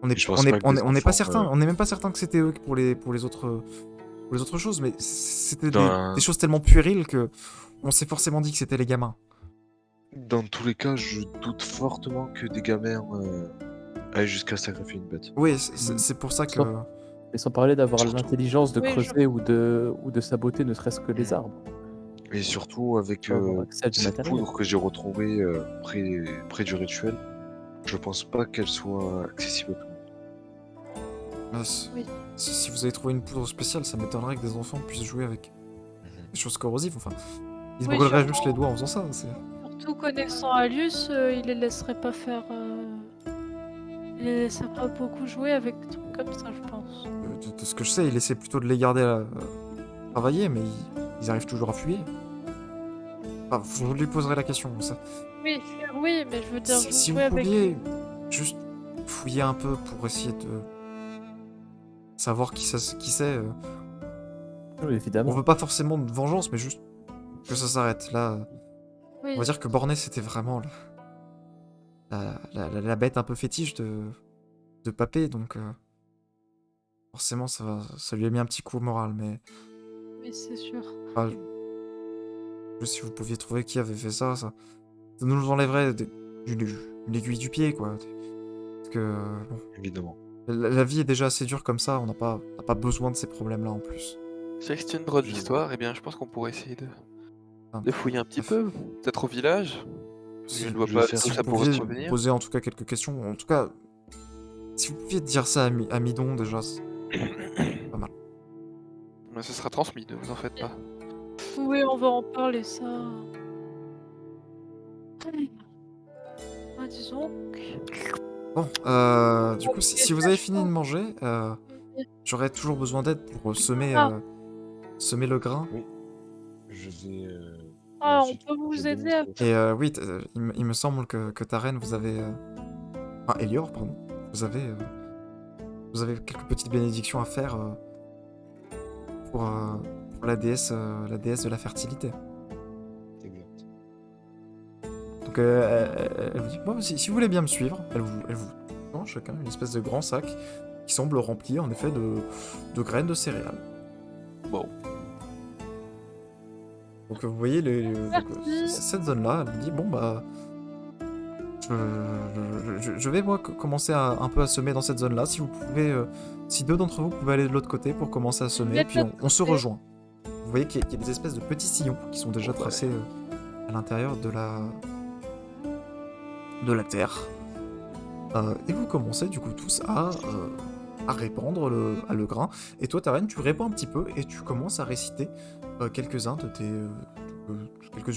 on n'est Je pense pas que des on n'est pas enfants, certain, on n'est même pas certain que c'était eux pour les autres choses, mais c'était des choses tellement puériles que on s'est forcément dit que c'était les gamins. dans tous les cas, je doute fortement que des gamins aillent jusqu'à sacrifier une bête. Oui, Mm. c'est pour ça que... Sans- Et sans parler d'avoir Surtout. l'intelligence de Oui, creuser ou de saboter ne serait-ce que les arbres. Et surtout avec Faut avoir accès à du cette matériel. poudre que j'ai retrouvée près du rituel, je pense pas qu'elle soit accessible à tout le monde. Oui. Si vous avez trouvé une poudre spéciale, ça m'étonnerait que des enfants puissent jouer avec des choses corrosives. Enfin, ils se Oui, brûleraient sûrement. juste les doigts en faisant ça. Surtout connaissant Alius, il les laisserait pas faire. Il les laisserait pas beaucoup jouer avec des trucs comme ça, je pense. De ce que je sais, ils essaient plutôt de les garder à travailler, mais ils arrivent toujours à fuir. Enfin, vous lui poserez la question. Ça. Oui, oui, mais je veux dire, Si vous jouer avec. pouviez juste fouiller un peu pour essayer de savoir qui c'est. Oui, On évidemment. veut pas forcément de vengeance, mais juste que ça s'arrête. Là, Oui. on va dire que Bornée, c'était vraiment la bête un peu fétiche de Papé, donc forcément, ça lui a mis un petit coup au moral, mais Oui, c'est sûr. si vous pouviez trouver qui avait fait ça nous enlèverait une aiguille du pied, quoi. Parce que bon, Évidemment. la vie est déjà assez dure comme ça, on n'a pas besoin de ces problèmes-là en plus. Si c'est une drôle Je- d'histoire, eh bien je pense qu'on pourrait essayer Ah. de fouiller un petit peu, peut-être au village. Si Je vous vois je pas vais faire d'où si ça vous pourrait pouviez provenir. poser en tout cas quelques questions, en tout cas, si vous pouviez dire ça à Midon déjà, c'est pas mal. Mais ce sera transmis, ne vous en faites pas. Oui, on va en parler, ça. Ah, disons. Bon, du coup, si vous avez fini de manger, j'aurais toujours besoin d'aide pour semer le grain. Je vais. Ah, on ensuite, peut je vous vais aider à. Et oui, il me semble que ta reine, vous avez... Enfin, Elior, pardon. Vous avez quelques petites bénédictions à faire pour la déesse de la fertilité. Exact. Donc elle vous dit, bon, si vous voulez bien me suivre, elle vous tend chacun une espèce de grand sac qui semble rempli en effet de graines de céréales. Bon, Donc vous voyez Merci. cette zone-là, elle vous dit, bon bah... Je vais moi commencer un peu à semer dans cette zone-là. Si vous pouvez, si deux d'entre vous pouvez aller de l'autre côté pour commencer à semer, vais de puis l'autre on se côté. rejoint. Vous voyez qu'il y a des espèces de petits sillons qui sont déjà Bon, bah, tracés à l'intérieur de la terre. Et vous commencez du coup tous à répandre le grain. Et toi, Taren, tu répands un petit peu et tu commences à réciter quelques-unes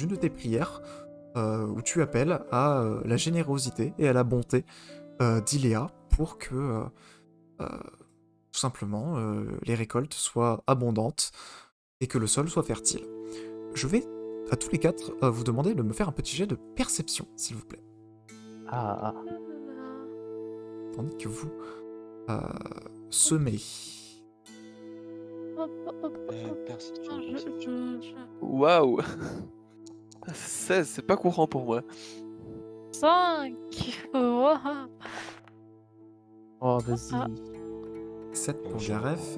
de tes prières où tu appelles à la générosité et à la bonté d'Iléa pour que tout simplement les récoltes soient abondantes et que le sol soit fertile. Je vais à tous les quatre vous demander de me faire un petit jet de perception, s'il vous plaît. Ah, Tandis que vous semez. Hop, hop, hop, hop. Perception, Ah, perception. waouh 16, c'est pas courant pour moi. 5. Oh, ah. oh, vas-y. Ah. 7 pour Garef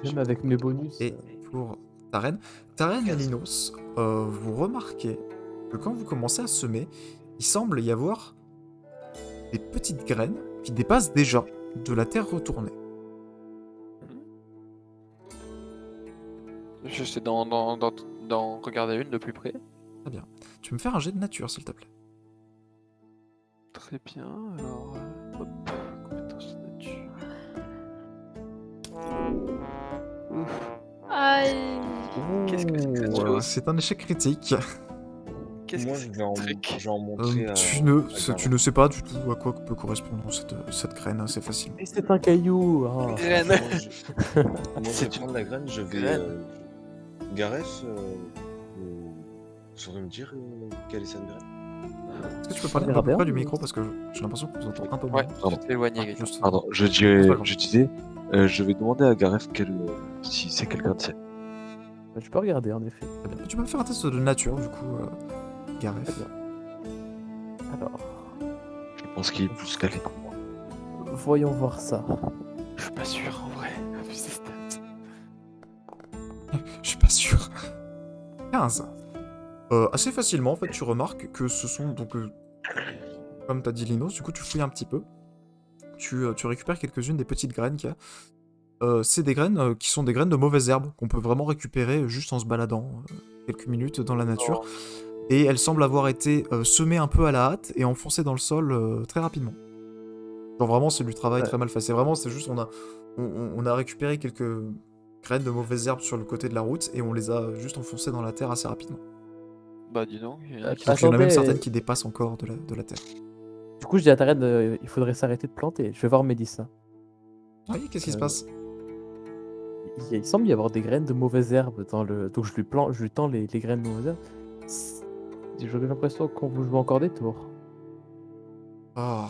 Même avec mes bonus. et pour Taren. Taren et Linos, vous remarquez que quand vous commencez à semer, il semble y avoir des petites graines qui dépassent déjà de la terre retournée. J'essaie d'en regarder une de plus près. Très bien. Tu peux me faire un jet de nature, s'il te plaît. Très bien, alors... hop, compétence nature... Ouf, Aïe. qu'est-ce que c'est que cette Ouh, chose? c'est un échec critique. Qu'est-ce Moi, que c'est je que vais en, ce truc? je vais en montrer à Tu Gareth. ne sais pas du tout à quoi peut correspondre cette graine assez facilement. Et c'est un caillou. Ah. Graine. Moi, je vais C'est prendre la graine, je vais... graine. Gareth, vous saurez me dire quelle est cette graine? Est-ce que tu peux parler un peu verra plus près bien, du mais- micro parce que j'ai l'impression que vous entendez un peu Ouais, moins. je t'ai éloigné, Gaëtan. Juste- Pardon, je disais, je vais demander à Gareth si c'est quelqu'un de c'est. Je peux regarder en effet. Très bien. Tu peux me faire un test de nature du coup, Gareth. Très bien. Alors, Je pense qu'il est plus calé que moi. voyons voir ça. Je suis pas sûr, en vrai, vu ses stats. Je suis pas sûr. 15. Assez facilement, en fait, tu remarques que ce sont donc, comme t'as dit Linos, du coup tu fouilles un petit peu. Tu récupères quelques-unes des petites graines qu'il y a. C'est des graines qui sont des graines de mauvaises herbes qu'on peut vraiment récupérer juste en se baladant quelques minutes dans la nature. Et elles semblent avoir été semées un peu à la hâte et enfoncées dans le sol très rapidement. Genre vraiment c'est du travail Ouais. très mal fait. C'est juste on a récupéré quelques graines de mauvaises herbes sur le côté de la route et on les a juste enfoncées dans la terre assez rapidement. Bah dis donc, il y en a Ah, qui Donc il y en a même Attendez. certaines qui dépassent encore de la terre. Du coup, je dis à Taren, il faudrait s'arrêter de planter. Je vais voir Mélissa. Oui, qu'est-ce qui se passe? Il semble y avoir des graines de mauvaises herbes dans le. Donc je lui tends les graines de mauvaises herbes. J'ai l'impression qu'on vous joue encore des tours. Oh.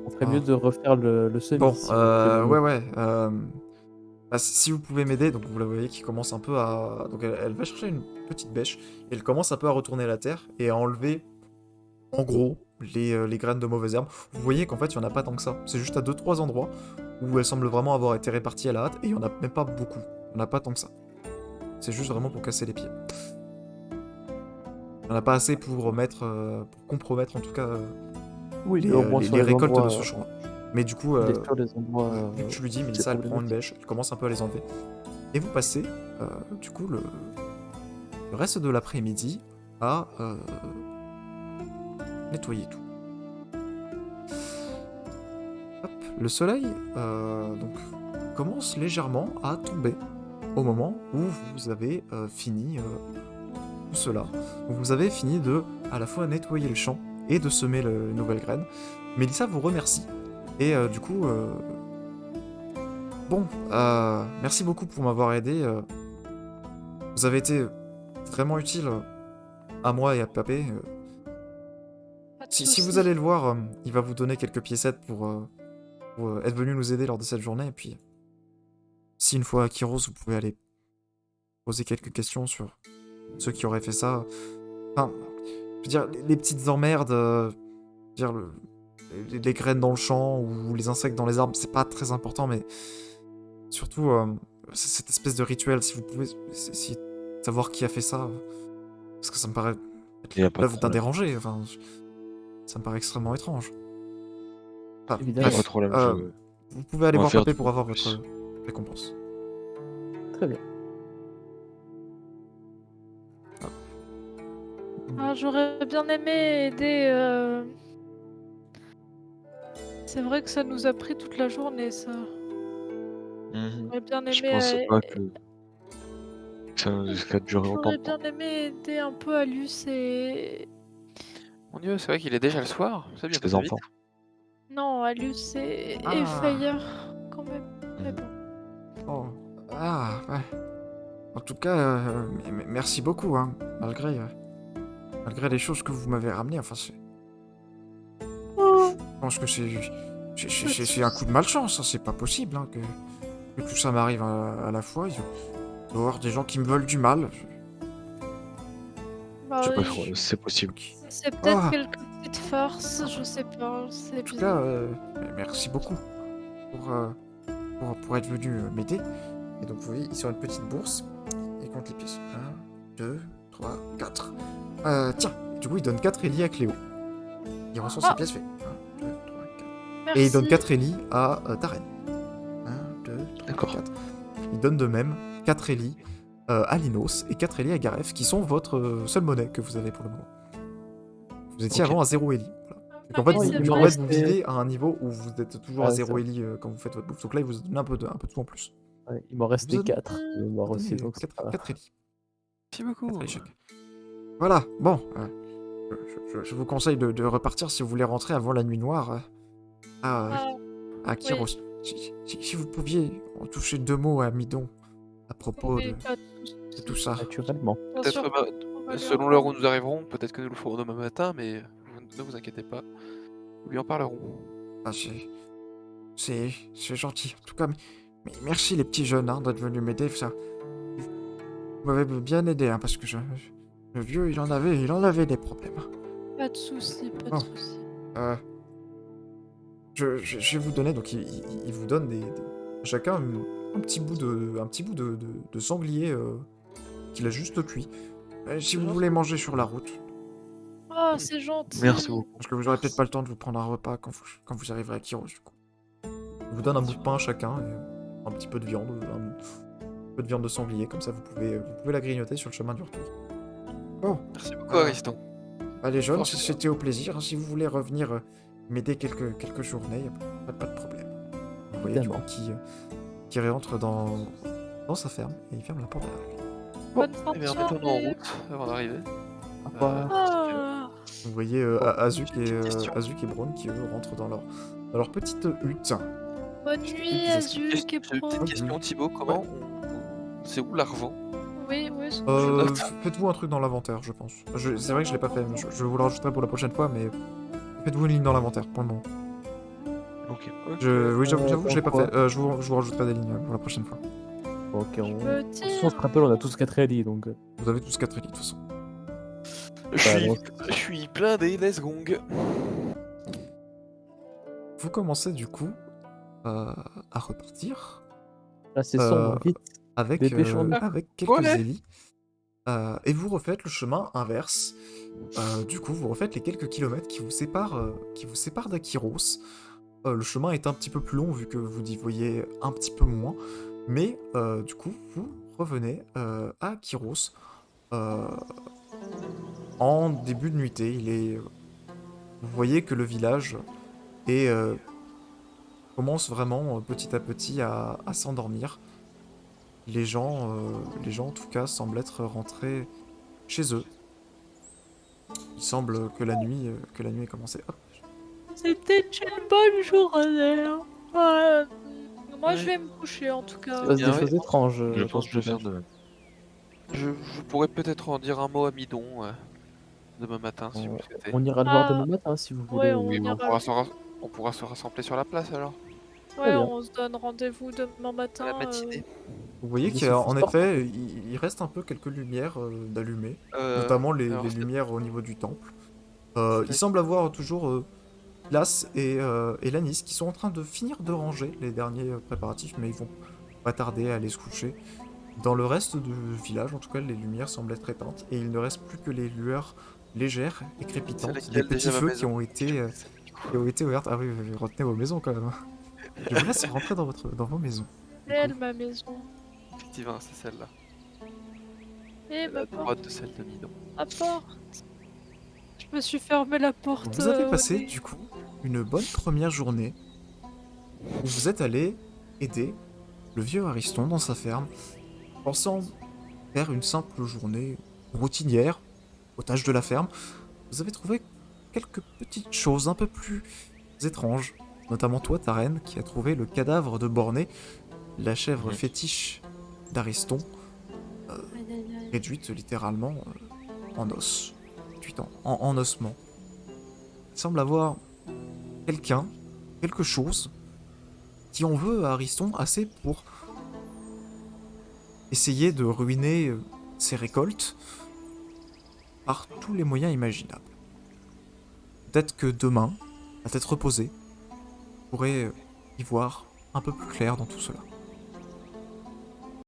On ferait Ah. mieux de refaire le semis. Bon, si vous pouvez ouais. Bah, si vous pouvez m'aider, donc vous la voyez qui commence un peu à... Donc elle va chercher une petite bêche, et elle commence un peu à retourner la terre, et à enlever, en gros, les graines de mauvaises herbes. Vous voyez qu'en fait, il n'y en a pas tant que ça. C'est juste à 2-3 endroits où elles semblent vraiment avoir été réparties à la hâte, et il n'y en a même pas beaucoup. Il n'y en a pas tant que ça. C'est juste vraiment pour casser les pieds. Il n'y en a pas assez pour pour compromettre en tout cas Oui, les, mais au moins sur les les récoltes endroits, de ce champ. Mais du coup, il est sur les endroits. vu que tu lui dis, c'est Mélissa, elle prend une problématique. bêche, elle commence un peu à les enlever. Et vous passez, du coup, le reste de l'après-midi à nettoyer tout. Hop, le soleil donc, commence légèrement à tomber au moment où vous avez fini tout cela. Donc vous avez fini de à la fois nettoyer le champ et de semer les nouvelles graines. Mélissa vous remercie. Et du coup, bon, merci beaucoup pour m'avoir aidé. Vous avez été vraiment utile à moi et à Papé. Pas de Si soucis. vous allez le voir, il va vous donner quelques piécettes pour être venu nous aider lors de cette journée. Et puis, si une fois à Kyros, vous pouvez aller poser quelques questions sur ceux qui auraient fait ça. Enfin, je veux dire, les petites emmerdes, je veux dire, les graines dans le champ ou les insectes dans les arbres, c'est pas très important, mais surtout cette espèce de rituel, si vous pouvez essayer de savoir qui a fait ça, parce que ça me paraît Il y a pas de l'œuvre d'un problème. dérangé, enfin, ça me paraît extrêmement étrange. Enfin, Évidemment. bref, Pas de problème. vous pouvez aller on va voir faire Papé du pour avoir plus. votre récompense. Très bien. Ah, j'aurais bien aimé aider. C'est vrai que ça nous a pris toute la journée, ça. Mhm. J'aurais bien Je aimé. pensais pas que ça durait autant J'aurais de temps. bien aimé aider un peu Alus et. Mon dieu, c'est vrai qu'il est déjà le soir. C'est bien Les passé vite. enfants. Non, Alus et Ah. Fire, quand même. Mais Mhm. bon. Oh, ah, ouais. En tout cas, merci beaucoup, hein, malgré les choses que vous m'avez ramenées, enfin, Oh, je pense que c'est un coup de malchance, hein, c'est pas possible, hein, que tout ça m'arrive à la fois. Il doit y avoir des gens qui me veulent du mal. bah Je sais pas, oui, c'est possible. c'est peut-être Ah. quelques petites farces, je sais pas. C'est En tout bizarre. cas, merci beaucoup pour être venu m'aider. Et donc, vous voyez, il sort une petite bourse et il compte les pièces. 1, 2, 3, 4. Tiens, Du coup, il donne 4 Ellie à Cléo. Il ressort ses Ah. pièces, fait 1, 2, 3, 4. Merci. Et il donne 4 Ellie à Taren. 1, 2, 3, D'accord. 4. Il donne de même 4 Ellie à Linos et 4 Ellie à Garef, qui sont votre seule monnaie que vous avez pour le moment. Vous étiez Ok. avant à 0 Ellie. Voilà. Donc, en Ah fait, oui, vous, c'est en vrai. fait, vous vivez à un niveau où vous êtes toujours à Ouais, 0 ça. Ellie quand vous faites votre bouffe. Donc là, il vous donne un peu de tout en plus. Ouais, il m'en restait Vous êtes- 4 de mémoire Vous aussi, donnez donc c'est 4 pas... Ellie. Merci beaucoup. 4 Ellie chacun. Voilà, bon. Je vous conseille de repartir si vous voulez rentrer avant la nuit noire à, Ah, Kyros. Si vous pouviez en toucher 2 mots à Midon à propos oui, de pas de soucis. tout ça. Naturellement. Bien Peut-être sûr, bah, on va lui selon en l'heure où nous arriverons, peut-être que nous le ferons demain matin, mais ne vous inquiétez pas, nous lui en parlerons. Ah, c'est gentil. En tout cas, mais merci les petits jeunes d'être venus m'aider. Ça, vous m'avez bien aidé parce que le vieux, il en avait des problèmes. Pas de soucis, pas de Bon. soucis. Je vais vous donner, donc il vous donne chacun un petit bout de sanglier qu'il a juste cuit. Si vous voulez manger sur la route, Ah, c'est gentil. Merci beaucoup. parce que vous aurez peut-être pas le temps de vous prendre un repas quand vous arriverez à Kyros, du coup. Il vous donne un bout de pain chacun, et un petit peu de viande, un peu de viande de sanglier, comme ça vous pouvez la grignoter sur le chemin du retour. Bon, Merci beaucoup, Ah. Ariston. les jeunes, Oh, super. c'était au plaisir. Si vous voulez revenir m'aider quelques journées, pas de problème. Vous voyez du coup Évidemment. qui rentre dans sa ferme et il ferme la porte derrière lui. Bonne Eh bien, fortune. mettons-nous en route avant d'arriver. Au revoir. Ah, Vous voyez Bon, Azuk j'ai une petite question. et Braun qui eux rentrent dans leur petite hutte. bonne nuit, J'ai Azul, J'ai une petite question, Thibaut. Comment c'est où l'argent? Oui, c'est Je note. Faites-vous un truc dans l'inventaire, je pense. C'est vrai que je l'ai pas fait, mais je vous le rajouterai pour la prochaine fois, mais faites-vous une ligne dans l'inventaire pour le moment. Ok. Ok. Oui, j'avoue, je l'ai pas pourquoi fait. Je vous rajouterai des lignes pour la prochaine fois. Ok, Je on... me on tire. se rappelle, on a tous 4 Ellie, donc... Vous avez tous 4 élites, de toute façon. Je suis plein des les gong. Vous commencez du coup à repartir Là, c'est sombre, vite. avec Dépêchons-nous. quelques Ouais. élis. Et vous refaites le chemin inverse. Du coup, vous refaites les quelques kilomètres qui vous séparent d'Akiros. Le chemin est un petit peu plus long vu que vous y voyez un petit peu moins. Mais du coup, vous revenez à Akyros en début de nuitée. Vous voyez que le village commence vraiment petit à petit à s'endormir. Les gens en tout cas semblent être rentrés chez eux. Il semble que la nuit ait commencé. Hop. C'était une bonne journée. Ouais. Moi, je Ouais. vais me coucher en tout cas. Il se passe bien, des ouais. choses étranges. Je pense que je vais pense faire de même. Je pourrais peut-être en dire un mot à Midon demain matin si vous le souhaitez. On ira le voir Ah. demain matin, si vous Ouais, voulez. on Oui, ou- mais ira. on pourra se rassembler sur la place alors. Ouais, bien. on se donne rendez-vous demain À matin. la matinée. Vous voyez Mais qu'en c'est fort. effet, il reste un peu quelques lumières d'allumées, notamment les alors, c'est- lumières au niveau du temple. c'est Il semble avoir toujours Las et Lanis qui sont en train de finir de ranger les derniers préparatifs, mais ils vont pas tarder à aller se coucher. Dans le reste du village, en tout cas, les lumières semblent être éteintes et il ne reste plus que les lueurs légères et crépitantes C'est des laquelle petits déjà, ma feux maison qui ont été ouvertes. Ah oui, retenez vos maisons quand même. Je vous laisse rentrer dans vos maisons. Elle, ma maison. Effectivement, c'est celle-là. Et À ma la porte. droite de celle de Midon. La porte. Je me suis fermé la porte. Vous avez au passé nez. du coup une bonne première journée où vous êtes allé aider le vieux Ariston dans sa ferme, pensant faire une simple journée routinière aux tâches de la ferme. Vous avez trouvé quelques petites choses un peu plus étranges, notamment toi, Taren, qui a trouvé le cadavre de Borné, la chèvre Mhm. fétiche d'Ariston, Aïe, aïe, aïe. réduite littéralement en os, réduite en ossements. Il semble avoir quelque chose qui en veut à Ariston assez pour essayer de ruiner ses récoltes par tous les moyens imaginables. Peut-être que demain, à tête reposée, vous pourrez y voir un peu plus clair dans tout cela.